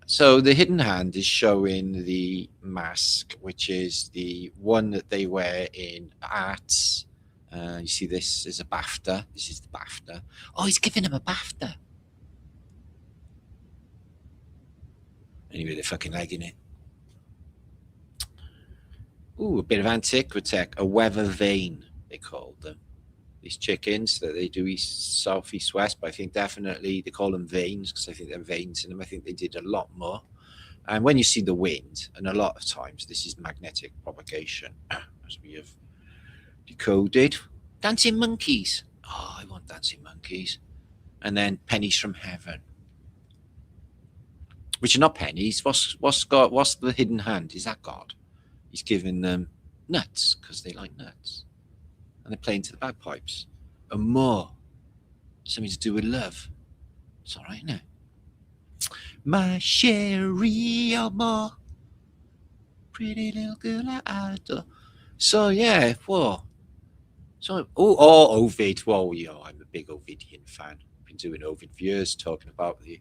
So the hidden hand is showing the mask, which is the one that they wear in arts. You see this is a BAFTA. This is the BAFTA. Oh, he's giving him a BAFTA. Anyway, they're fucking legging it. Ooh, a bit of antiquity. A weather vane, they called them. These chickens that they do east, south, east, west, but I think definitely they call them veins because I think there are veins in them. I think they did a lot more. And when you see the wind, and a lot of times this is magnetic propagation, as we have decoded. Dancing monkeys. Oh, I want dancing monkeys. And then pennies from heaven, which are not pennies. What's the hidden hand? Is that God? He's giving them nuts because they like nuts. And they're playing to the bagpipes. And more. Something to do with love. It's all right, isn't it? My Sherry more. Pretty little girl I adore. So, yeah, whoa. So, Ovid. Well, I'm a big Ovidian fan. Been doing Ovid for years, talking about the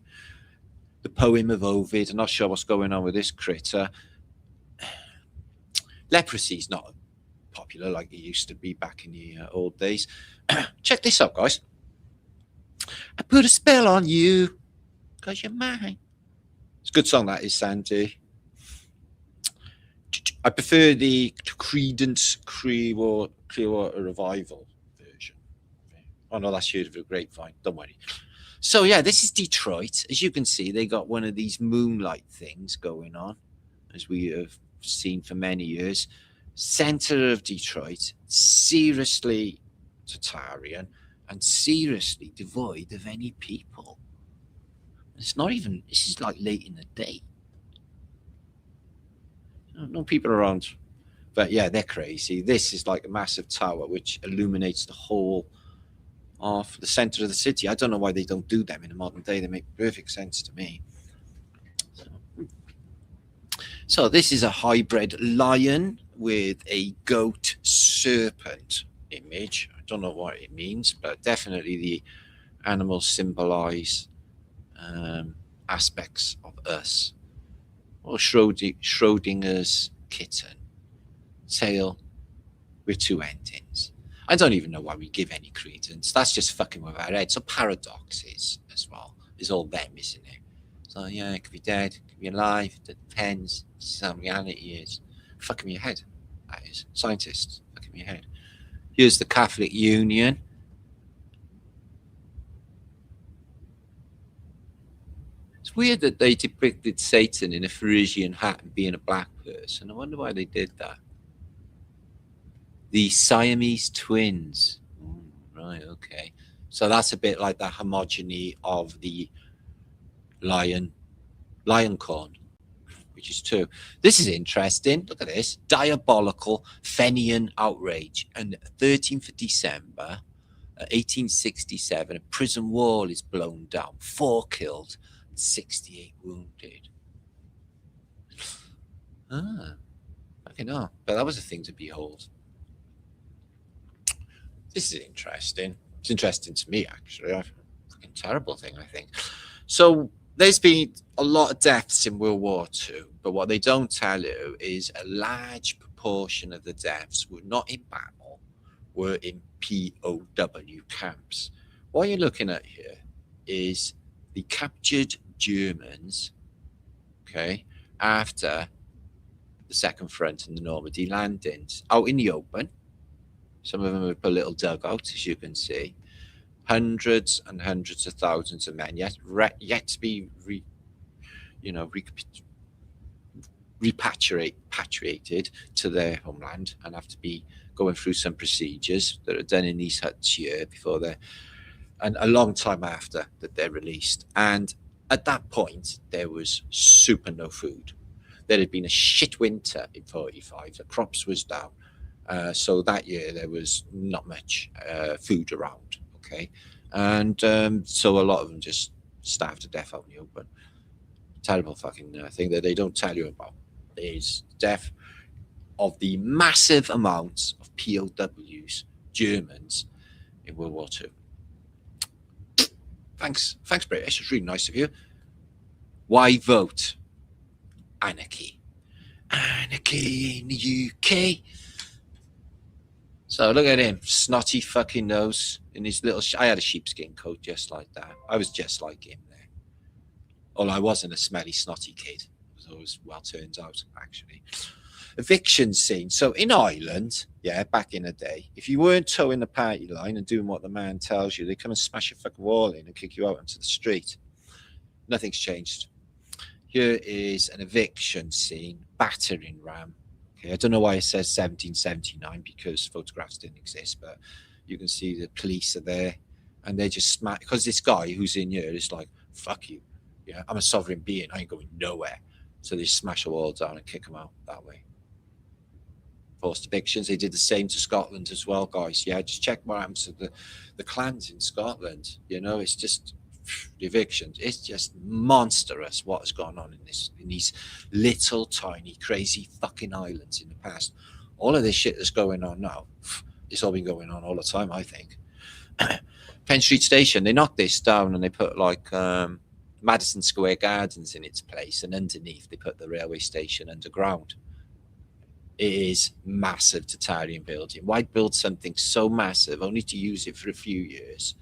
the poem of Ovid. I'm not sure what's going on with this critter. Leprosy is not popular like it used to be back in the old days. Check this out, guys. I put a spell on you because you're mine. It's a good song, that is, Sandy. I prefer the Creedence Clearwater Revival version. Oh no, that's heard of a grapevine. Don't worry. So yeah, this is Detroit. As you can see, they got one of these moonlight things going on, as we have seen for many years. Center of Detroit, seriously Tartarian and seriously devoid of any people. It's not even, this is like late in the day. No people around. But yeah, they're crazy. This is like a massive tower which illuminates the whole of the center of the city. I don't know why they don't do them in the modern day. They make perfect sense to me. So this is a hybrid lion with a goat serpent image. I don't know what it means, but definitely the animals symbolize aspects of us. Or Schrodinger's kitten. Tail with two endings. I don't even know why we give any credence. That's just fucking with our head. So paradoxes as well is all them, isn't it? So yeah, it could be dead, it could be alive. It depends. Some reality is fucking your head. That is scientists fucking your head. Here's the Catholic Union. It's weird that they depicted Satan in a Parisian hat and being a black person. I wonder why they did that. The Siamese twins. Right, okay. So that's a bit like the homogeny of the lion corn, which is true. This is interesting. Look at this. Diabolical Fenian outrage. And 13th of December, 1867, a prison wall is blown down. 4 killed, 68 wounded. Fucking hell. But that was a thing to behold. This is interesting. It's interesting to me, actually. A fucking terrible thing, I think. So there's been a lot of deaths in World War II, but what they don't tell you is a large proportion of the deaths were not in battle, were in POW camps. What you're looking at here is the captured Germans, okay, after the Second Front and the Normandy landings, out in the open. Some of them have put little dugouts, as you can see. Hundreds and hundreds of thousands of men yet to be repatriated to their homeland and have to be going through some procedures that are done in these huts here before they're, and a long time after that they're released. And at that point, there was super no food. There had been a shit winter in 45. The crops was down. So that year there was not much food around, okay? And so a lot of them just starved to death out in the open. Terrible fucking thing that they don't tell you about is death of the massive amounts of POWs, Germans, in World War II. Thanks British, it's really nice of you. Why vote? Anarchy. Anarchy in the UK. So look at him, snotty fucking nose in his little. I had a sheepskin coat just like that. I was just like him there. Although I wasn't a smelly, snotty kid. It always well turns out, actually. Eviction scene. So in Ireland, yeah, back in the day, if you weren't towing the party line and doing what the man tells you, they come and smash your fucking wall in and kick you out onto the street. Nothing's changed. Here is an eviction scene, battering ram. Okay, I don't know why it says 1779 because photographs didn't exist, but you can see the police are there and they just smack, because this guy who's in here is like, fuck you. Yeah, I'm a sovereign being. I ain't going nowhere. So they smash a wall down and kick them out that way. Forced evictions. They did the same to Scotland as well, guys. Yeah, just check what happens to the clans in Scotland. You know, it's just the evictions. It's just monstrous what has gone on in these little tiny crazy fucking islands in the past. All of this shit that's going on now, it's all been going on all the time, I think. Penn Street Station, they knocked this down and they put like Madison Square Garden's in its place, and underneath they put the railway station underground. It is massive Tartarian building. Why build something so massive only to use it for a few years?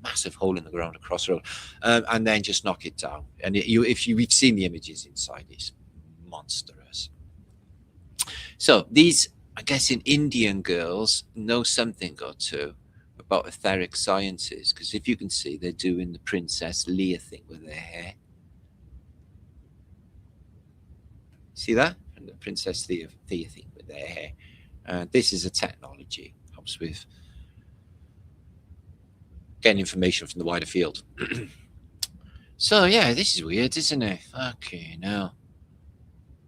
Massive hole in the ground across the road, and then just knock it down. And we've seen the images inside, it's monstrous. So these, I guess, in Indian girls know something or two about etheric sciences, because if you can see, they're doing the Princess Leia thing with their hair. See that? And the Princess Leia thing with their hair. This is a technology, helps with getting information from the wider field. So yeah, this is weird, isn't it? Fucking hell.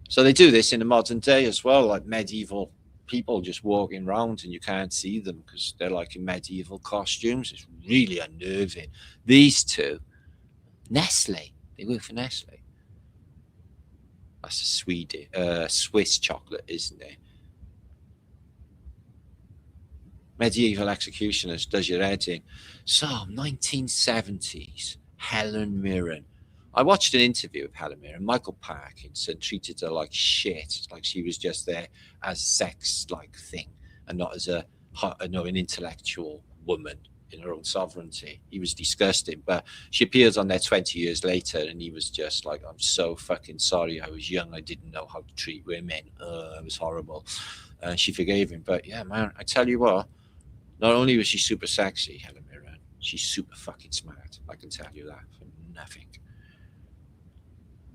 So they do this in the modern day as well, like medieval people just walking around and you can't see them because they're like in medieval costumes. It's really unnerving. These two, Nestle, they work for Nestle. That's a Swiss chocolate, isn't it? Medieval executioners, does your head in. So 1970s, Helen Mirren. I watched an interview with Helen Mirren. Michael Parkinson treated her like shit, like she was just there as a sex-like thing and not as an intellectual woman in her own sovereignty. He was disgusting, but she appears on there 20 years later and he was just like, I'm so fucking sorry. I was young. I didn't know how to treat women. It was horrible. And she forgave him. But yeah, man, I tell you what, not only was she super sexy, Helen Mirren, she's super fucking smart. I can tell you that for nothing.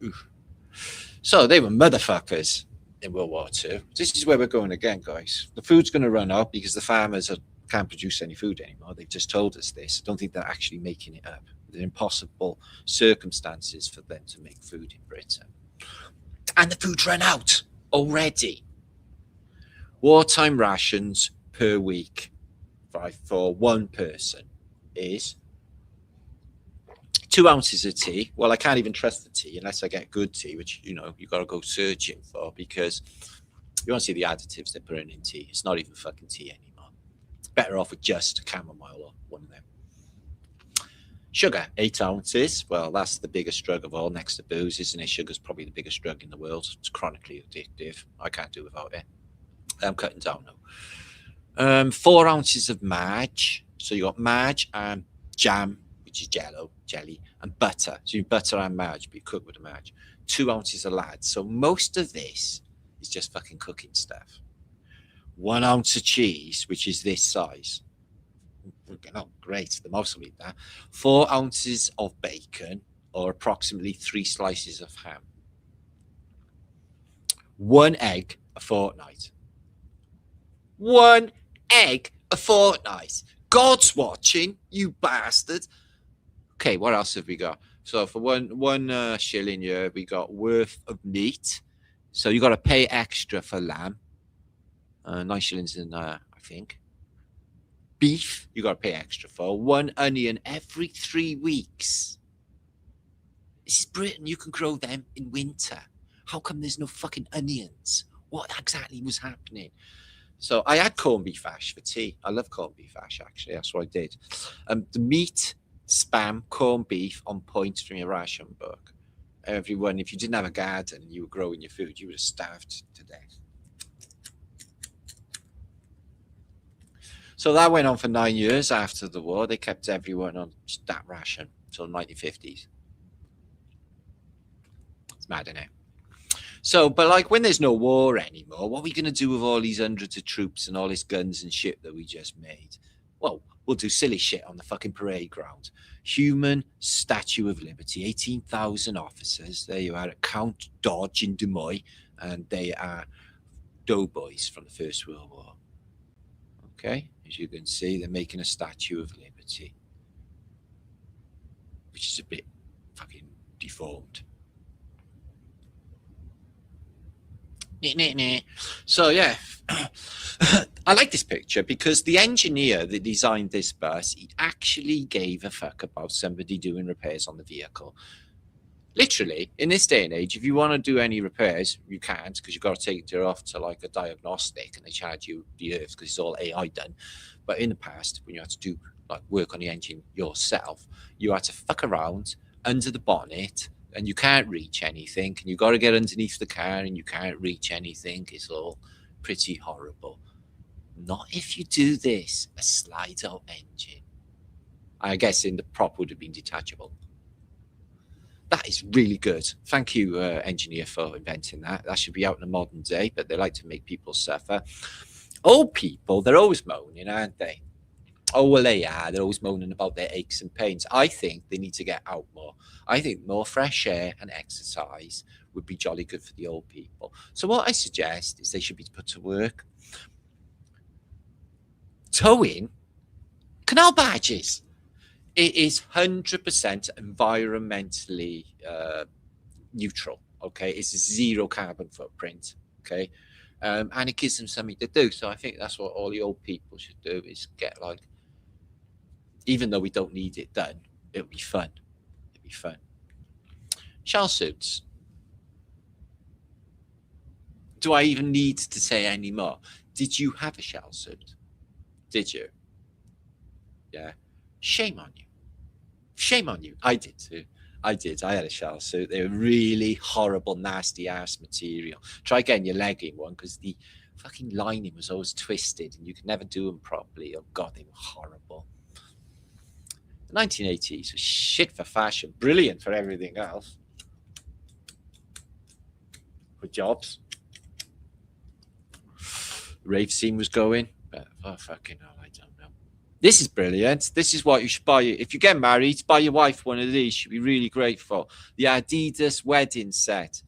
Oof. So they were motherfuckers in World War II. This is where we're going again, guys. The food's going to run out because the farmers can't produce any food anymore. They've just told us this. I don't think they're actually making it up. They're impossible circumstances for them to make food in Britain. And the food's run out already. Wartime rations per week for one person is 2 ounces of tea. Well, I can't even trust the tea unless I get good tea, which, you got to go searching for because you won't see the additives they're putting in tea. It's not even fucking tea anymore. Better off with just chamomile or one of them. Sugar, 8 ounces. Well, that's the biggest drug of all next to booze, isn't it? Sugar's probably the biggest drug in the world. It's chronically addictive. I can't do without it. I'm cutting down now. 4 ounces of marge. So you got marge and jam, which is jelly, and butter. So you butter and marge, but you cook with the marge. 2 ounces of lard. So most of this is just fucking cooking stuff. 1 ounce of cheese, which is this size. Oh, great. The mouse will eat that. 4 ounces of bacon, or approximately 3 slices of ham. 1 egg a fortnight. 1 egg a fortnight. God's watching, you bastard. Okay, what else have we got? So for one shilling here, we got worth of meat. So you got to pay extra for lamb. 9 shillings in, I think. Beef, you got to pay extra for. 1 onion every 3 weeks. This is Britain. You can grow them in winter. How come there's no fucking onions? What exactly was happening? So I had corned beef hash for tea. I love corned beef hash, actually. That's what I did. The meat, spam, corned beef on point from your ration book. Everyone, if you didn't have a garden and you were growing your food, you would have starved to death. So that went on for 9 years after the war. They kept everyone on that ration until the 1950s. It's mad, isn't it? So, but like when there's no war anymore, what are we going to do with all these hundreds of troops and all this guns and shit that we just made? Well, we'll do silly shit on the fucking parade ground. Human Statue of Liberty, 18,000 officers. There you are at Count Dodge in Des Moines, and they are doughboys from the First World War. Okay, as you can see, they're making a Statue of Liberty, which is a bit fucking deformed. So yeah, I like this picture because the engineer that designed this bus, he actually gave a fuck about somebody doing repairs on the vehicle. Literally, in this day and age, if you want to do any repairs, you can't because you've got to take it off to like a diagnostic and they charge you the earth because it's all AI done. But in the past, when you had to do like work on the engine yourself, you had to fuck around, under the bonnet and you can't reach anything, and you've got to get underneath the car and you can't reach anything. It's all pretty horrible. Not if you do this, a slide-out engine. I guess in the prop would have been detachable. That is really good. Thank you, engineer, for inventing that. That should be out in the modern day, but they like to make people suffer. Old people, they're always moaning, aren't they? Oh, well, they are. They're always moaning about their aches and pains. I think they need to get out more. I think more fresh air and exercise would be jolly good for the old people. So what I suggest is they should be put to work. Towing canal barges. It is 100% environmentally neutral, okay? It's a zero carbon footprint, okay? And it gives them something to do. So I think that's what all the old people should do, is get, like, even though we don't need it done, it'll be fun. It'll be fun. Shell suits. Do I even need to say any more? Did you have a shell suit? Did you? Yeah. Shame on you. Shame on you. I did too. I did. I had a shell suit. They were really horrible, nasty ass material. Try getting your leg in one, because the fucking lining was always twisted and you could never do them properly. Oh God, they were horrible. The 1980s was shit for fashion, brilliant for everything else. For jobs. Rave scene was going, but oh fucking hell, I don't know. This is brilliant. This is what you should buy. If you get married, buy your wife one of these. She'd be really grateful. The Adidas wedding set.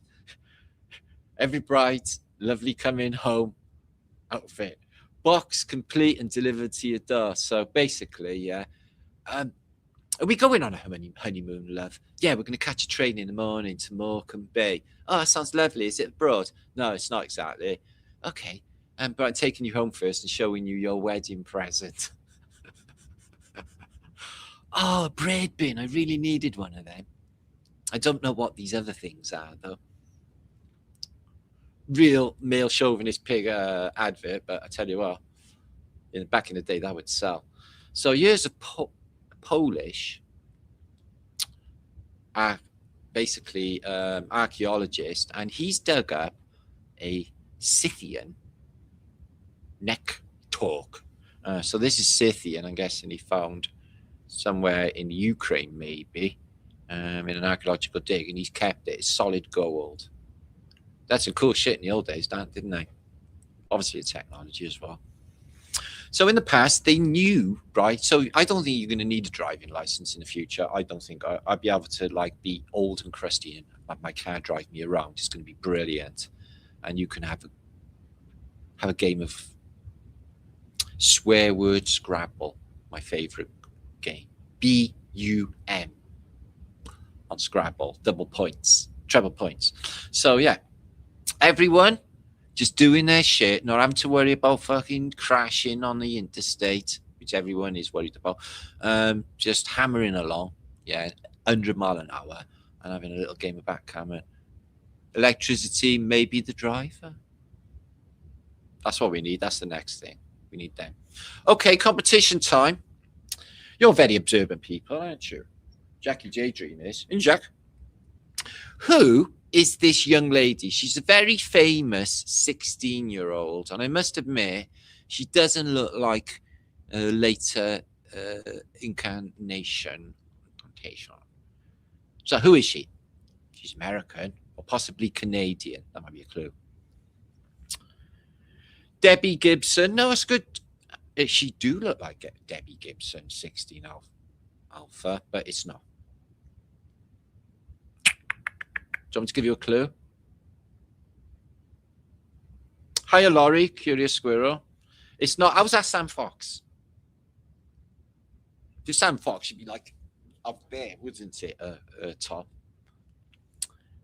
Every bride, lovely coming home outfit. Box complete and delivered to your door. So basically, yeah. Are we going on a honeymoon, love? Yeah, we're going to catch a train in the morning to Morecambe Bay. Oh, that sounds lovely. Is it abroad? No, it's not exactly. Okay. But I'm taking you home first and showing you your wedding present. Oh, a bread bin. I really needed one of them. I don't know what these other things are, though. Real male chauvinist pig advert, but I tell you what, back in the day, that would sell. So here's a Polish, basically archaeologist, and he's dug up a Scythian neck torque. So this is Scythian, I'm guessing he found somewhere in Ukraine, maybe, in an archaeological dig, and he's kept it. It's solid gold. That's some cool shit in the old days, didn't they? Obviously, the technology as well. So in the past, they knew, right? So I don't think you're going to need a driving license in the future. I don't think I'd be able to, like, be old and crusty and my car drive me around. It's going to be brilliant, and you can have a game of swear word Scrabble, my favorite game. BUM on Scrabble, double points, treble points. So yeah, everyone just doing their shit, not having to worry about fucking crashing on the interstate, which everyone is worried about. Just hammering along, yeah, 100 miles an hour, and having a little game of backgammon. Electricity, maybe the driver. That's what we need. That's the next thing. We need them. Okay, competition time. You're very observant people, aren't you? Jackie J Dream is. And Jack, who is this young lady? She's a very famous 16-year-old, and I must admit, she doesn't look like a later incarnation. So who is she? She's American or possibly Canadian. That might be a clue. Debbie Gibson. No, it's good. She do look like Debbie Gibson, 16 alpha, but it's not. Do you want me to give you a clue? Hiya, Laurie, Curious Squirrel. It's not. How's that Sam Fox? Just Sam Fox should be like up there, wouldn't it? Top.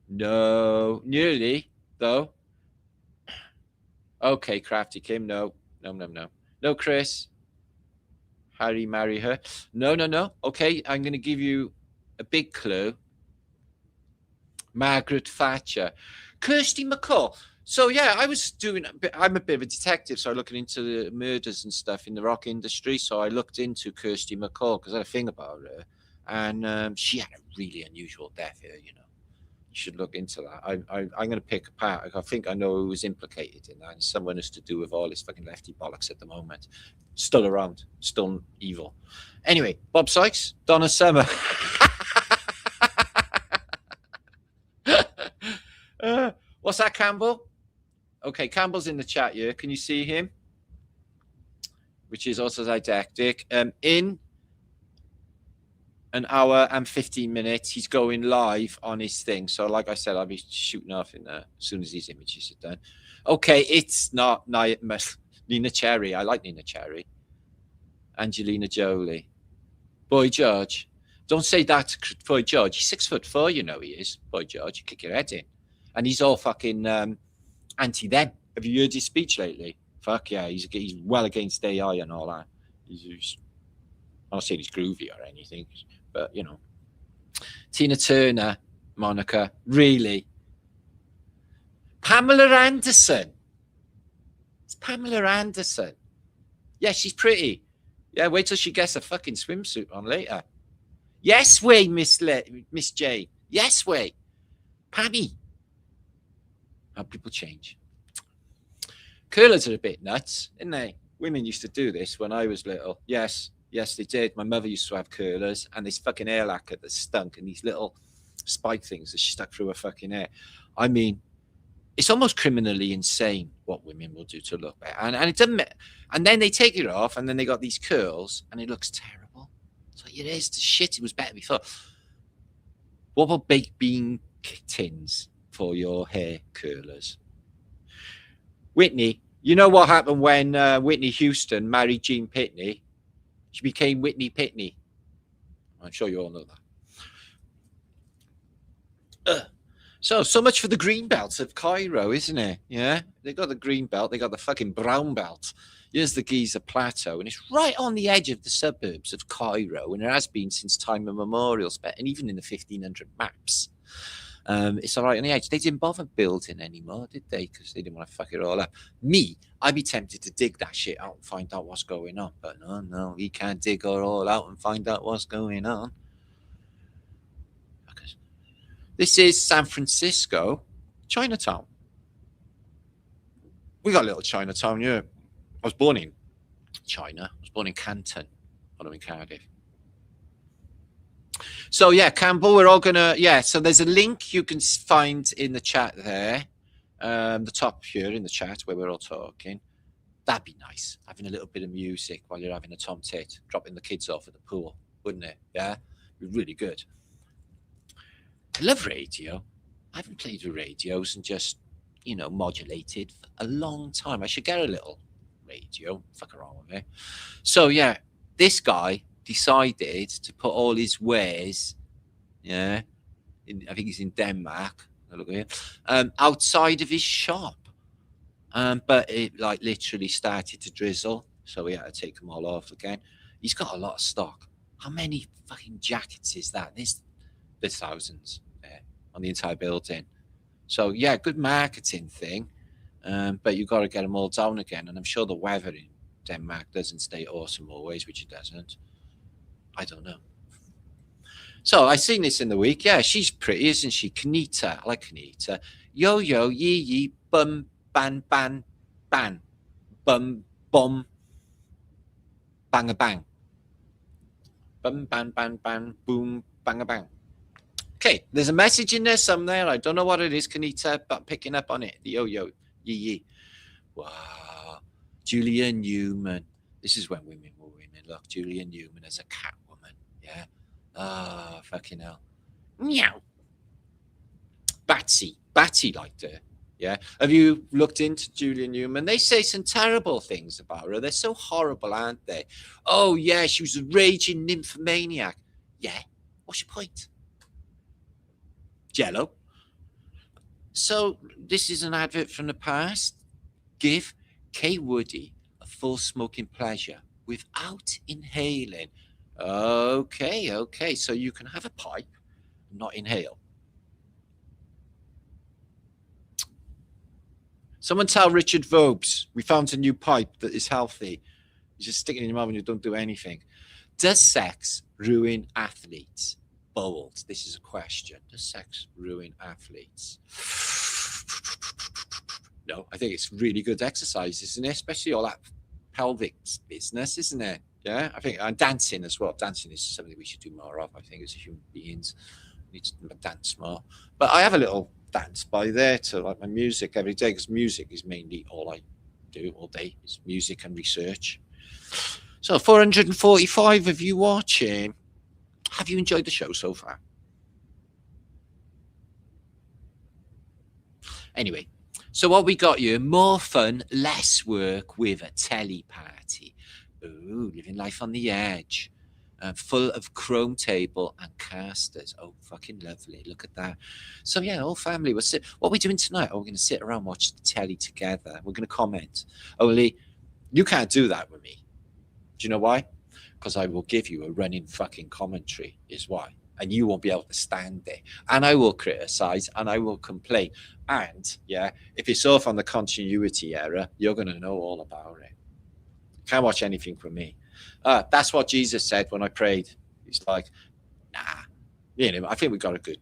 No, nearly though. Okay, Crafty Kim. No. No, Chris. Harry, marry her. No. Okay, I'm going to give you a big clue. Margaret Thatcher. Kirsty McCall. So, yeah, I'm a bit of a detective, so I'm looking into the murders and stuff in the rock industry. So I looked into Kirsty McCall because I had a thing about her. and she had a really unusual death here. You know, you should look into that. I'm going to pick apart. I think I know who was implicated in that, and someone has to do with all this fucking lefty bollocks at the moment. Still around, still evil. Anyway, Bob Sykes, Donna Summer. What's that, Campbell? Okay, Campbell's in the chat here. Can you see him? Which is also didactic. In an hour and 15 minutes, he's going live on his thing. So, like I said, I'll be shooting off in there as soon as these images are done. Okay, it's not Nina Cherry. I like Nina Cherry. Angelina Jolie. Boy George. Don't say that to Boy George. He's 6'4", you know he is. Boy George, you kick your head in. And he's all fucking anti-them. Have you heard his speech lately? Fuck yeah, he's well against AI and all that. He's I'm not saying he's groovy or anything, but you know. Tina Turner, Monica, really? Pamela Anderson. It's Pamela Anderson. Yeah, she's pretty. Yeah, wait till she gets a fucking swimsuit on later. Yes way, Miss J. Yes way. Pammy. How people change. Curlers are a bit nuts, isn't they? Women used to do this when I was little. Yes, they did. My mother used to have curlers and this fucking hair lacquer that stunk and these little spike things that she stuck through her fucking hair. I mean, it's almost criminally insane what women will do to look better. And it doesn't. And then they take it off and then they got these curls and it looks terrible. So it is the shit. It was better before. What about baked bean tins for your hair curlers? Whitney, you know what happened when Whitney Houston married Gene Pitney? She became Whitney Pitney. I'm sure you all know that. So much for the green belt of Cairo, isn't it? Yeah, they got the green belt, they got the fucking brown belt. Here's the Giza Plateau, and it's right on the edge of the suburbs of Cairo, and it has been since time immemorial, and even in the 1500 maps. It's all right on the edge. They didn't bother building anymore, did they? Because they didn't want to fuck it all up. Me, I'd be tempted to dig that shit out and find out what's going on. But no, he can't dig it all out and find out what's going on. This is San Francisco, Chinatown. We got a little Chinatown here. I was born in China. I was born in Canton, not in Cardiff. So yeah, Campbell, we're all gonna so there's a link you can find in the chat there, the top here in the chat where we're all talking. That'd be nice, having a little bit of music while you're having a tom tit, dropping the kids off at the pool, wouldn't it? Yeah, it'd be really good. I love radio. I haven't played with radios and just modulated for a long time. I should get a little radio, fuck around with it. So yeah, this guy decided to put all his wares, I think he's in Denmark, look at him, outside of his shop. But it literally started to drizzle, so we had to take them all off again. He's got a lot of stock. How many fucking jackets is that? There's thousands there on the entire building. So yeah, good marketing thing. But you've got to get them all down again. And I'm sure the weather in Denmark doesn't stay awesome always, which it doesn't. I don't know. So I seen this in the week. Yeah, she's pretty, isn't she? Kanita. I like Kanita. Yo, yo, yee, yee, bum, ban, ban, ban. Bum, bum, bang, a bang. Bum, ban, ban, ban, boom, bang, a bang. Okay, there's a message in there somewhere. I don't know what it is, Kanita, but I'm picking up on it. Yo, yo, yee, yee. Wow. Julia Newman. This is when women were women. Look, Julia Newman as a cat woman. Yeah. Ah, fucking hell. Meow. Batsy liked her. Yeah. Have you looked into Julia Newman? They say some terrible things about her. They're so horrible, aren't they? Oh, yeah, she was a raging nymphomaniac. Yeah. What's your point? Jello. So this is an advert from the past. Give Kay Woody a full smoking pleasure without inhaling. Okay. So you can have a pipe and not inhale. Someone tell Richard Vobes we found a new pipe that is healthy. You just stick it in your mouth and you don't do anything. Does sex ruin athletes? Bold. This is a question. Does sex ruin athletes? No, I think it's really good exercise, isn't it? Especially all that pelvic business, isn't it? Yeah, I think, and dancing as well. Dancing is something we should do more of, I think, as human beings. We need to dance more. But I have a little dance by there to like my music every day, because music is mainly all I do all day, is music and research. So 445 of you watching. Have you enjoyed the show so far? Anyway, so what we got you, more fun, less work with a telly party. Ooh, living life on the edge. Full of chrome table and casters. Oh, fucking lovely. Look at that. So yeah, whole family will sit. What are we doing tonight? Oh, we're going to sit around, watch the telly together. We're going to comment. Only you can't do that with me. Do you know why? Because I will give you a running fucking commentary is why. And you won't be able to stand there. And I will criticize and I will complain. And yeah, if it's off on the continuity error, you're going to know all about it. Can't watch anything from me. That's what Jesus said when I prayed. He's like, nah. You know, I think we got a good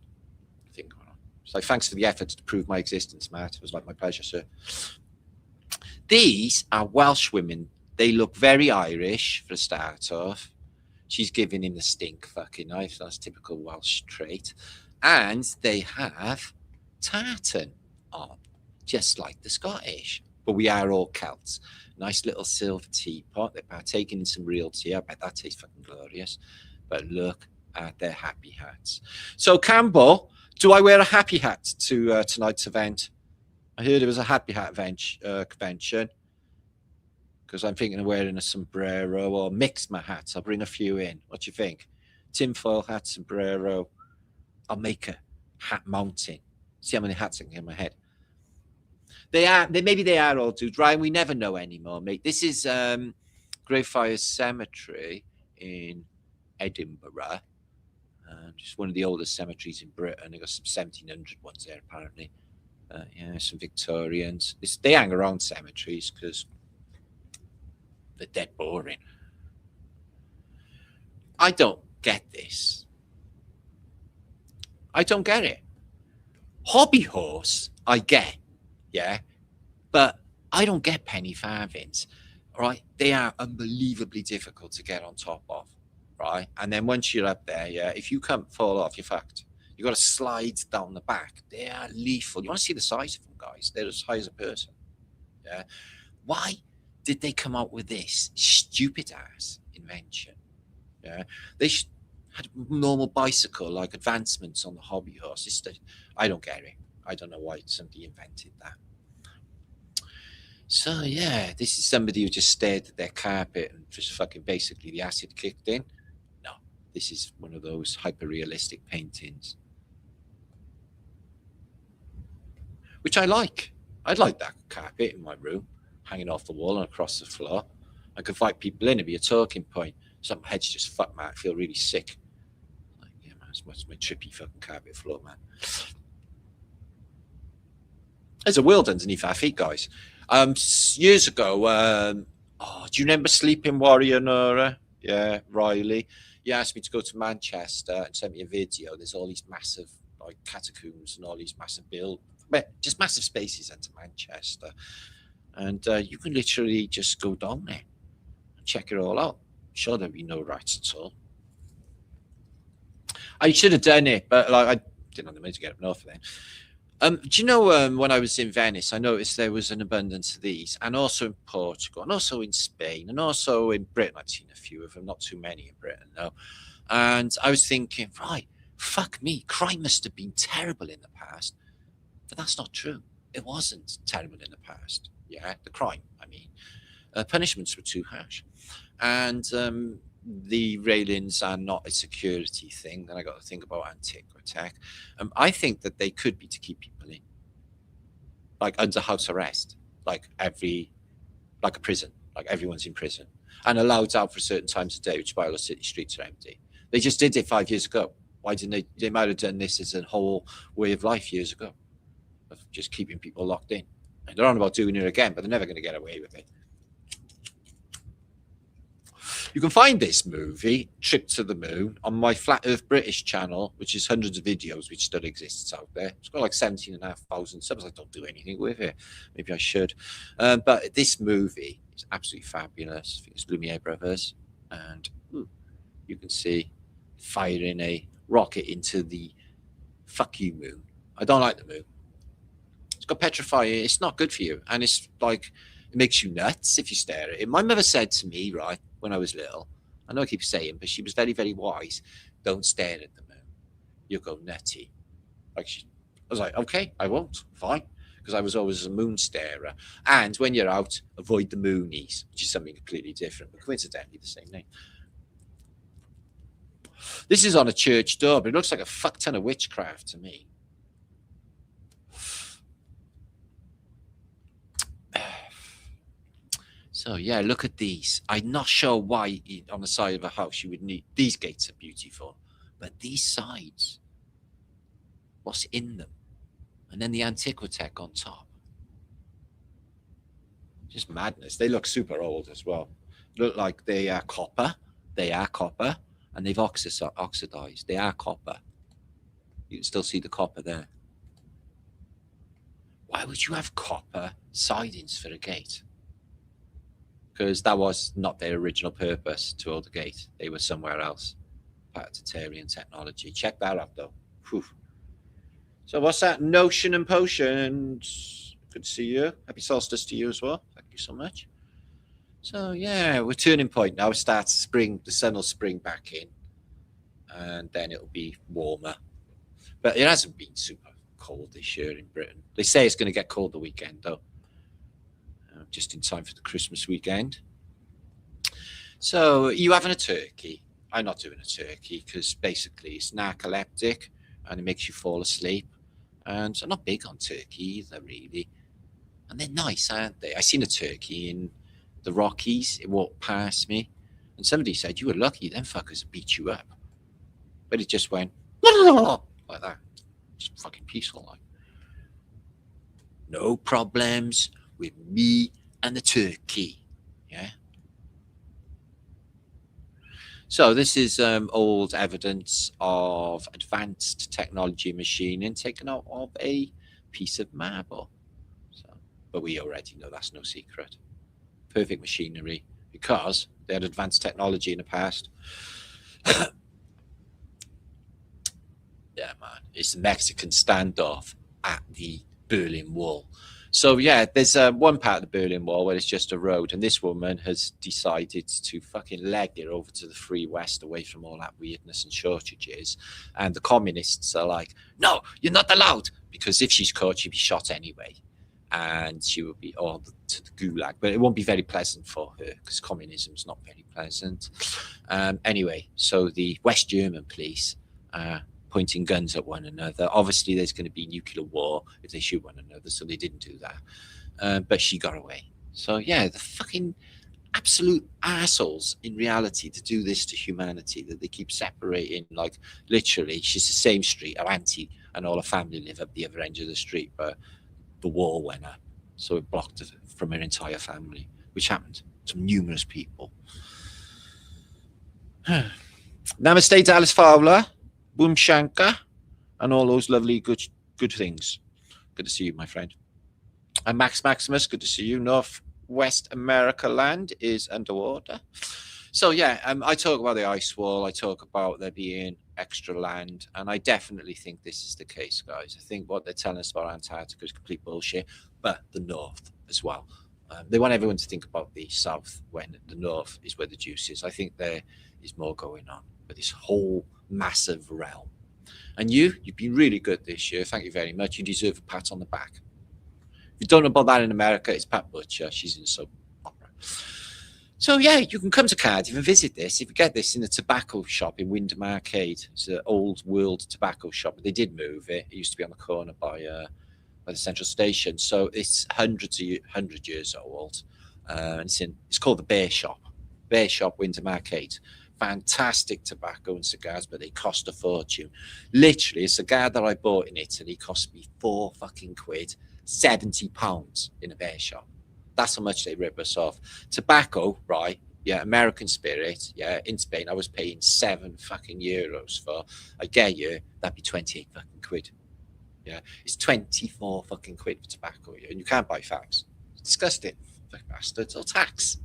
thing going on. It's like, thanks for the efforts to prove my existence, Matt. It was like my pleasure, sir. These are Welsh women. They look very Irish for a start off. She's giving him the stink fucking knife. That's typical Welsh trait. And they have tartan on, just like the Scottish. But we are all Celts. Nice little silver teapot. They're partaking in some real tea. I bet that tastes fucking glorious. But look at their happy hats. So, Campbell, do I wear a happy hat to tonight's event? I heard it was a happy hat convention. Because I'm thinking of wearing a sombrero or mix my hats. I'll bring a few in. What do you think? Tinfoil hat, sombrero. I'll make a hat mountain. See how many hats I can get in my head. Maybe they are all dudes, right? We never know anymore, mate. This is Greyfriars Cemetery in Edinburgh. Just one of the oldest cemeteries in Britain. They've got some 1700 ones there, apparently. Yeah, some Victorians. They hang around cemeteries because they're dead boring. I don't get this. I don't get it. Hobby horse, I get, yeah, but I don't get penny farthings, right? They are unbelievably difficult to get on top of, right? And then once you're up there, yeah, if you can't fall off, you're fucked. You got to slide down the back. They are lethal. You want to see the size of them, guys? They're as high as a person. Yeah. Why did they come out with this stupid ass invention? Yeah, they had a normal bicycle, like advancements on the hobby horse. I don't get it. I don't know why somebody invented that. So yeah, this is somebody who just stared at their carpet and just fucking basically the acid kicked in. No, this is one of those hyper-realistic paintings, which I like. I'd like that carpet in my room, hanging off the wall and across the floor. I could invite people in and be a talking point. Some heads just fuck, man. I feel really sick. Like, yeah, man, it's my trippy fucking carpet floor, man. There's a world underneath our feet, guys. Years ago, do you remember Sleeping Warrior, Nora? Yeah, Riley. You asked me to go to Manchester and sent me a video. There's all these massive like catacombs and all these massive just massive spaces into Manchester. And you can literally just go down there and check it all out. Sure, there'll be no rats at all. I should have done it, but like I didn't have the money to get up north then. Do you know when I was in Venice, I noticed there was an abundance of these, and also in Portugal, and also in Spain, and also in Britain. I've seen a few of them, not too many in Britain, though. And I was thinking, right, fuck me, crime must have been terrible in the past. But that's not true. It wasn't terrible in the past. Yeah, the crime, I mean. Punishments were too harsh. And the railings are not a security thing. Then I got to think about anti-attack. I think that they could be to keep people in, like under house arrest, like a prison, like everyone's in prison and allowed out for certain times a day, which is why all the city streets are empty. They just did it 5 years ago. Why didn't they? They might have done this as a whole way of life years ago, of just keeping people locked in. And they're on about doing it again, but they're never going to get away with it. You can find this movie, Trip to the Moon, on my Flat Earth British channel, which is hundreds of videos which still exists out there. It's got like 17,500 subs. I don't do anything with it. Maybe I should. But this movie is absolutely fabulous. I think it's Lumiere Brothers. And you can see firing a rocket into the fuck you moon. I don't like the moon. It's got petrifying. It's not good for you. And it's like, it makes you nuts if you stare at it. My mother said to me, right, when I was little, I know I keep saying, but she was very, very wise. Don't stare at the moon. You'll go nutty. I was like, okay, I won't. Fine. Because I was always a moon starer. And when you're out, avoid the moonies, which is something completely different, but coincidentally the same name. This is on a church door, but it looks like a fuck ton of witchcraft to me. So yeah, look at these. I'm not sure why on the side of a house you would need these. Gates are beautiful, but these sides, what's in them? And then the Antiquitech on top. Just madness. They look super old as well. Look like they are copper. They are copper, and they've oxidized. They are copper. You can still see the copper there. Why would you have copper sidings for a gate? Because that was not their original purpose to hold the gate. They were somewhere else. Part of Tartarian technology. Check that out, though. Whew. So what's that? Notion and potions. Good to see you. Happy solstice to you as well. Thank you so much. So, yeah, we're turning point now. It starts spring. The sun will spring back in. And then it'll be warmer. But it hasn't been super cold this year in Britain. They say it's going to get cold the weekend, though. Just in time for the Christmas weekend. So, are you having a turkey? I'm not doing a turkey because basically it's narcoleptic and it makes you fall asleep. And I'm not big on turkey either, really. And they're nice, aren't they? I seen a turkey in the Rockies. It walked past me. And somebody said, you were lucky, them fuckers beat you up. But it just went like that. Just fucking peaceful, like. No problems with me and the turkey. Yeah. So this is old evidence of advanced technology machining taken out of a piece of marble. So, but we already know that's no secret. Perfect machinery because they had advanced technology in the past. Yeah, man. It's the Mexican standoff at the Berlin Wall. So, yeah, there's one part of the Berlin Wall where it's just a road, and this woman has decided to fucking leg it over to the free West away from all that weirdness and shortages. And the communists are like, no, you're not allowed, because if she's caught, she'll be shot anyway. And she will be ordered to the gulag. But it won't be very pleasant for her, because communism's not very pleasant. Anyway, so the West German police pointing guns at one another. Obviously, there's going to be nuclear war if they shoot one another, so they didn't do that. But she got away. So, yeah, the fucking absolute assholes in reality to do this to humanity, that they keep separating. Like, literally, she's the same street. Her auntie and all her family live up the other end of the street, but the wall went up. So it blocked it from her entire family, which happened to numerous people. Namaste to Alice Fowler. Boom Shankar, and all those lovely good things. Good to see you, my friend. And Max Maximus, good to see you. Northwest America land is underwater. So yeah, I talk about the ice wall. I talk about there being extra land, and I definitely think this is the case, guys. I think what they're telling us about Antarctica is complete bullshit, but the north as well. They want everyone to think about the south when the north is where the juice is. I think there is more going on with this whole massive realm. And you've been really good this year. Thank you very much. You deserve a pat on the back. If you don't know about that in America, it's Pat Butcher. She's in soap opera. So yeah, you can come to Cardiff and visit this. If you get this in a tobacco shop in Wyndham Arcade, it's an old world tobacco shop, but they did move it. It used to be on the corner by the central station. So it's 100 years old. And it's called the Bear Shop. Bear Shop, Wyndham Arcade. Fantastic tobacco and cigars, but they cost a fortune. Literally, a cigar that I bought in Italy cost me £4 fucking £70 in a Bear Shop. That's how much they rip us off. Tobacco, right, Yeah, American Spirit. Yeah, in Spain, I was paying €7 fucking for. I get you, that'd be 28 fucking quid. Yeah, it's 24 fucking quid for tobacco, and you can't buy fags. It's disgusting, fucking bastards. Or tax.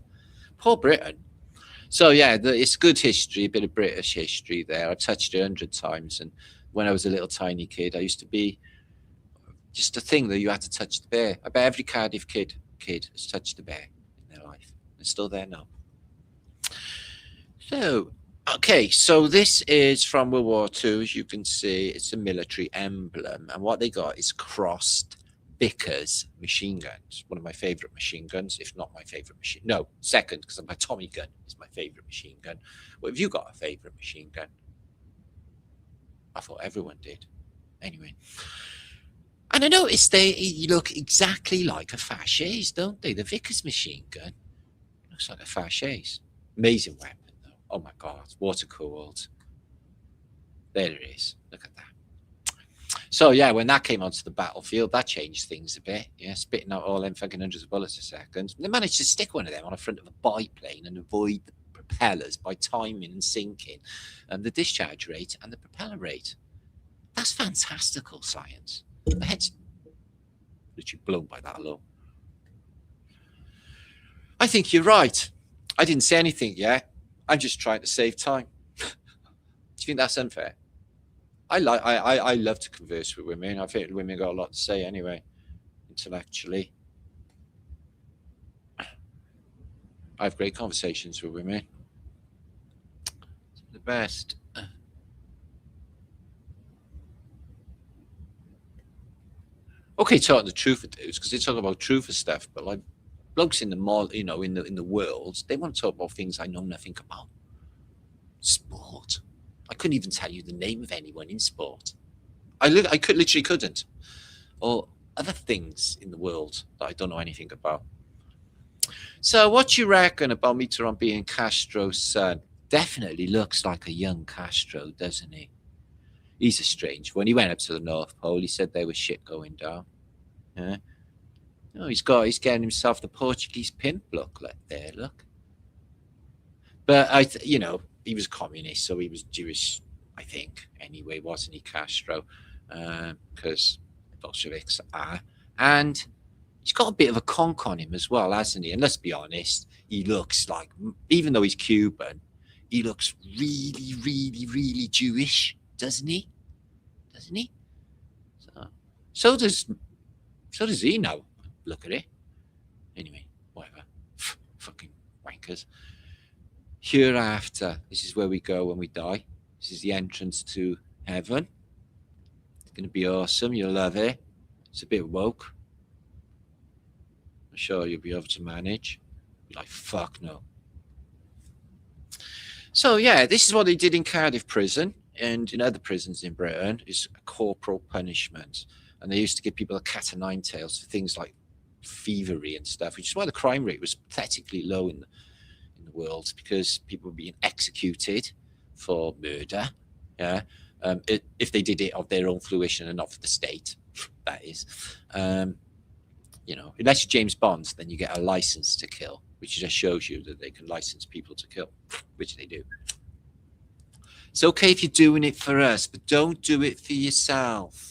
Poor Britain. So yeah, it's good history, a bit of British history there. I've touched it 100 times, and when I was a little tiny kid, I used to be just a thing that you had to touch the bear. I bet every Cardiff kid has touched the bear in their life. It's still there now. So, okay, so this is from World War II. As you can see, it's a military emblem, and what they got is crossed Vickers machine guns. One of my favorite machine guns, if not my favorite machine. No, second, because my Tommy gun is my favorite machine gun. What have you got a favorite machine gun? I thought everyone did. Anyway. And I noticed they look exactly like a fascist, don't they? The Vickers machine gun looks like a fascist. Amazing weapon, though. Oh my God, water cooled. There it is. Look at that. So yeah, when that came onto the battlefield, that changed things a bit. Yeah, spitting out all them fucking hundreds of bullets a second. They managed to stick one of them on the front of a biplane and avoid the propellers by timing and sinking the discharge rate and the propeller rate. That's fantastical science. My head's literally blown by that alone. I think you're right. I didn't say anything yet. I'm just trying to save time. Do you think that's unfair? I love to converse with women. I think women got a lot to say anyway, intellectually. I have great conversations with women. It's the best. Okay, talking the truth of dudes, because they talk about truth of stuff, but like blokes in the mall, in the world, they want to talk about things I know nothing about. Sport. I couldn't even tell you the name of anyone in sport. I literally couldn't. Or other things in the world that I don't know anything about. So what you reckon about Mitterrand being Castro's son? Definitely looks like a young Castro, doesn't he? He's a strange one. He went up to the North Pole. He said there was shit going down. Yeah. Oh, he's getting himself the Portuguese pimp look. Look there, look. But he was communist, so he was Jewish, I think. Anyway, wasn't he, Castro? Because Bolsheviks are. And he's got a bit of a conk on him as well, hasn't he? And let's be honest, he looks like, even though he's Cuban, he looks really, really, really Jewish, doesn't he? Doesn't he? So does he now. Look at it. Anyway, whatever. Fucking wankers. Hereafter, this is where we go when we die. This is the entrance to heaven. It's going to be awesome. You'll love it. It's a bit woke. I'm sure you'll be able to manage. Be like, fuck no. So yeah, this is what they did in Cardiff prison and in other prisons in Britain. Is corporal punishment. And they used to give people a cat o' nine tails for things like thievery and stuff, which is why the crime rate was pathetically low in the world, because people were being executed for murder. Yeah, if they did it of their own fruition and not for the state, that is. Unless you're James Bond, then you get a license to kill, which just shows you that they can license people to kill, which they do. It's okay if you're doing it for us, but don't do it for yourself.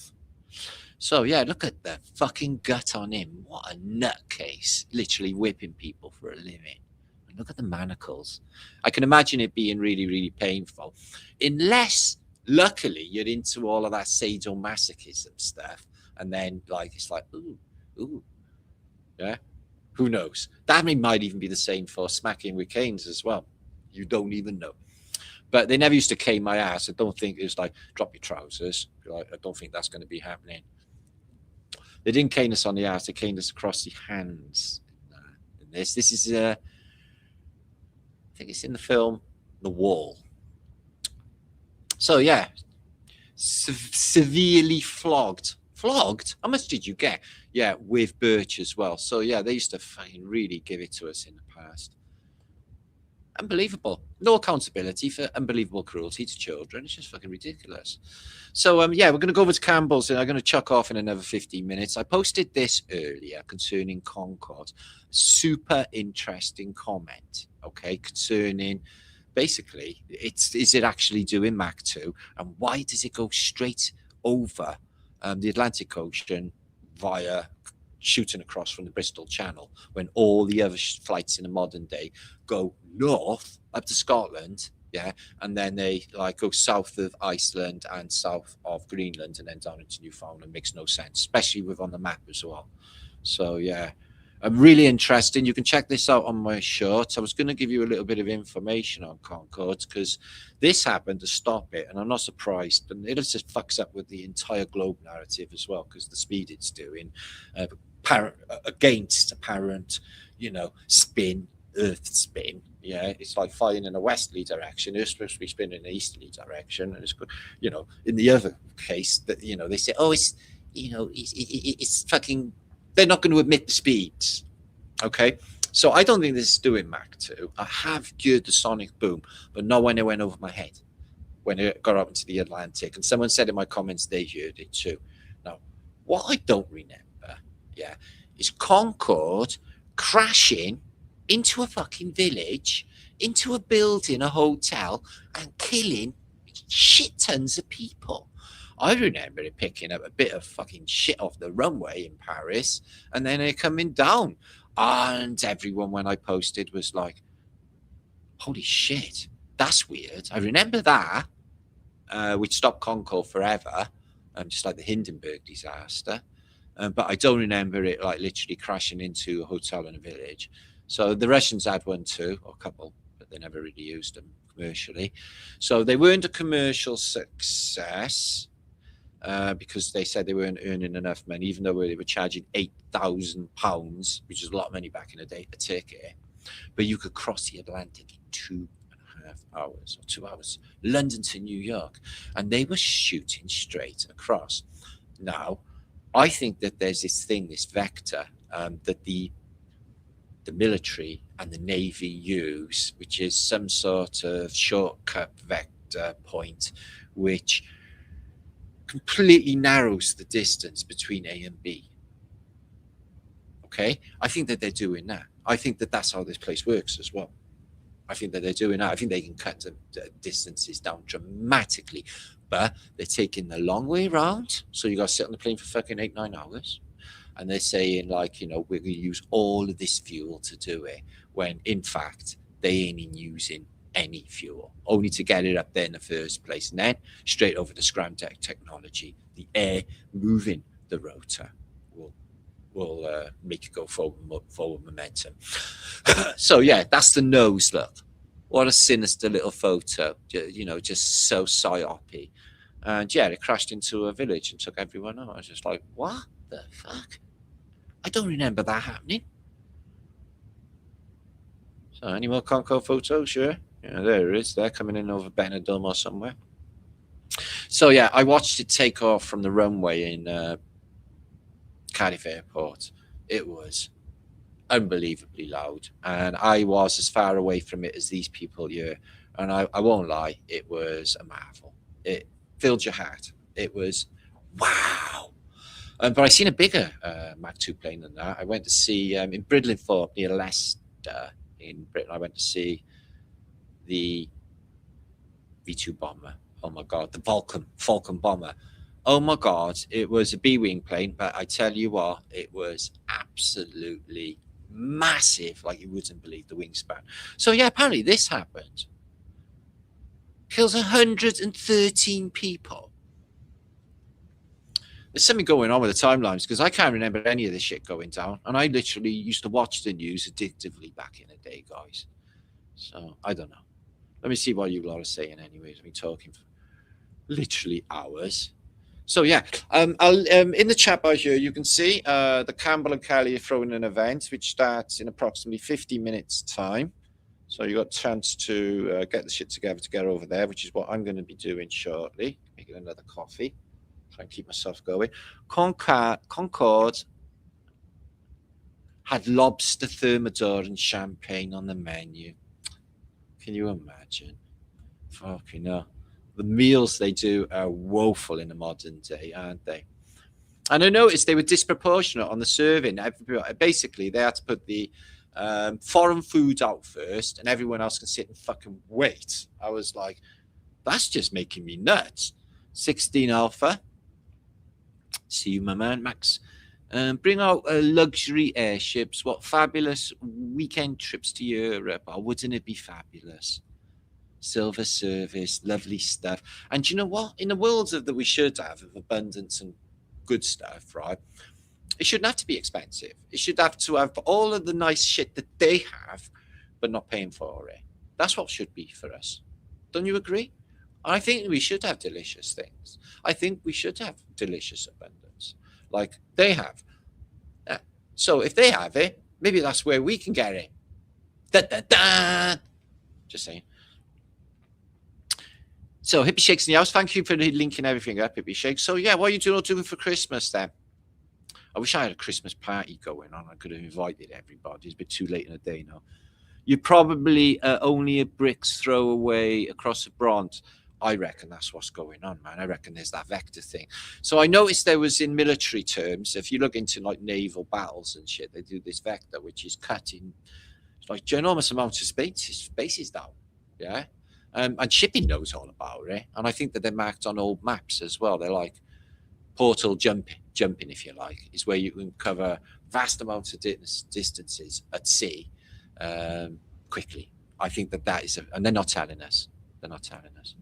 So yeah, look at the fucking gut on him. What a nutcase. Literally whipping people for a living. And look at the manacles. I can imagine it being really, really painful. Unless, luckily, you're into all of that sadomasochism stuff. And then, it's like, ooh. Yeah? Who knows? That might even be the same for smacking with canes as well. You don't even know. But they never used to cane my ass. I don't think it was like, drop your trousers. I don't think that's going to be happening. They didn't cane us on the ass. They caned us across the hands. This is, I think it's in the film The Wall. So yeah, severely flogged. Flogged? How much did you get? Yeah, with birch as well. So yeah, they used to fucking really give it to us in the past. Unbelievable. No accountability for unbelievable cruelty to children. It's just fucking ridiculous. So yeah, we're going to go over to Campbell's and I'm going to chuck off in another 15 minutes. I posted this earlier concerning Concord. Super interesting comment, okay, concerning basically is it actually doing Mach 2 and why does it go straight over the Atlantic Ocean via shooting across from the Bristol Channel when all the other flights in the modern day go north up to Scotland, yeah, and then they like go south of Iceland and south of Greenland and then down into Newfoundland. Makes no sense, especially with on the map as well. So yeah, really interesting. You can check this out on my short. I was going to give you a little bit of information on Concorde because this happened to stop it, and I'm not surprised. And it just fucks up with the entire globe narrative as well because the speed it's doing against apparent, spin, Earth spin. Yeah, it's like flying in a westerly direction. It's supposed to be spinning in an easterly direction, and it's good. In the other case, that they say, oh, it's fucking. They're not going to admit the speeds. Okay, so I don't think this is doing Mach 2. I have heard the sonic boom, but not when it went over my head. When it got up into the Atlantic, and someone said in my comments they heard it too. Now, what I don't remember, yeah, is Concorde crashing into a fucking village, into a building, a hotel, and killing shit tons of people. I remember it picking up a bit of fucking shit off the runway in Paris, and then it coming down. And everyone, when I posted, was like, holy shit, that's weird. I remember that, which stopped Concorde forever, just like the Hindenburg disaster. But I don't remember it like literally crashing into a hotel in a village. So the Russians had one too, or a couple, but they never really used them commercially. So they weren't a commercial success because they said they weren't earning enough money, even though they were charging £8,000, which is a lot of money back in the day, a ticket. But you could cross the Atlantic in 2.5 hours or 2 hours, London to New York, and they were shooting straight across. Now, I think that there's this thing, this vector that the military and the Navy use, which is some sort of shortcut vector point, which completely narrows the distance between A and B. Okay, I think that they're doing that. I think that that's how this place works as well. I think that they're doing that. I think they can cut the distances down dramatically, but they're taking the long way around. So you got to sit on the plane for fucking 8-9 hours. And they're saying, like, we're going to use all of this fuel to do it, when in fact they ain't even using any fuel, only to get it up there in the first place. And then straight over the scram deck technology, the air moving the rotor will make it go forward momentum. So yeah, that's the nose look. What a sinister little photo, just so psyopy. And yeah, it crashed into a village and took everyone out. I was just like, what the fuck? I don't remember that happening. So any more Concorde photos? Sure. Yeah, there it is. They're coming in over Benidorm or somewhere. So yeah, I watched it take off from the runway in Cardiff Airport. It was unbelievably loud, and I was as far away from it as these people here. And I won't lie, it was a marvel. It filled your heart. It was wow. But I seen a bigger Mach 2 plane than that. I went to see in Bridlingthorpe near Leicester in Britain. I went to see the V2 bomber. Oh my god, the Falcon bomber. Oh my god, it was a B-wing plane, but I tell you what, it was absolutely massive, like you wouldn't believe the wingspan. So yeah, apparently this happened. Kills 113 people. There's something going on with the timelines because I can't remember any of this shit going down. And I literally used to watch the news addictively back in the day, guys. So I don't know. Let me see what you lot are saying anyways. I've been talking for literally hours. So yeah, I'll in the chat bar here, you can see the Campbell and Kelly are throwing an event which starts in approximately 50 minutes time. So you got a chance to get the shit together to get over there, which is what I'm going to be doing shortly. Making another coffee. Try and keep myself going. Concorde had lobster thermidor and champagne on the menu. Can you imagine? Fucking hell. The meals they do are woeful in the modern day, aren't they? And I noticed they were disproportionate on the serving. Basically, they had to put the foreign food out first, and everyone else can sit and fucking wait. I was like, that's just making me nuts. 16 Alpha. See you, my man, Max. Bring out luxury airships. What fabulous weekend trips to Europe. Oh, wouldn't it be fabulous? Silver service, lovely stuff. And you know what? In the world that we should have of abundance and good stuff, right? It shouldn't have to be expensive. It should have to have all of the nice shit that they have, but not paying for it. That's what should be for us. Don't you agree? I think we should have delicious things. I think we should have delicious abundance like they have. Yeah. So if they have it, maybe that's where we can get it. Da, da, da. Just saying. So Hippie Shakes in the house. Thank you for linking everything up, Hippie Shakes. So yeah, what are you doing for Christmas then? I wish I had a Christmas party going on. I could have invited everybody. It's a bit too late in the day now. You're probably only a brick's throw away across the Bronx. I reckon that's what's going on, man. I reckon there's that vector thing. So I noticed there was in military terms, if you look into like naval battles and shit, they do this vector, which is cutting like ginormous amounts of spaces down. Yeah. And shipping knows all about it. And I think that they're marked on old maps as well. They're like portal jumping, if you like, is where you can cover vast amounts of distances at sea quickly. I think that is, and they're not telling us. They're not telling us.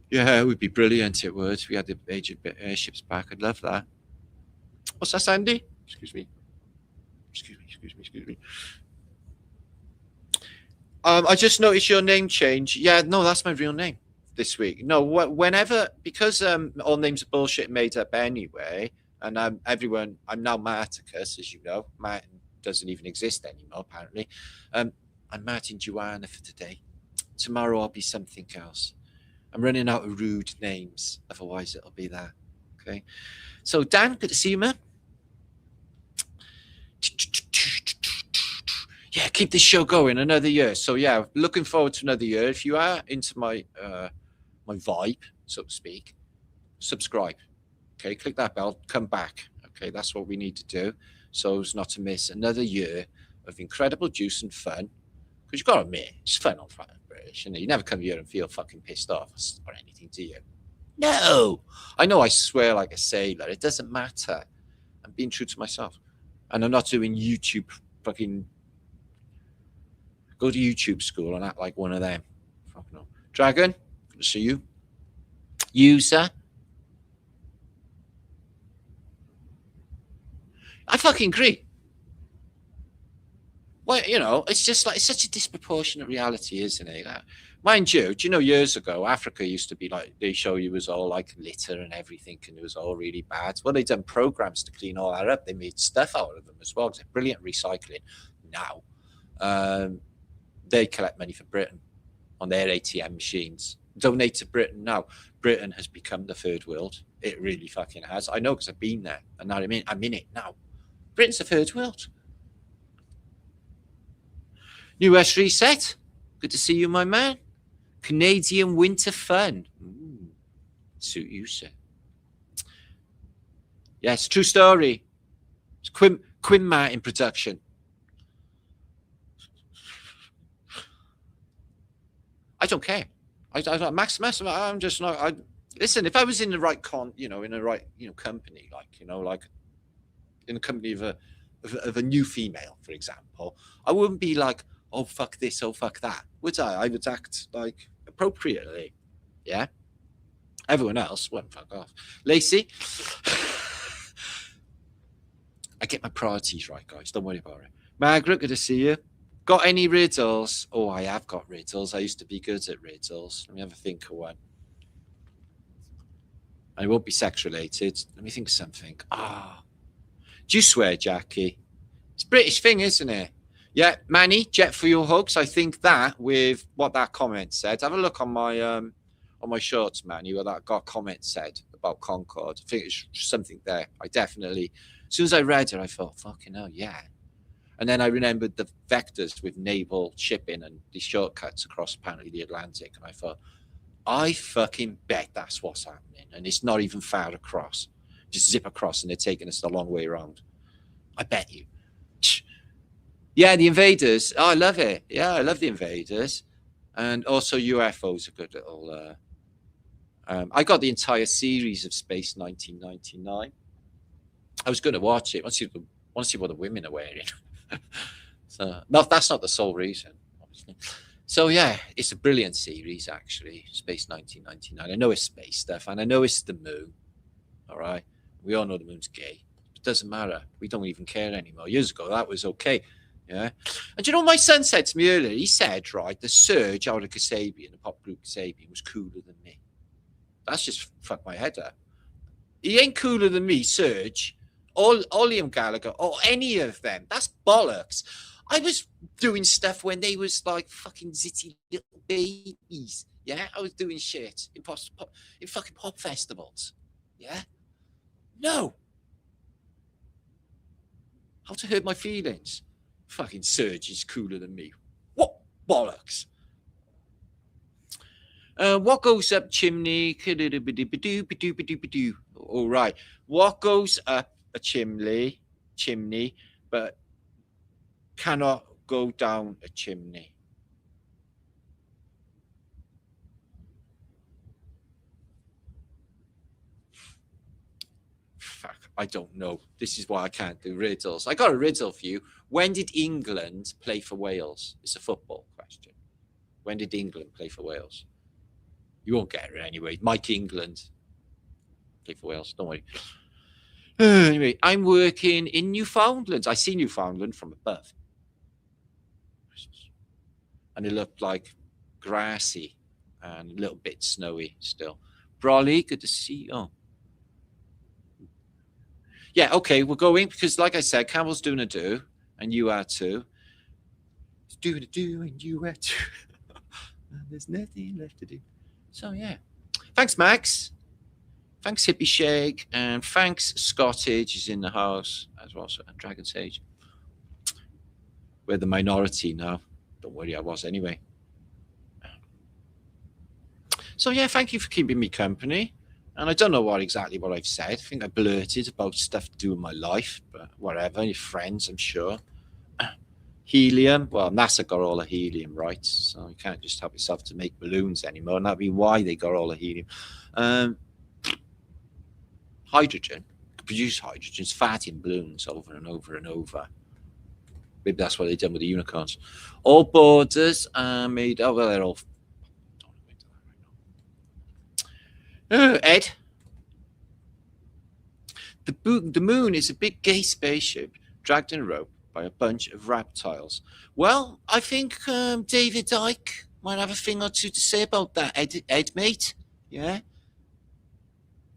Yeah, it would be brilliant. It would. We had the age of airships back. I'd love that. What's that, Sandy? Excuse me. I just noticed your name change. Yeah, no, that's my real name this week. No, whenever, because all names are bullshit made up anyway, and I'm now Marticus, as you know. Martin doesn't even exist anymore, apparently. I'm Martin Joanna for today. Tomorrow I'll be something else. I'm running out of rude names. Otherwise, it'll be that. Okay. So, Dan, good to see you, man. Yeah, keep this show going another year. So, yeah, looking forward to another year. If you are into my my vibe, so to speak, subscribe. Okay, click that bell. Come back. Okay, that's what we need to do so as not to miss another year of incredible juice and fun. Because you've got to admit, it's fun on Friday. You never come here and feel fucking pissed off or anything, do you? No. I know I swear like a sailor. It doesn't matter. I'm being true to myself. And I'm not doing YouTube fucking... Go to YouTube school and act like one of them. Fuck no. Dragon, good to see you. User. I fucking agree. Well, you know, it's just like, it's such a disproportionate reality, isn't it? Mind you, do you know, years ago, Africa used to be like, they show you was all like litter and everything, and it was all really bad. Well, they've done programs to clean all that up. They made stuff out of them as well. It's brilliant recycling. Now, they collect money for Britain on their ATM machines. Donate to Britain now. Britain has become the third world. It really fucking has. I know because I've been there, and now I'm in it now. Britain's the third world. New US reset. Good to see you, my man. Canadian winter fun. Ooh, suit you, sir. Yes, true story. It's Quinn Martin production. I don't care. Max, I'm just not. Listen, if I was in the right in the right company, like in a company of a new female, for example, I wouldn't be like, oh fuck this, oh fuck that, would I? I would act like appropriately. Yeah. Everyone else won't fuck off. Lacey, I get my priorities right, guys. Don't worry about it. Margaret, good to see you. Got any riddles? Oh, I have got riddles. I used to be good at riddles. Let me have a think of one. And it won't be sex related. Let me think of something. Do you swear, Jackie? It's a British thing, isn't it? Yeah, Manny, jet for your hugs. I think that with what that comment said. Have a look on my shorts, Manny, what that comment said about Concorde. I think it's something there. I definitely, as soon as I read it, I thought, fucking hell, yeah. And then I remembered the vectors with naval shipping and the shortcuts across apparently the Atlantic. And I thought, I fucking bet that's what's happening. And it's not even far across. Just zip across and they're taking us the long way around. I bet you. Yeah, the Invaders. Oh, I love it. Yeah, I love the Invaders. And also UFOs are good little... I got the entire series of Space 1999. I was going to watch it. I want to see what the women are wearing. So, no, that's not the sole reason, obviously. So, yeah, it's a brilliant series, actually, Space 1999. I know it's space stuff, and I know it's the moon, all right? We all know the moon's gay. It doesn't matter. We don't even care anymore. Years ago, that was okay, yeah? And you know, my son said to me earlier, he said, right, the Surge out of Kasabian, the pop group Kasabian, was cooler than me. That's just fucked my head up. He ain't cooler than me, Surge, or Liam Gallagher, or any of them. That's bollocks. I was doing stuff when they was like fucking zitty little babies. Yeah, I was doing shit in fucking pop festivals. Yeah, no. How to hurt my feelings? Fucking Surge is cooler than me. What bollocks? What goes up chimney? All right. What goes up a chimney, but cannot go down a chimney? Fuck, I don't know. This is why I can't do riddles. I got a riddle for you. When did England play for Wales? It's a football question. When did England play for Wales? You won't get it anyway. Mike England play for Wales. Don't worry. Anyway, I'm working in Newfoundland. I see Newfoundland from above. And it looked like grassy and a little bit snowy still. Brolly, good to see you. Oh. Yeah, okay, we're going because, like I said, Campbell's doing a do, and you are too. He's doing a do, and you are too. And there's nothing left to do. So, yeah. Thanks, Max. Thanks, Hippie Shake. And thanks, Scottage is in the house as well. So, and Dragon Sage. We're the minority now. Don't worry, I was anyway. So, yeah, thank you for keeping me company. And I don't know exactly what I've said. I think I blurted about stuff to do with my life, but whatever. Your friends, I'm sure. Helium. Well, NASA got all the helium rights, so you can't just help yourself to make balloons anymore. And that'd be why they got all the helium. Hydrogen. Produce hydrogen. It's fat in balloons over and over and over. Maybe that's what they've done with the unicorns. All borders are made. Oh, well, they're all. Ed. The moon is a big gay spaceship dragged in a rope by a bunch of reptiles. Well, I think David Icke might have a thing or two to say about that, Ed mate. Yeah?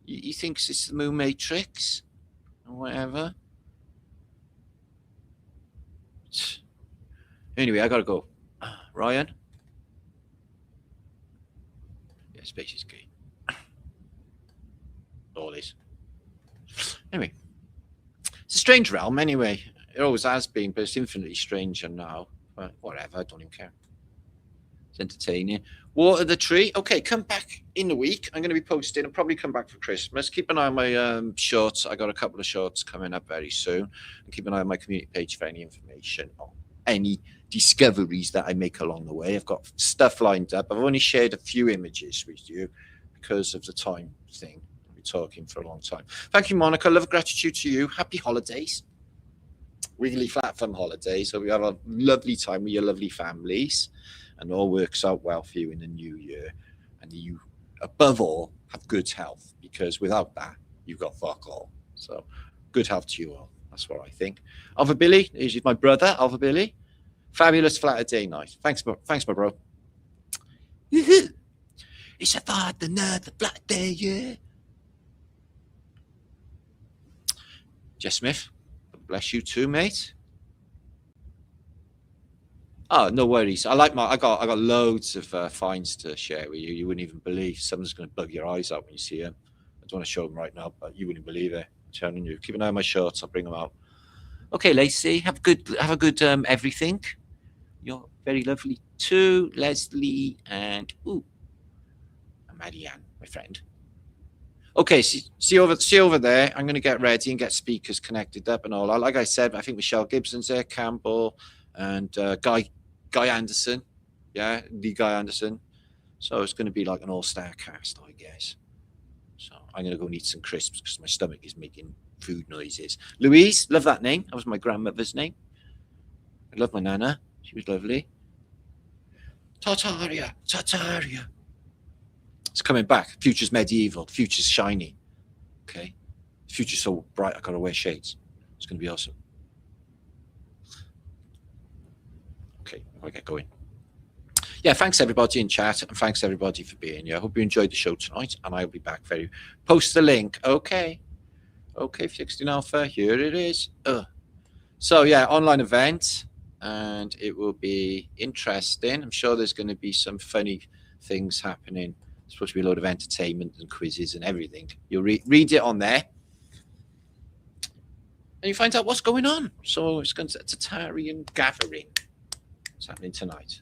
He thinks it's the moon matrix or whatever. Anyway, I gotta go. Ryan? Yeah, space is gay. All this. Anyway, it's a strange realm anyway. It always has been, but it's infinitely stranger now. But whatever, I don't even care. It's entertaining. Water the tree. Okay, come back in the week. I'm going to be posting. I'll probably come back for Christmas. Keep an eye on my shorts. I got a couple of shorts coming up very soon. And keep an eye on my community page for any information on any discoveries that I make along the way. I've got stuff lined up. I've only shared a few images with you because of the time thing. I'll be talking for a long time. Thank you, Monica. Love, gratitude to you. Happy holidays. Wiggly Flat Fun holidays. So we have a lovely time with your lovely families, and all works out well for you in the new year. And you, above all, have good health, because without that, you've got fuck all. So good health to you all. That's what I think. Alva Billy, he's my brother, Alva Billy. Fabulous flat a day night. Thanks, my bro. It's a flat another flat day, yeah. Jess Smith, bless you too, mate. Oh, no worries. I got loads of finds to share with you. You wouldn't even believe. Someone's going to bug your eyes out when you see them. I don't want to show them right now, but you wouldn't believe it. I'm telling you. Keep an eye on my shorts. I'll bring them out. Okay, Lacey, have a good everything. You're very lovely too, Leslie, and Marianne, my friend. Okay, see over there. I'm going to get ready and get speakers connected up and all. Like I said, I think Michelle Gibson's there, Campbell, and Guy Anderson. Yeah, the Guy Anderson. So it's going to be like an all-star cast, I guess. So I'm going to go and eat some crisps because my stomach is making food noises. Louise, love that name. That was my grandmother's name. I love my nana. She was lovely. Tartaria. It's coming back. Future's medieval. Future's shiny. Okay. Future's so bright I gotta wear shades. It's gonna be awesome. Okay, I'll get going. Yeah, thanks everybody in chat and thanks everybody for being here. I hope you enjoyed the show tonight and I'll be back very. Post the link. Okay, 16 Alpha, here it is. So yeah, online event and it will be interesting. I'm sure there's going to be some funny things happening. There's supposed to be a load of entertainment and quizzes and everything. You'll read it on there and you find out what's going on. So it's going to Tartarian gathering. It's happening tonight.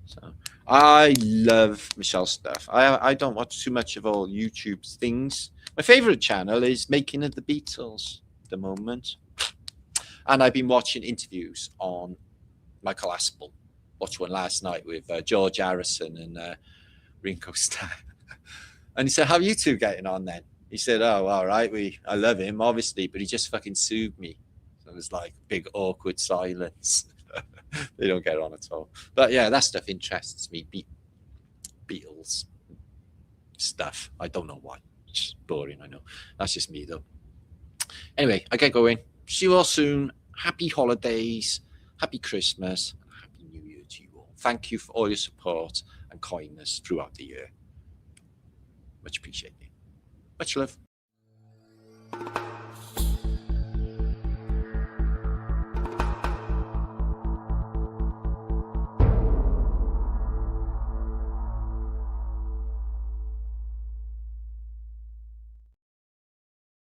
So I love Michelle's stuff. I don't watch too much of all YouTube's things. My favorite channel is Making of the Beatles at the moment. And I've been watching interviews on Michael Aspel. Watched one last night with George Harrison and Ringo Starr. And he said, how are you two getting on then? He said, oh, all right. I love him, obviously, but he just fucking sued me. So it was like big awkward silence. They don't get on at all. But yeah, that stuff interests me. Beatles stuff. I don't know why. It's boring, I know. That's just me, though. Anyway, I get going. See you all soon. Happy holidays. Happy Christmas. Happy New Year to you all. Thank you for all your support and kindness throughout the year. Much appreciated. Much love.